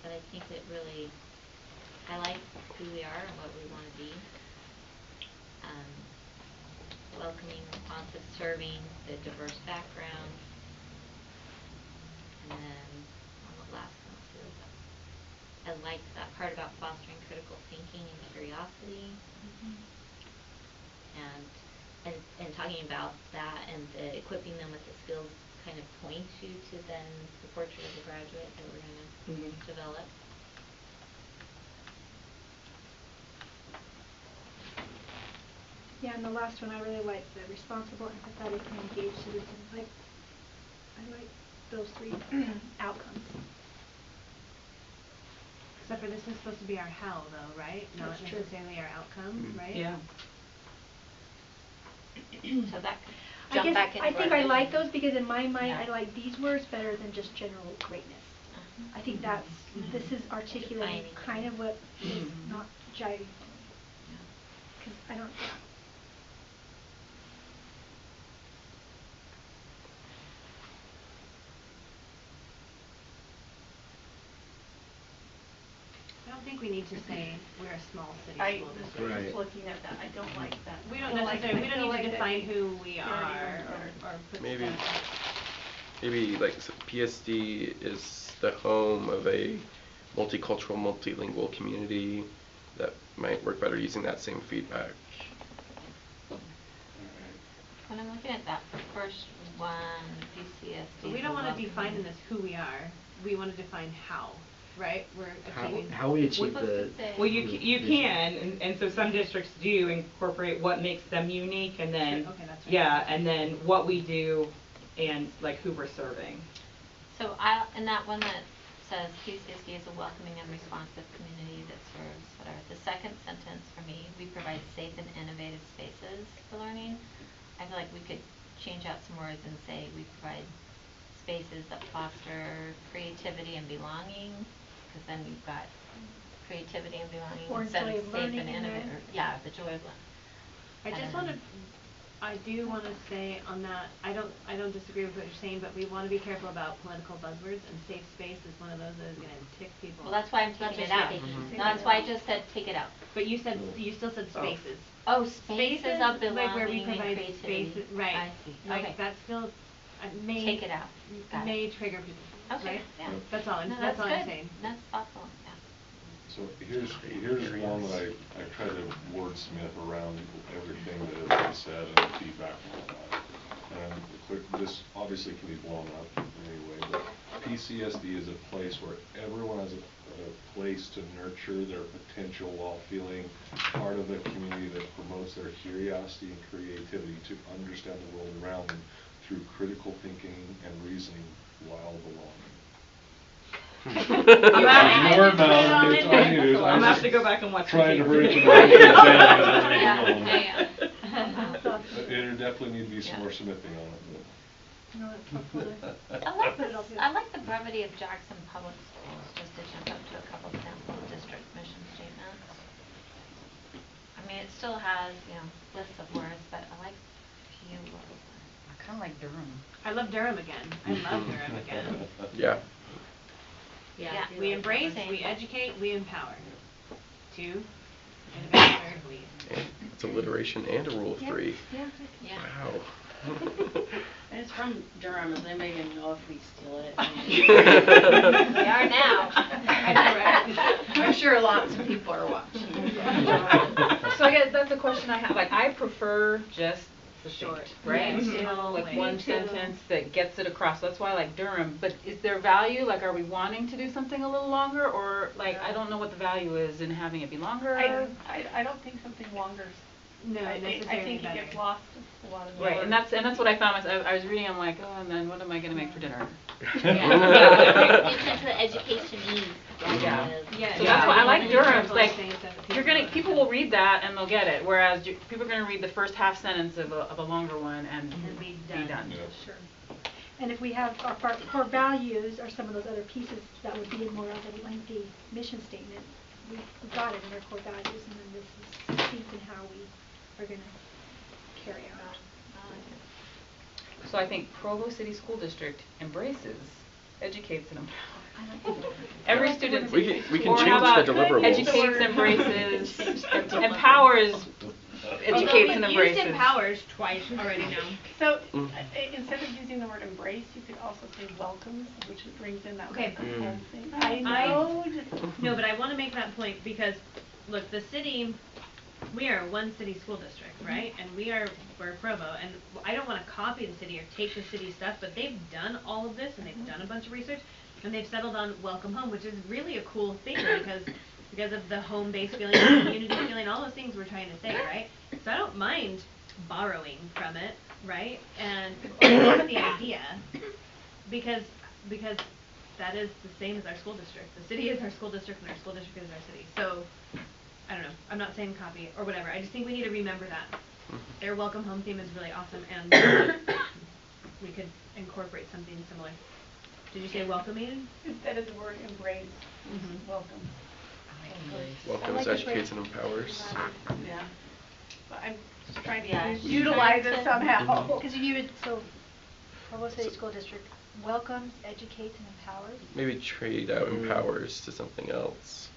But I think it really, I like who we are and what we want to be. Welcoming, responsive, serving the diverse background. And then on the last one too, as like that part about fostering critical thinking and curiosity. And talking about that and equipping them with the skills kind of point you to then support you as a graduate that we're going to develop. Yeah, and the last one I really like, the responsible, empathetic, and engaged citizens. I like those three outcomes. Except for this is supposed to be our how, though, right? Not That's true. necessarily our outcome, right? Yeah. So that I jump back guess into I think our I like vision. those because in my mind Yeah. I like these words better than just general greatness. I think that's this is articulating Defining. kind of what is not jiving for me. Because I don't. I don't think we need to say we're a small city I school was district. Right. just looking at that, I don't like that. We don't I feel like- necessarily, we I don't feel need to like define that who we already are went or put Maybe. stuff. Maybe like PSD is the home of a multicultural, multilingual community that might work better using that same feedback. When I'm looking at that first one, PCSD. But we don't want to define in this who we are. We want to define how, right? We're achieving. How we achieve supposed the. to say- Well, you can, and so some districts do incorporate what makes them unique, and then, Sure, okay, that's right. yeah, and then what we do, and like who we're serving. So in that one that says PCSD is a welcoming and responsive community that serves whatever, the second sentence for me, we provide safe and innovative spaces for learning. I feel like we could change out some words and say we provide spaces that foster creativity and belonging, because then you've got creativity and belonging Or instead joy of of safe learning and in there. innovative. Yeah, the joy of learning. I do want to say on that, I don't disagree with what you're saying, but we want to be careful about political buzzwords, and safe space is one of those that is going to tick people. Well, that's why I'm taking it out. That's why I just said take it out. But you still said spaces. Oh, spaces of belonging like where we and provide creativity. spaces, right? I see. Like Okay. that's still may Take it out. Got it. may trigger people, Okay, right? yeah. That's all. No, that's all I'm good. saying. That's thoughtful, yeah. So here's one that I try to wordsmith around everything that has been said and the feedback and all that. And this obviously can be blown up anyway, but PCSD is a place where everyone has a place to nurture their potential while feeling part of a community that promotes their curiosity and creativity to understand the world around them through critical thinking and reasoning while belonging. Your mouth, it's on you. I'm gonna have to go back and watch. Trying to the hurry tape. to write it down as we're Yeah, going. yeah. There definitely need to be some Yeah. more smithing on it. No, that's helpful. I like the brevity of Jackson Public Schools, just to jump up to a couple sample district mission statements. I mean, it still has, lists of words, but I like few words. I kind of like Durham. I love Durham again. I love Durham again. Yeah. Yeah. We like embrace, that. we educate, we empower. 2, innovate, lead. And it's alliteration and a rule of 3. Yeah. Yeah. Wow. And it's from Durham, and they may even know if we steal it. We are now. I'm sure lots of people are watching. So I guess that's a question I have. Like, I prefer just the Short. right? Me too. Like Me one too. sentence that gets it across. That's why I like Durham. But is there value? Like, are we wanting to do something a little longer, or like I don't know what the value is in having it be longer? I don't think something longer's. No, I think it better. gets lost a lot of the Right, words. and that's what I found myself. I was reading. I'm like, oh, and then what am I going to make for dinner? Yeah. Gets into the education needs. Yeah. Yeah. So that's why I like Durham's. Like, you're people will read that and they'll get it, whereas people are going to read the first half sentence of a longer one and be done. Yep. Sure. And if we have our core values or some of those other pieces that would be more of a lengthy mission statement, we got it in our core values, and then this is succinct in how we are going to carry out. So I think Provo City School District embraces, educates, and empowers. Every student. We can Or change how about the deliverables. educates, embraces, empowers. educates and Although we've used embraces. empowers twice already now. So, instead of using the word embrace, you could also say welcomes, which brings in that Okay. welcome home thing. I know. No, but I want to make that point because, look, the city, we are one city school district, right? And we're Provo, and I don't want to copy the city or take the city stuff, but they've done all of this and they've done a bunch of research, and they've settled on welcome home, which is really a cool thing because of the home-based feeling, the community feeling, all those things we're trying to say, right? So I don't mind borrowing from it, right? And or the idea, because that is the same as our school district. The city is our school district, and our school district is our city. So I don't know. I'm not saying copy it or whatever. I just think we need to remember that their welcome home theme is really awesome, and we could incorporate something similar. Did you say welcoming? Instead of the word embrace, welcome. Welcomes, educates, and empowers. Yeah. But I'm just trying to Yeah. utilize it somehow. Because you would, so, Provo City School District welcomes, educates, and empowers? Maybe trade out empowers to something else.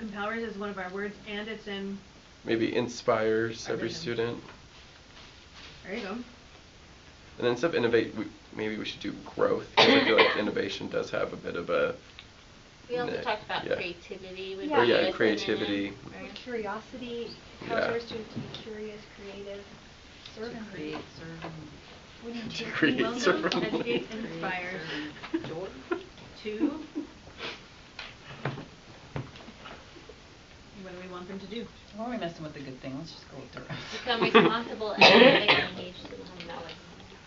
Empowers is one of our words, and it's in. Maybe inspires Our every vision. student. There you go. And then instead of innovate, maybe we should do growth, because I feel like innovation does have a bit of a. We also Nah, talked about yeah. creativity. Would Yeah. Or be yeah, a creativity. synonym. Or curiosity, Yeah. empowers our students to be curious, creative, serve and lead. We need to Create, Welcome, serve, and educate, lead. inspires. To. What do we want them to do? Why are we messing with the good thing? Let's just go with the rest. Become responsible, empathetic, and engaged to the home network.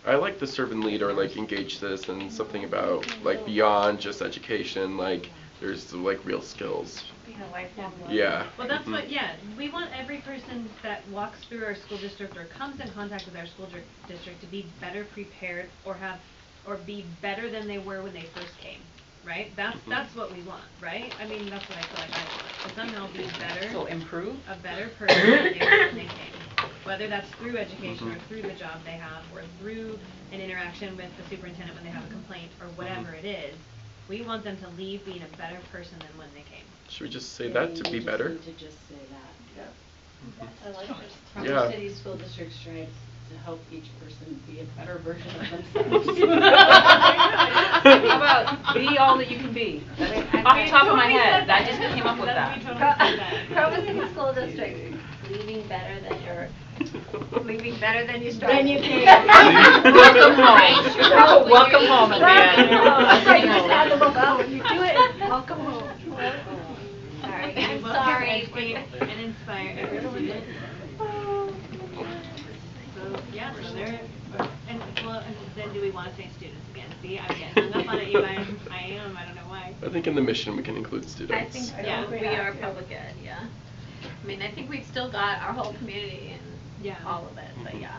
I like the serve and lead or like engage citizens, something about like beyond just education, like there's like real skills. Being a lifelong learner. Yeah. Well, that's what, yeah, we want every person that walks through our school district or comes in contact with our school district to be better prepared or be better than they were when they first came, right? That's what we want, right? I mean, that's what I feel like I want, to somehow be better. So improve? A better person than they were when they came. Whether that's through education or through the job they have or through an interaction with the superintendent when they have a complaint or whatever it is, we want them to leave being a better person than when they came. Should we just say that to be better? To just say that. Yeah. I like this. Yeah. Provo City School District strives to help each person be a better version of themselves. How about be all that you can be? That's off the top of my head. I just came up with that. Provo City School District, leaving better than your. Leaving better than you started. Than you came. Welcome home. Welcome home at the end. That's right, you just add the welcome, when you do it, welcome home. Sorry, We I'm welcome, sorry. educate, and inspire every student. So, yeah, so there, and then do we want to say students again? See, I'm getting hung up on it, you guys. I don't know why. I think in the mission we can include students. I think so. Yeah. We are public ed, yeah. I mean, I think we've still got our whole community and all of it, but yeah.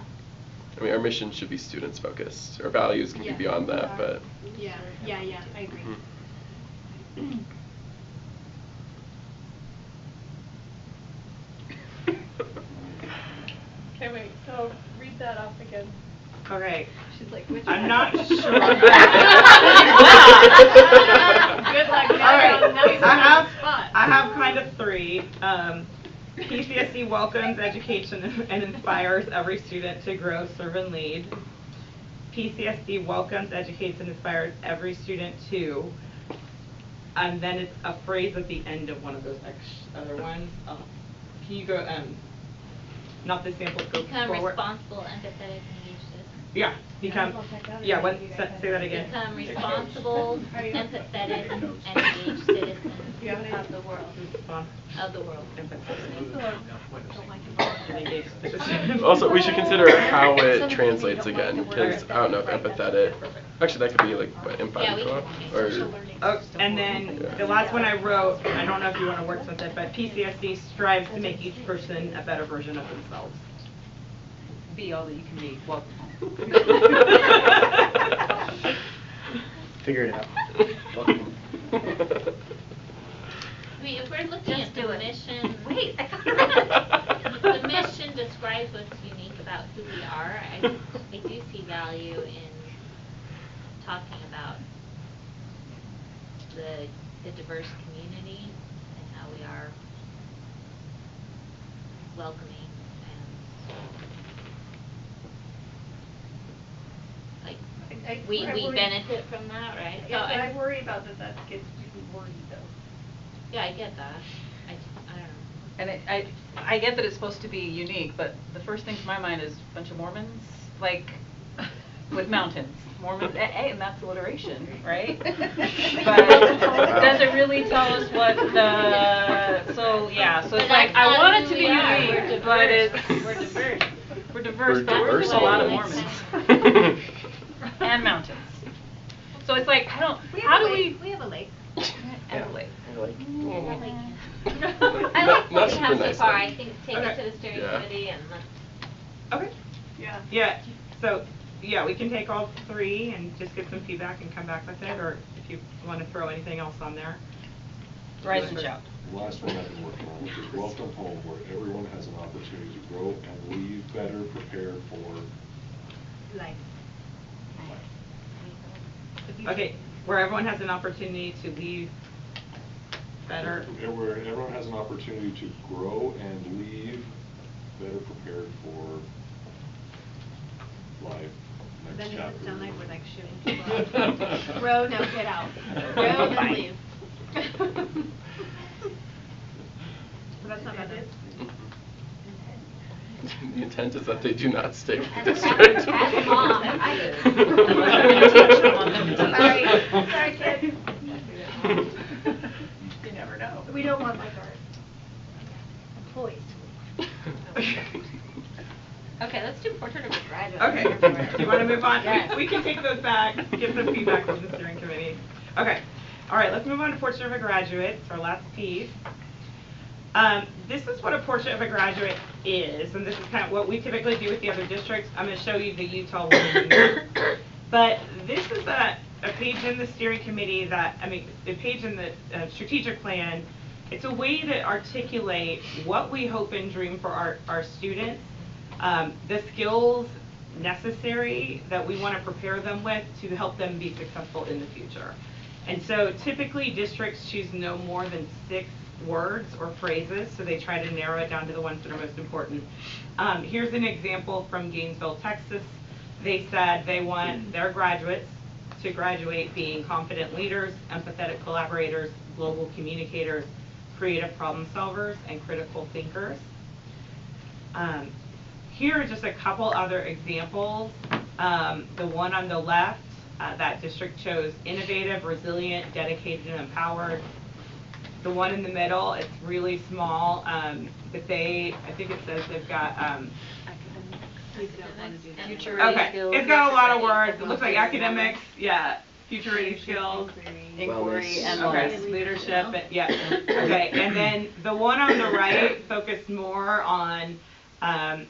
I mean, our mission should be students focused. Our values can Yeah. be beyond that, but. Yeah, I agree. Okay, wait, so read that off again. Okay. She's like, which I'm one? not sure. Good luck, now All right, you're on the spot. I have kind of three. PCSD welcomes, education, and inspires every student to grow, serve, and lead. PCSD welcomes, educates, and inspires every student to. And then it's a phrase at the end of one of those other ones. Can you go, not the sample, go Become forward. responsible, empathetic, and engaged citizens. Yeah, become, yeah, what, say that again. Become responsible, empathetic, and engaged citizens of the world. Of the world. Also, we should consider how it translates again, because I don't know if empathetic. Actually, that could be like what, empathic, or. Oh, and then the last one I wrote, I don't know if you want to work with it, but PCSD strives to make each person a better version of themselves. Be all that you can be. Welcome home. Figure it out. Welcome. I mean, if we're looking at the mission, Wait. the mission describes what's unique about who we are. I do see value in talking about the diverse community and how we are welcoming and we worry- benefit from that, right? Yeah, but I and- worry about that gets people worried though. Yeah, I get that. I don't know. And I get that it's supposed to be unique, but the first thing to my mind is a bunch of Mormons, like, with mountains. Mormons, and that's alliteration, right? But does it really tell us what the, so it's But like, that's I not want it who to be we are. unique, We're but diverse. it's. We're diverse. We're diverse, but we're diverse just a lot of all Mormons. And mountains. So it's like, how do we? We have a lake. And a lake. I like Not- what not we super have so nice far. one. I think take Okay. it to the steering Yeah. committee and let's. Okay. Yeah. Yeah, so, yeah, we can take all three and just get some feedback and come back with it, or if you want to throw anything else on there. Rise and shout. The last one I've been working on, which is Welcome Home, where everyone has an opportunity to grow and leave better prepared for Life. Okay, where everyone has an opportunity to leave better. Where everyone has an opportunity to grow and leave better prepared for life. Then Next it chapter. sound like we're like shooting people. Row, no, get out. Row, then leave. But that's not bad. The intent is that they do not stay with the As district. as mom, I Sorry, kids. You never know. We don't want lifeguards. Employees to leave. Okay, let's do portrait of a graduate. Okay, do you want to move on? Yes. We can take those back, get some feedback from the steering committee. Okay, all right, let's move on to portrait of a graduate, it's our last piece. This is what a portrait of a graduate is, and this is kind of what we typically do with the other districts. I'm going to show you the Utah one. But this is a page in the steering committee a page in the strategic plan. It's a way to articulate what we hope and dream for our students, the skills necessary that we want to prepare them with to help them be successful in the future. And so typically districts choose no more than 6 words or phrases, so they try to narrow it down to the ones that are most important. Here's an example from Gainesville, Texas. They said they want their graduates to graduate being confident leaders, empathetic collaborators, global communicators, creative problem solvers, and critical thinkers. Here are just a couple other examples. The one on the left, that district chose innovative, resilient, dedicated, and empowered. The one in the middle, it's really small, but I think it says they've got, Future okay, skills. it's got a lot of words. It looks like academics, yeah, future ready skills. Inquiry and Okay, leadership, yeah, okay, and then the one on the right focused more on, I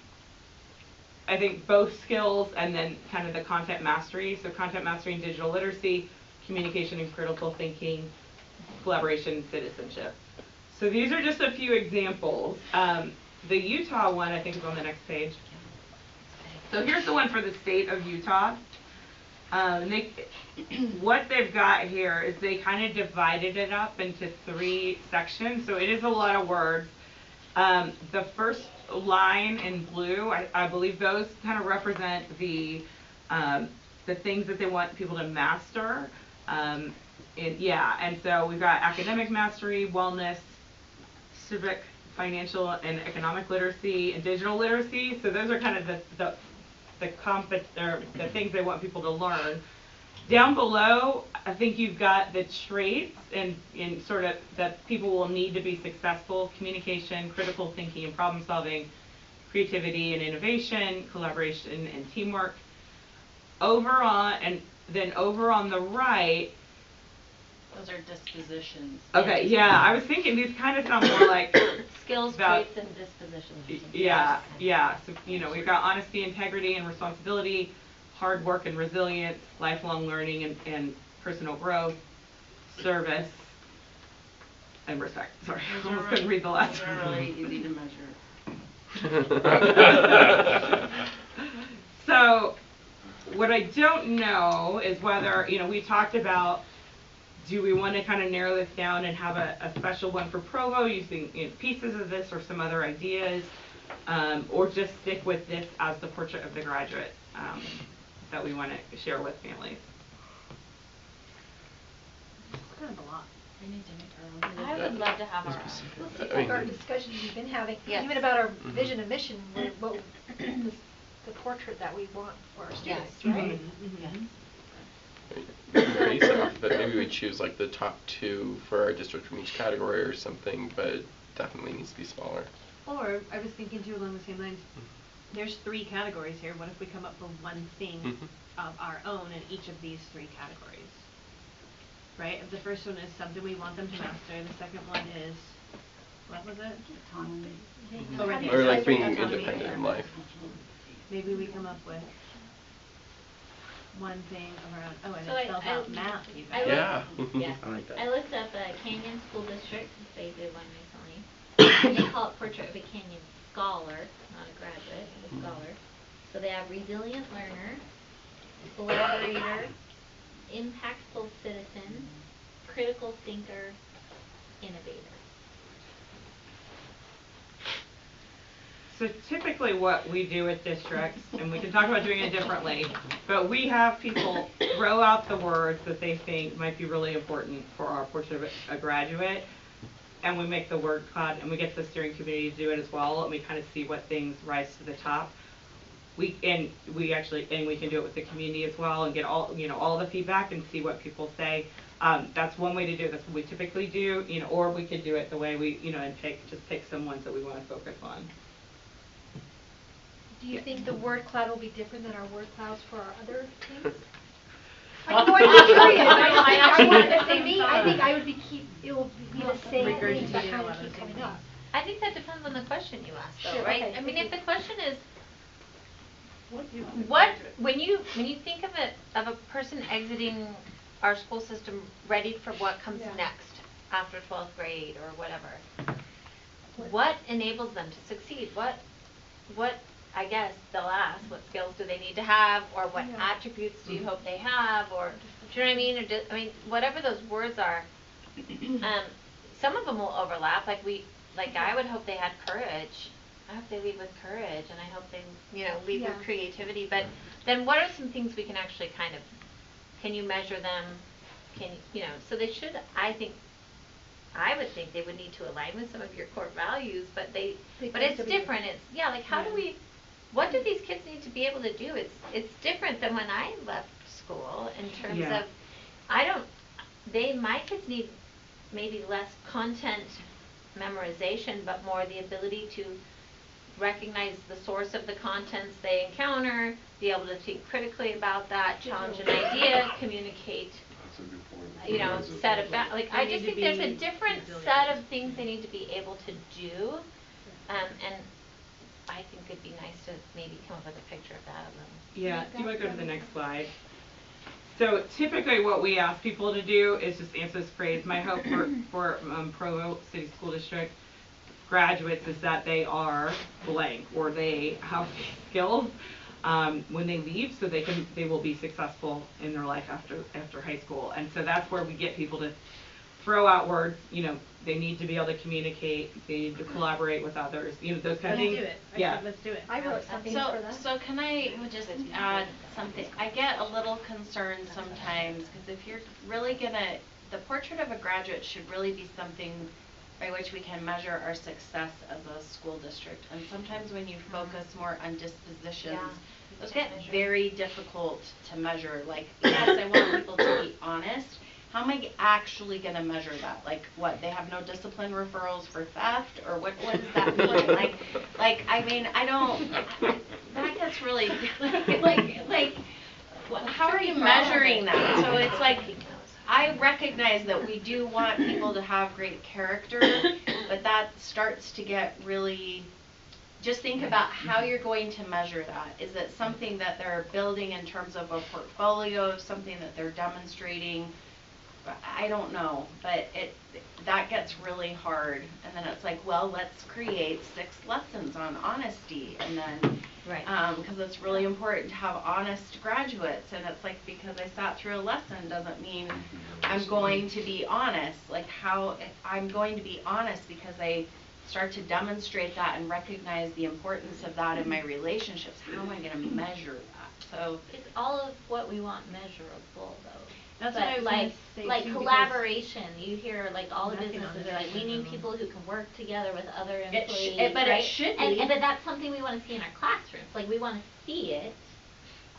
think both skills and then kind of the content mastery. So content mastery and digital literacy, communication and critical thinking, collaboration, citizenship. So these are just a few examples. The Utah one I think is on the next page. So here's the one for the state of Utah. What they've got here is they kind of divided it up into 3 sections, so it is a lot of words. The first line in blue, I believe those kind of represent the things that they want people to master. And so we've got academic mastery, wellness, civic, financial, and economic literacy, and digital literacy. So those are kind of the things they want people to learn. Down below, I think you've got the traits and sort of that people will need to be successful: communication, critical thinking and problem solving, creativity and innovation, collaboration and teamwork. Over on the right. Those are dispositions. Okay, yeah, I was thinking these kind of sound more like Skills, about, traits, and dispositions. yeah. So, we've got honesty, integrity, and responsibility, hard work and resilience, lifelong learning and personal growth, service, and respect. Sorry, I almost couldn't read the last one. Those are really easy to measure. So, what I don't know is whether, we talked about, do we want to kind of narrow this down and have a special one for Provo using pieces of this or some other ideas, or just stick with this as the portrait of the graduate that we want to share with families? I would love to have our own. Well, I seems mean- like our discussions we've been having, Yes. even about our Mhm. vision and mission, what the portrait that we want for our students, Yes. right? Based off of it, maybe we choose like the top 2 for our district from each category or something, but it definitely needs to be smaller. Or, I was thinking too along the same lines, there's 3 categories here, what if we come up with one thing Mhm. of our own in each of these 3 categories? Right, if the first one is something we want them to master, the second one is, what was it? Autonomy. Oh, right there. Or like being Autonomy. independent in life. Maybe we come up with one thing of our own, oh, and So it spells out math I even. looked- Yeah. Yeah. I like that. I looked up Canyon School District, they did one recently. They call it Portrait of a Canyon Scholar, not a graduate, a scholar. So they have resilient learner, collaborator, impactful citizen, critical thinker, innovator. So typically what we do with districts, and we can talk about doing it differently, but we have people throw out the words that they think might be really important for our Portrait of a Graduate, and we make the word cloud, and we get the steering committee to do it as well, and we kind of see what things rise to the top. We can do it with the community as well, and get all the feedback and see what people say. That's one way to do it. That's what we typically do, or we could do it the way we, and pick some ones that we want to focus on. Do you think the word cloud will be different than our word clouds for our other teams? Like, no, I'm just curious. For me, I think it will be the same things that kind of keep coming up. I think that depends on the question you ask, though, Sure, right? okay, I mean, okay. if the question is, What when you think of a person exiting our school system ready for what comes Yeah. next after 12th grade or whatever, what enables them to succeed? What I guess they'll ask, what skills do they need to have, or what Yeah. attributes do you hope they have, or do you know what I mean? Or whatever those words are. Some of them will overlap. I would hope they had courage. I hope they lead with courage, and I hope they, lead Yeah. with creativity. But then, what are some things we can actually can you measure them? So they should. I would think they would need to align with some of your core values, but it's different. It's how do we? What do these kids need to be able to do? It's different than when I left school in terms Yeah. of my kids need maybe less content memorization, but more the ability to recognize the source of the contents they encounter, be able to think critically about that, challenge an idea, communicate, That's a good point. set about, I They just need to think there's a be different resilient. set of things they need to be able to do, and I think it'd be nice to maybe come up with a picture of that a little. Yeah, do you want to go to the next slide? So typically what we ask people to do is just answer this phrase. My hope for Provo City School District graduates is that they are blank, or they have skills when they leave, so they will be successful in their life after high school. And so that's where we get people to throw out words. They need to be able to communicate, they need to collaborate with others, those kind of things. Let's do it. I Yeah. said let's do it. I wrote something for that. So can I just add something? I get a little concerned sometimes, because if you're really the portrait of a graduate should really be something by which we can measure our success as a school district. And sometimes when you focus more on dispositions, Yeah. those get very difficult to measure. Like, yes, I want people to be honest. How am I actually going to measure that? Like, what, they have no discipline referrals for theft? Or what does that mean? That gets really, how are you measuring that? So it's like, I recognize that we do want people to have great character, but that starts to get really, just think about how you're going to measure that. Is it something that they're building in terms of a portfolio, something that they're demonstrating? I don't know, but that gets really hard. And then it's like, well, let's create 6 lessons on honesty, and then because it's really important to have honest graduates. And it's like, because I sat through a lesson doesn't mean I'm going to be honest. I'm going to be honest because I start to demonstrate that and recognize the importance of that in my relationships. How am I going to measure that? So It's all of what we want measurable, though. That's what I but was gonna like, say like too, because collaboration, you hear like all the nothing on businesses this are like, we is need on. people who can work together with other It sh- employees, it- but it right? should And be. but that's something we wanna see in our classrooms, like we wanna see it.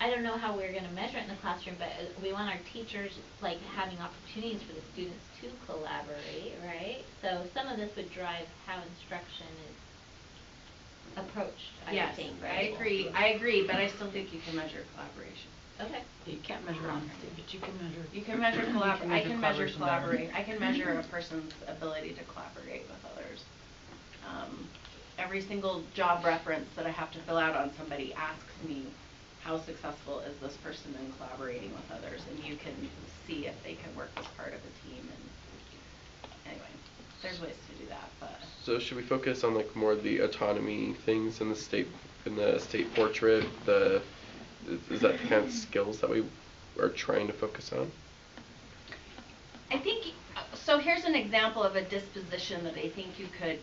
I don't know how we're gonna measure it in the classroom, but we want our teachers like having opportunities for the students to collaborate, right? So some of this would drive how instruction is approached, I would Yes, think, I right? agree, but I still think you can measure collaboration. Okay. You can't measure honesty, but you can measure. You can measure I can measure collaboration better. collaborate, I can measure a person's ability to collaborate with others. Every single job reference that I have to fill out on somebody asks me, how successful is this person in collaborating with others? And you can see if they can work as part of a team, and anyway, there's ways to do that, but. So should we focus on like more the autonomy things in the state portrait? Is that the kind of skills that we are trying to focus on? I think, so here's an example of a disposition that I think you could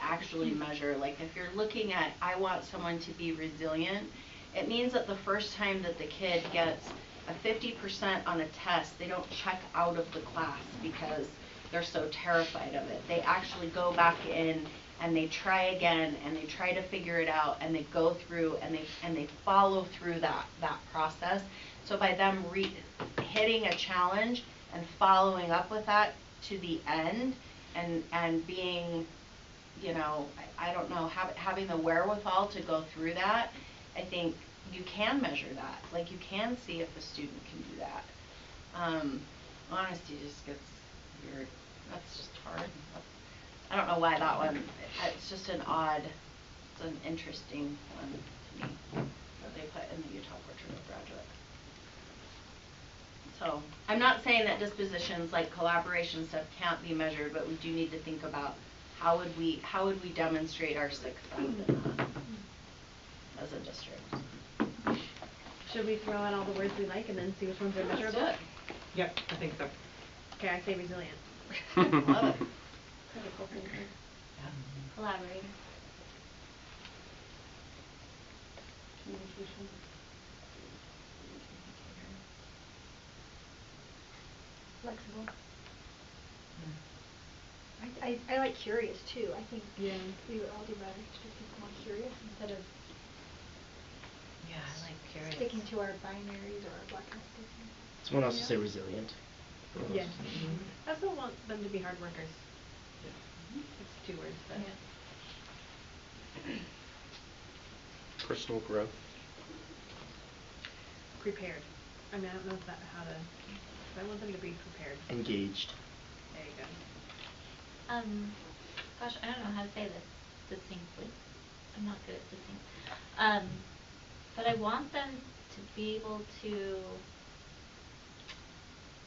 actually measure. Like if you're looking at, I want someone to be resilient, it means that the first time that the kid gets a 50% on a test, they don't check out of the class because they're so terrified of it. They actually go back in and they try again and they try to figure it out and they go through and they follow through that process. So by them hitting a challenge and following up with that to the end and being, you know, I don't know, having the wherewithal to go through that, I think you can measure that. Like you can see if a student can do that. Honesty just gets weird. That's just hard. I don't know why that one, it's just it's an interesting one to me that they put in the Utah Portrait of Graduate. So I'm not saying that dispositions like collaboration stuff can't be measured, but we do need to think about how would we demonstrate our success in that as a district. Should we throw out all the words we like and then see which ones are Let's do measurable? it. Yep, I think so. Okay, I say resilient. Love it. Collaborating. Communication. Flexible. I like curious too. I think Yeah. we would all do better to be more curious instead of Yeah, I like curious. sticking to our binaries or our black and white thinking. Someone else to say resilient. Yes. I also want them to be hard workers. It's 2 words, but. Personal growth. Prepared. I mean, I don't know if how to. I want them to be prepared. Engaged. There you go. Gosh, I don't know how to say this succinctly. I'm not good at succinct. But I want them to be able to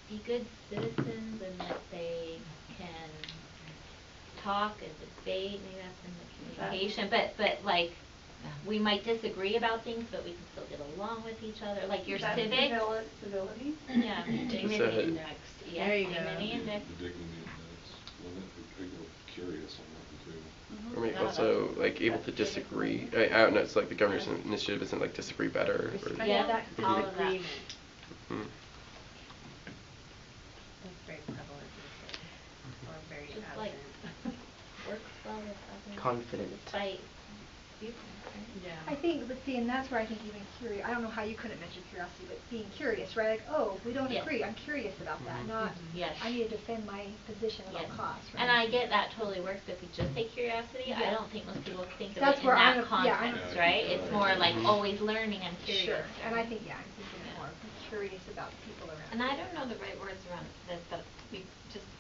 be good citizens and that they can talk and debate, maybe that's in the communication, but like, we might disagree about things, but we can still get along with each other, like your That's civics. civility? Yeah, Dignity So- index. yeah, There you go. dignity index. The dignity index, when they go curious on that too. Or maybe Yeah, also that's- like able to disagree. I don't know. It's like the governor's initiative isn't like disagree better. Or, Yeah, that all of that. disagreement. Mhm. That's very prevalent these days. Or very Just absent. like works well with others. Confident. Despite viewpoints, right? Yeah. I think, but see, and that's where I think even I don't know how you couldn't mention curiosity, but being curious, right? Like, oh, we don't Yes. agree. I'm curious about that, not Yes. I need to defend my position at Yes. all costs, right? And I get that totally works, but if we just say curiosity, I Yeah. don't think most people think of That's it in where that I'm- yeah, I'm- context, right? It's more like always learning and curious. Sure, and I think, yeah, I'm thinking more curious about the people around. And I don't know the right words around this, but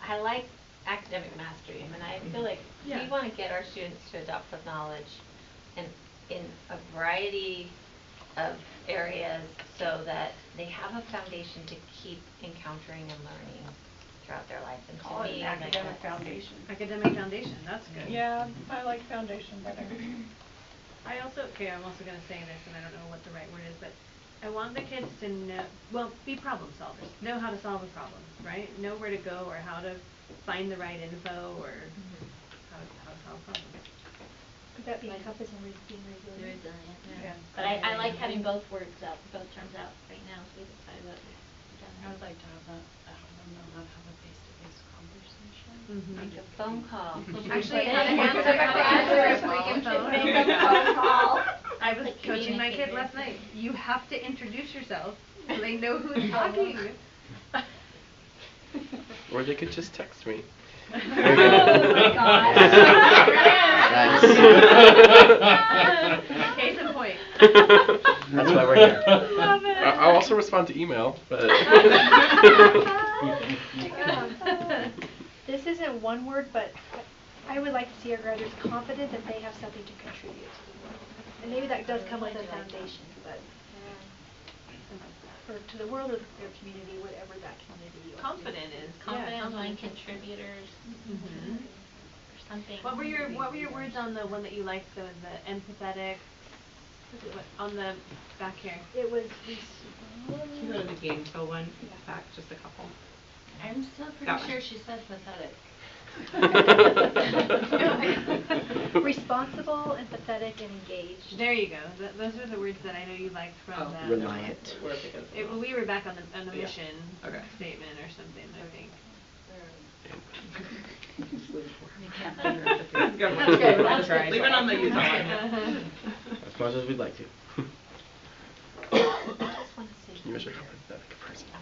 I like academic mastery. I mean, I feel like we Yeah. want to get our students to a depth of knowledge in a variety of areas so that they have a foundation to keep encountering and learning throughout their life. And Call to it me, an like, academic that's- foundation. Academic foundation, that's good. Yeah, I like foundation better. I'm also gonna say this, and I don't know what the right word is, but I want the kids to know, be problem solvers, know how to solve a problem, right? Know where to go or how to find the right info or how to solve problems. Could that be encompassed in being resilient? Resilient, Yeah. But I like having both words out, both terms out right now, so we decided what I would like to have them know how to have a face-to-face conversation. Make a phone call. Actually, Put it answer in. a freaking phone. Make a phone call. I was Like coaching my kid communicators. last night. You have to introduce yourself so they know who's talking. Or they could just text me. Oh my gosh. Case in point. That's why we're here. Love it. I'll also respond to email, but. This isn't one word, but I would like to see our graduates confident that they have something to contribute to the world. And maybe that does come with a foundation, but, or to the world or their community, whatever that community or. Confident is confident contributors. Mhm. Or something. What were your words on the one that you liked, the empathetic? What, on the back here? It was Can you go to the Gainesville one, back just a couple? I'm still That pretty one. sure she said pathetic. responsible, empathetic, and engaged. There you go. Those are the words that I know you liked from the. Reliant. We were back on the Yeah. mission Okay. statement or something, I think. You can't put your empathy. That's a good one. That's good. That's right. Leave it on the user one. As much as we'd like to. I just want to see. Can you imagine how pathetic a person is?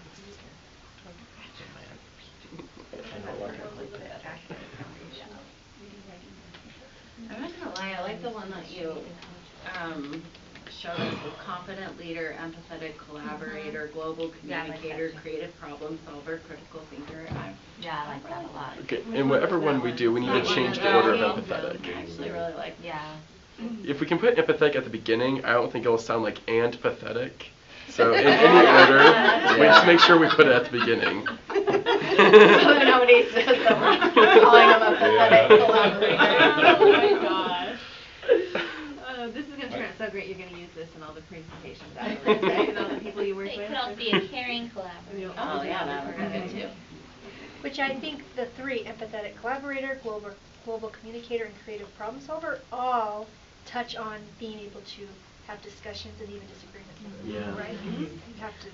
I know a lot of people like that. I'm not gonna lie, I like the one that you showed us with confident leader, empathetic collaborator, global Yeah, I like that communicator, too. creative problem solver, critical thinker. Yeah, I like that a lot. Okay, and whatever one we do, we need to change the order of empathetic. I actually really like that. Yeah. If we can put empathetic at the beginning, I don't think it'll sound like and pathetic. So in any order, we just make sure we put it at the beginning. So nobody says that we're calling them a pathetic collaborator. Oh my gosh. This is gonna turn out so great. You're gonna use this in all the presentations afterwards, right? And all the people you work It with. could also be a caring collaborator. Oh yeah, that would be good too. Which I think the three, empathetic collaborator, global communicator, and creative problem solver, all touch on being able to have discussions and even disagreements. Yeah. Right? Mhm. You have to.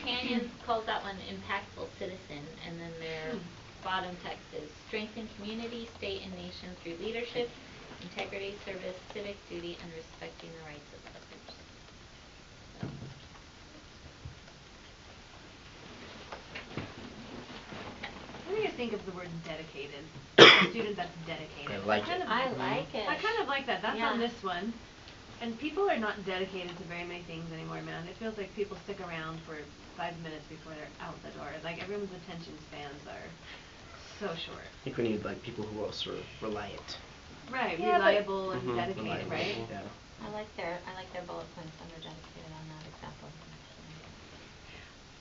Canyon calls that one impactful citizen, and then their bottom text is strengthen community, state, and nation through leadership, integrity, service, civic duty, and respecting the rights of others. So. What do you think of the word dedicated? A student that's dedicated. I like it. I like it. I kind of like that. That's Yeah. on this one. And people are not dedicated to very many things anymore, man. It feels like people stick around for 5 minutes before they're out the door. Like everyone's attention spans are so short. I think we need like people who are also reliant. Right, Yeah, but- reliable and Mhm. dedicated, right? Yeah. I like their bullet points under dedicated on that example.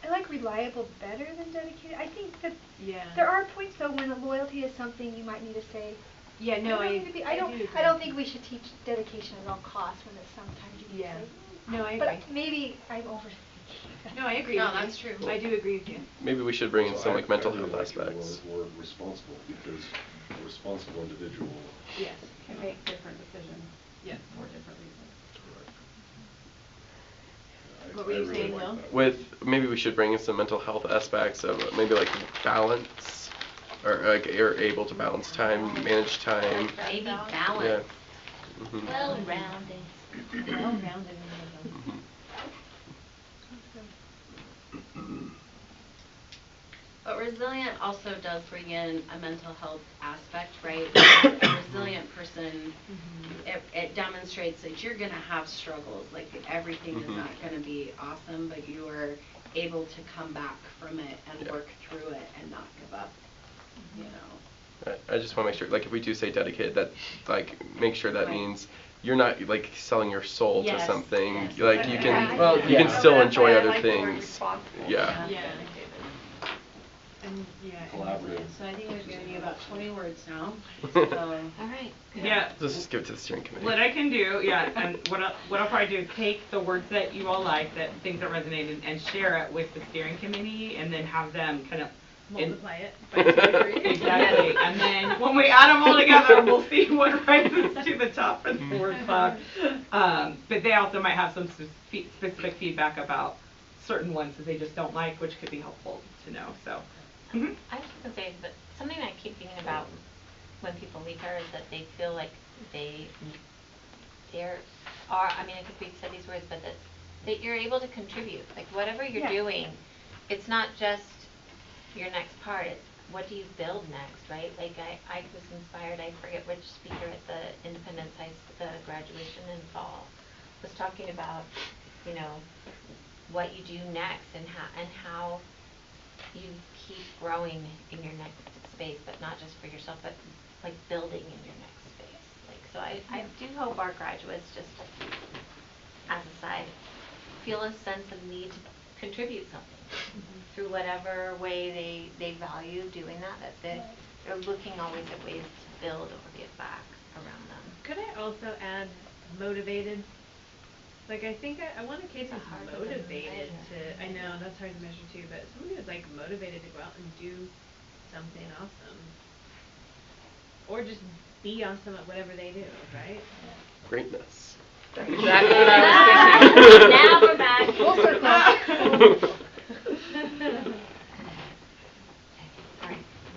I like reliable better than dedicated. I think that Yeah. there are points though when loyalty is something you might need to say. Yeah, no, I do I don't do I don't agree. think we should teach dedication at all costs when it's sometimes you need Yeah. to say. No, I But agree. maybe I'm overthinking. No, I agree No, with you. that's true. I do agree with you. Maybe we should bring in So some like mental I really health like your aspects. word responsible, because a responsible individual. Yes. Can make different decisions. Yes. For different reasons. What were you saying, Will? With maybe we should bring in some mental health aspects of maybe like balance, or like you're able to balance time, manage time. Maybe Yeah. balance. Mhm. Well-rounded. Well-rounded Mhm. But resilient also does bring in a mental health aspect, right? A resilient person, it demonstrates that you're gonna have struggles, like everything is Mhm. not gonna be awesome, but you are able to come back from it and Yeah. work through it and not give up, you know? I just want to make sure, like, if we do say dedicated, that, like, make sure that Right. means you're not, like, selling your soul to Yes, something. yes. Like, you Yeah, can, I Well, you can yeah. still That's enjoy why I other like the word things. responsible. Yeah. Yeah. And, yeah. and Collaborative. resilient. So I think we've given you about 20 words now, All so. All right. Yeah. Let's just give it to the steering committee. What I can do, yeah, and what I'll probably do is take the words that you all like, that things that resonated, and share it with the steering committee, and then have them kind of Multiply it by 2 or 3. Exactly, and then when we add them all together, we'll see what rises to the top of the word cloud. But they also might have some specific feedback about certain ones that they just don't like, which could be helpful to know, so. Mhm. I was just gonna say, but something I keep thinking about when people leave here is that they feel like there are, I mean, I think we've said these words, but that you're able to contribute. Like, whatever you're Yeah. doing, it's not just your next part, it's what do you build next, right? Like, I was inspired, I forget which speaker at the Independence the graduation in fall, was talking about, you know, what you do next and how you keep growing in your next space, but not just for yourself, but like building in your next space. Like, so I do hope our graduates, just as a side, feel a sense of need to contribute something through whatever way they value doing that they're looking always at ways to build or give back around them. Could I also add motivated? Like, I think I want a kid who's motivated to, I know, that's hard to measure too, but somebody who's like motivated to go out and do something awesome. Or just be awesome at whatever they do, right? Greatness. That's exactly what I was thinking. Now we're back. Full circle.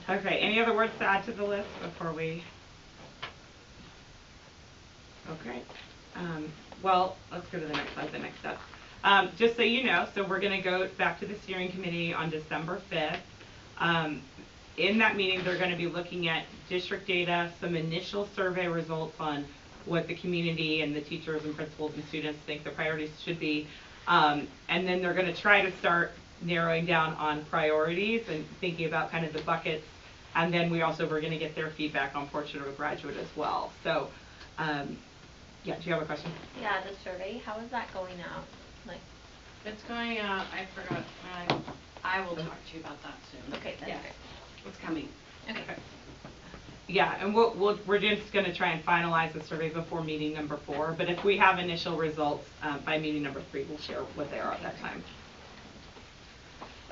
Okay, any other words to add to the list before we? Okay. Well, let's go to the next slide, the next step. Just so you know, so we're going to go back to the steering committee on December 5th. In that meeting, they're going to be looking at district data, some initial survey results on what the community and the teachers and principals and students think the priorities should be. And then they're going to try to start narrowing down on priorities and thinking about kind of the buckets. And then we're going to get their feedback on portrait of a graduate as well. So, yeah, do you have a question? Yeah, the survey, how is that going out? Like, It's going out, I forgot, I will talk to you about that soon. Okay, that's Yes. great. It's coming. Okay. Yeah, and we're just going to try and finalize the survey before meeting number 4. But if we have initial results by meeting number 3, we'll share what they are at that time.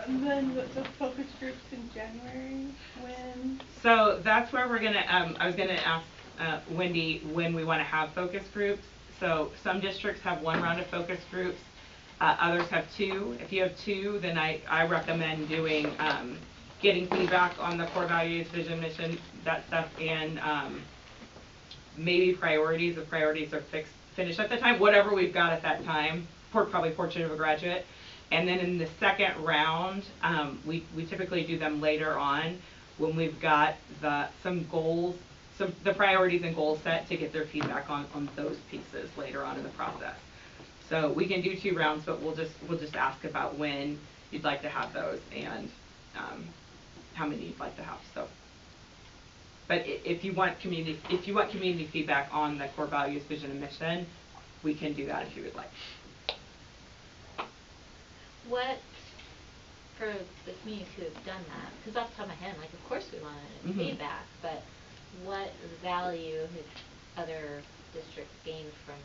And then the focus groups in January, when? So that's where we're going to, I was going to ask Wendy when we want to have focus groups. So some districts have 1 round of focus groups. Others have 2. If you have 2, then I recommend doing, getting feedback on the core values, vision, mission, that stuff, and maybe priorities. If priorities are finished at the time, whatever we've got at that time, probably portrait of a graduate. And then in the second round, we typically do them later on when we've got some goals, the priorities and goals set to get their feedback on those pieces later on in the process. So we can do 2 rounds, but we'll just ask about when you'd like to have those and how many you'd like to have. So, but if you want community feedback on the core values, vision, and mission, we can do that if you would like. What, for the communities who have done that, because off the top of my head, like, of course we want feedback, but what value have other districts gained from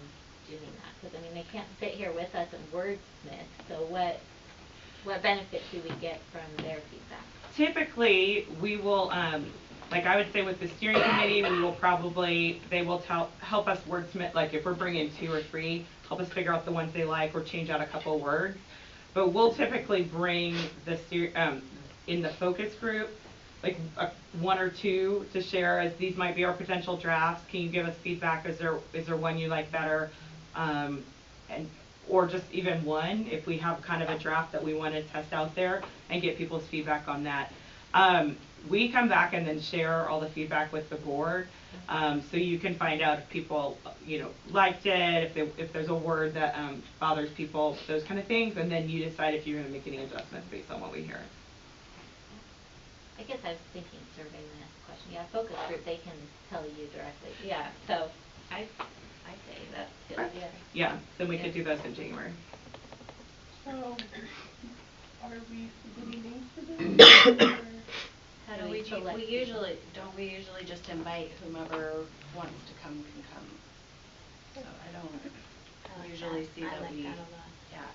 doing that? Because, I mean, they can't sit here with us and wordsmith, so what benefit do we get from their feedback? Typically, we will, like I would say with the steering committee, they will help us wordsmith, like if we're bringing 2 or 3, help us figure out the ones they like or change out a couple words. But we'll typically bring in the focus group, like 1 or 2 to share as these might be our potential drafts. Can you give us feedback? Is there one you like better? Or just even 1 if we have kind of a draft that we want to test out there and get people's feedback on that. We come back and then share all the feedback with the board, so you can find out if people, liked it, if there's a word that bothers people, those kind of things, and then you decide if you're going to make any adjustments based on what we hear. I guess I was thinking survey when I asked the question. Yeah, focus group, they can tell you directly. Yeah, so I say that's a good idea. Yeah, then we could do those in January. So, are we submitting names for this? How do We we select? don't we usually just invite whomever wants to come can come? So I don't usually see that we,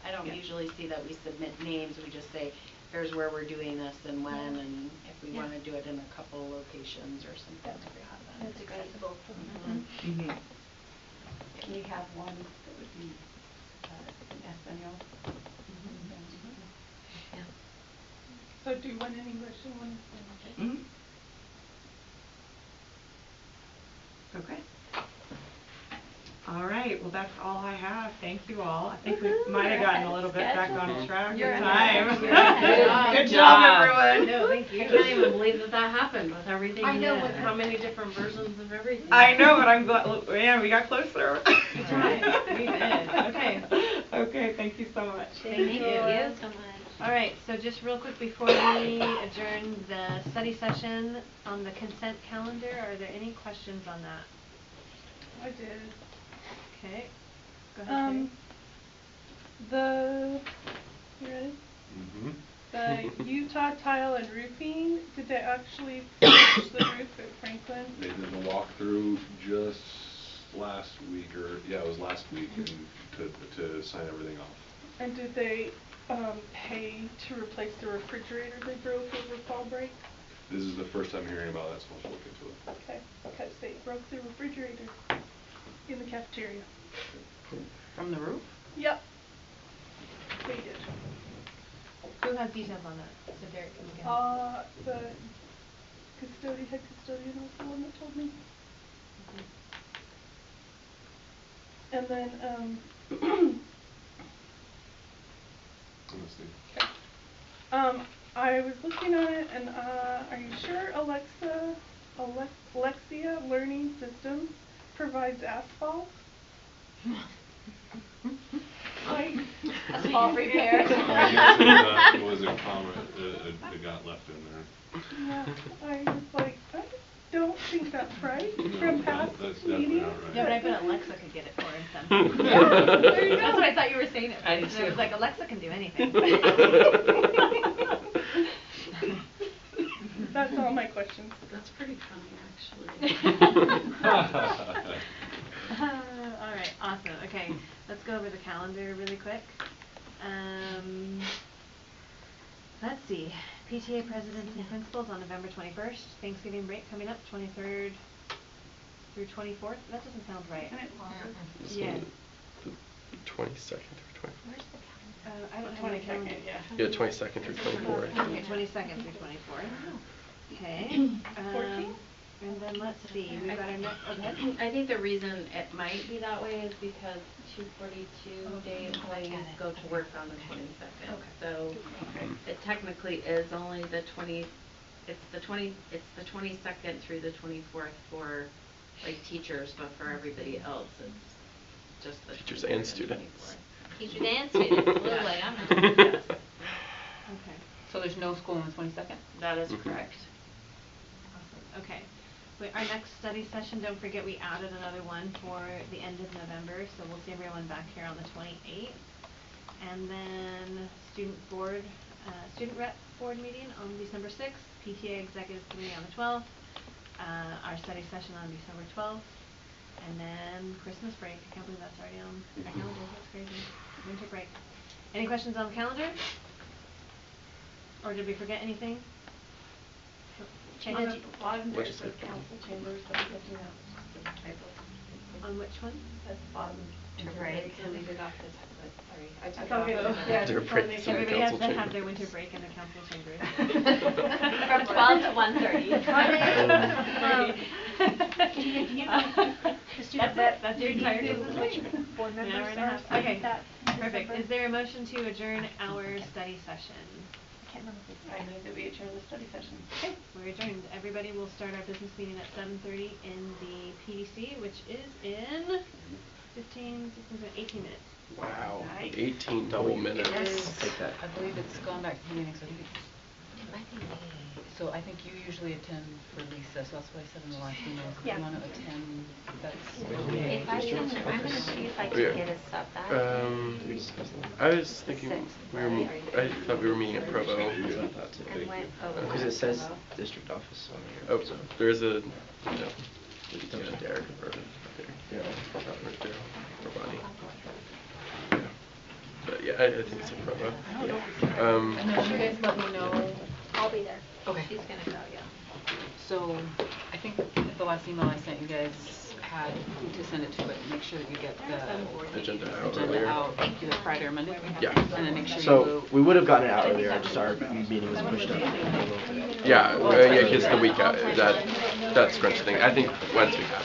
I don't usually see that we submit names. We just say, here's where we're doing this and when, and if we want to do it in a couple locations or something like that. That's accessible. Mm-hmm. Can we have one that would be in Espanol? So do one in English and one in Spanish. Okay. All right, well, that's all I have. Thank you all. I think we might have gotten a little bit back on track You're in ahead. time. You're ahead. Good job, everyone. No, thank you. I can't even believe that happened with everything. I know, With how many different versions of everything. I know, but I'm glad, yeah, we got closer. We did. Okay. Okay, thank you so much. Thank you. so much. All right, so just real quick before we adjourn the study session on the consent calendar, are there any questions on that? I did. Okay, go ahead, Terry. You ready? Mm-hmm. The Utah Tile and Roofing, did they actually finish the roof at Franklin? They did the walkthrough just last week, or, yeah, it was last week, and to sign everything off. And did they pay to replace the refrigerator they broke over fall break? This is the first time hearing about that, so I'll look into it. Okay, because they broke the refrigerator in the cafeteria. From the roof? Yep. They did. Who has details on that? So Derek can look at it. The head custodian was the one that told me. And then, Let me see. I was looking at it and, are you sure Alexia Learning Systems provides asphalt? Asphalt repair. I guess it was a comment that got left in there. Yeah, I was like, I don't think that's right from past That's definitely meetings. not right. Yeah, but I bet Alexa could get it for him somehow. Yeah, there you go. That's what I thought you were saying at I first. did I was too. like, Alexa can do anything. That's all my questions. That's pretty funny, actually. All right, awesome. Okay, let's go over the calendar really quick. Let's see. PTA presidents and principals on November 21st. Thanksgiving break coming up, 23rd through 24th. That doesn't sound right. And it's longer. Yeah. The 22nd through 24th. Where's the calendar? I don't have my 22nd, calendar. yeah. Yeah, 22nd through 24th. Okay, 22nd through 24th. Okay. 14th? And then let's see. We've got our next. Okay. I think the reason it might be that way is because 242-day employees go to work on the 22nd. Okay. So it technically is only the 22nd through the 24th for like teachers, but for everybody else it's just the Teachers 23rd and students. 24th. Teachers and students, literally, Yeah. I'm not. Yes. Okay. So there's no school on the 22nd? That is Mhm. correct. Awesome. Okay. Wait, our next study session, don't forget we added another one for the end of November, so we'll see everyone back here on the 28th. And then student rep board meeting on December 6th, PTA executive committee on the 12th, our study session on December 12th, and then Christmas break. I can't believe that's already on our calendar. That's crazy. Winter break. Any questions on the calendar? Or did we forget anything? On Did the you- bottom What'd there's you the say? council chambers, but I guess you know, typo. On which one? At the bottom. Winter break. So leave it off the, sorry. I took it thought off we- the- yeah, Winter just break wanna make is sure in the everybody has council to have chamber. their winter break in the council chamber. From 12 to 1:30. Gina, do you know the student rep That's your entire meeting, business which week? board An members hour and a are half. starting Okay, that perfect. December? Is there a motion to adjourn our study session? I can't remember if it's. I move that we adjourn the study session. Okay, we're adjourned. Everybody will start our business meeting at 7:30 in the PDC, which is in 15, 16, 18 minutes. Wow. Nice. 18 double minutes. Yes. Take that. I believe it's gone back to meetings. I think it's, It might be me. so I think you usually attend for Lisa, so that's why I said in the last email, if Yeah. you want to attend, that's. If I can, I'm gonna see if I Oh, can yeah. get a sub back. I was thinking I thought we were meeting at Provo. And went over. Because it says district office on here. Oh, so. there is a, Derek or yeah, right there, or Bonnie. Yeah. But yeah, I think it's in Provo. And then you guys let me know. I'll be there. Okay. She's gonna go, yeah. So, I think the last email I sent you guys had to send it to, but make sure that you get the Agenda out agenda earlier. out either Friday or Monday. Yeah. And then make sure So you. we would have gotten it out earlier, just our meeting was pushed up a little bit. Yeah, because the week out, that's crunch thing. I think once we have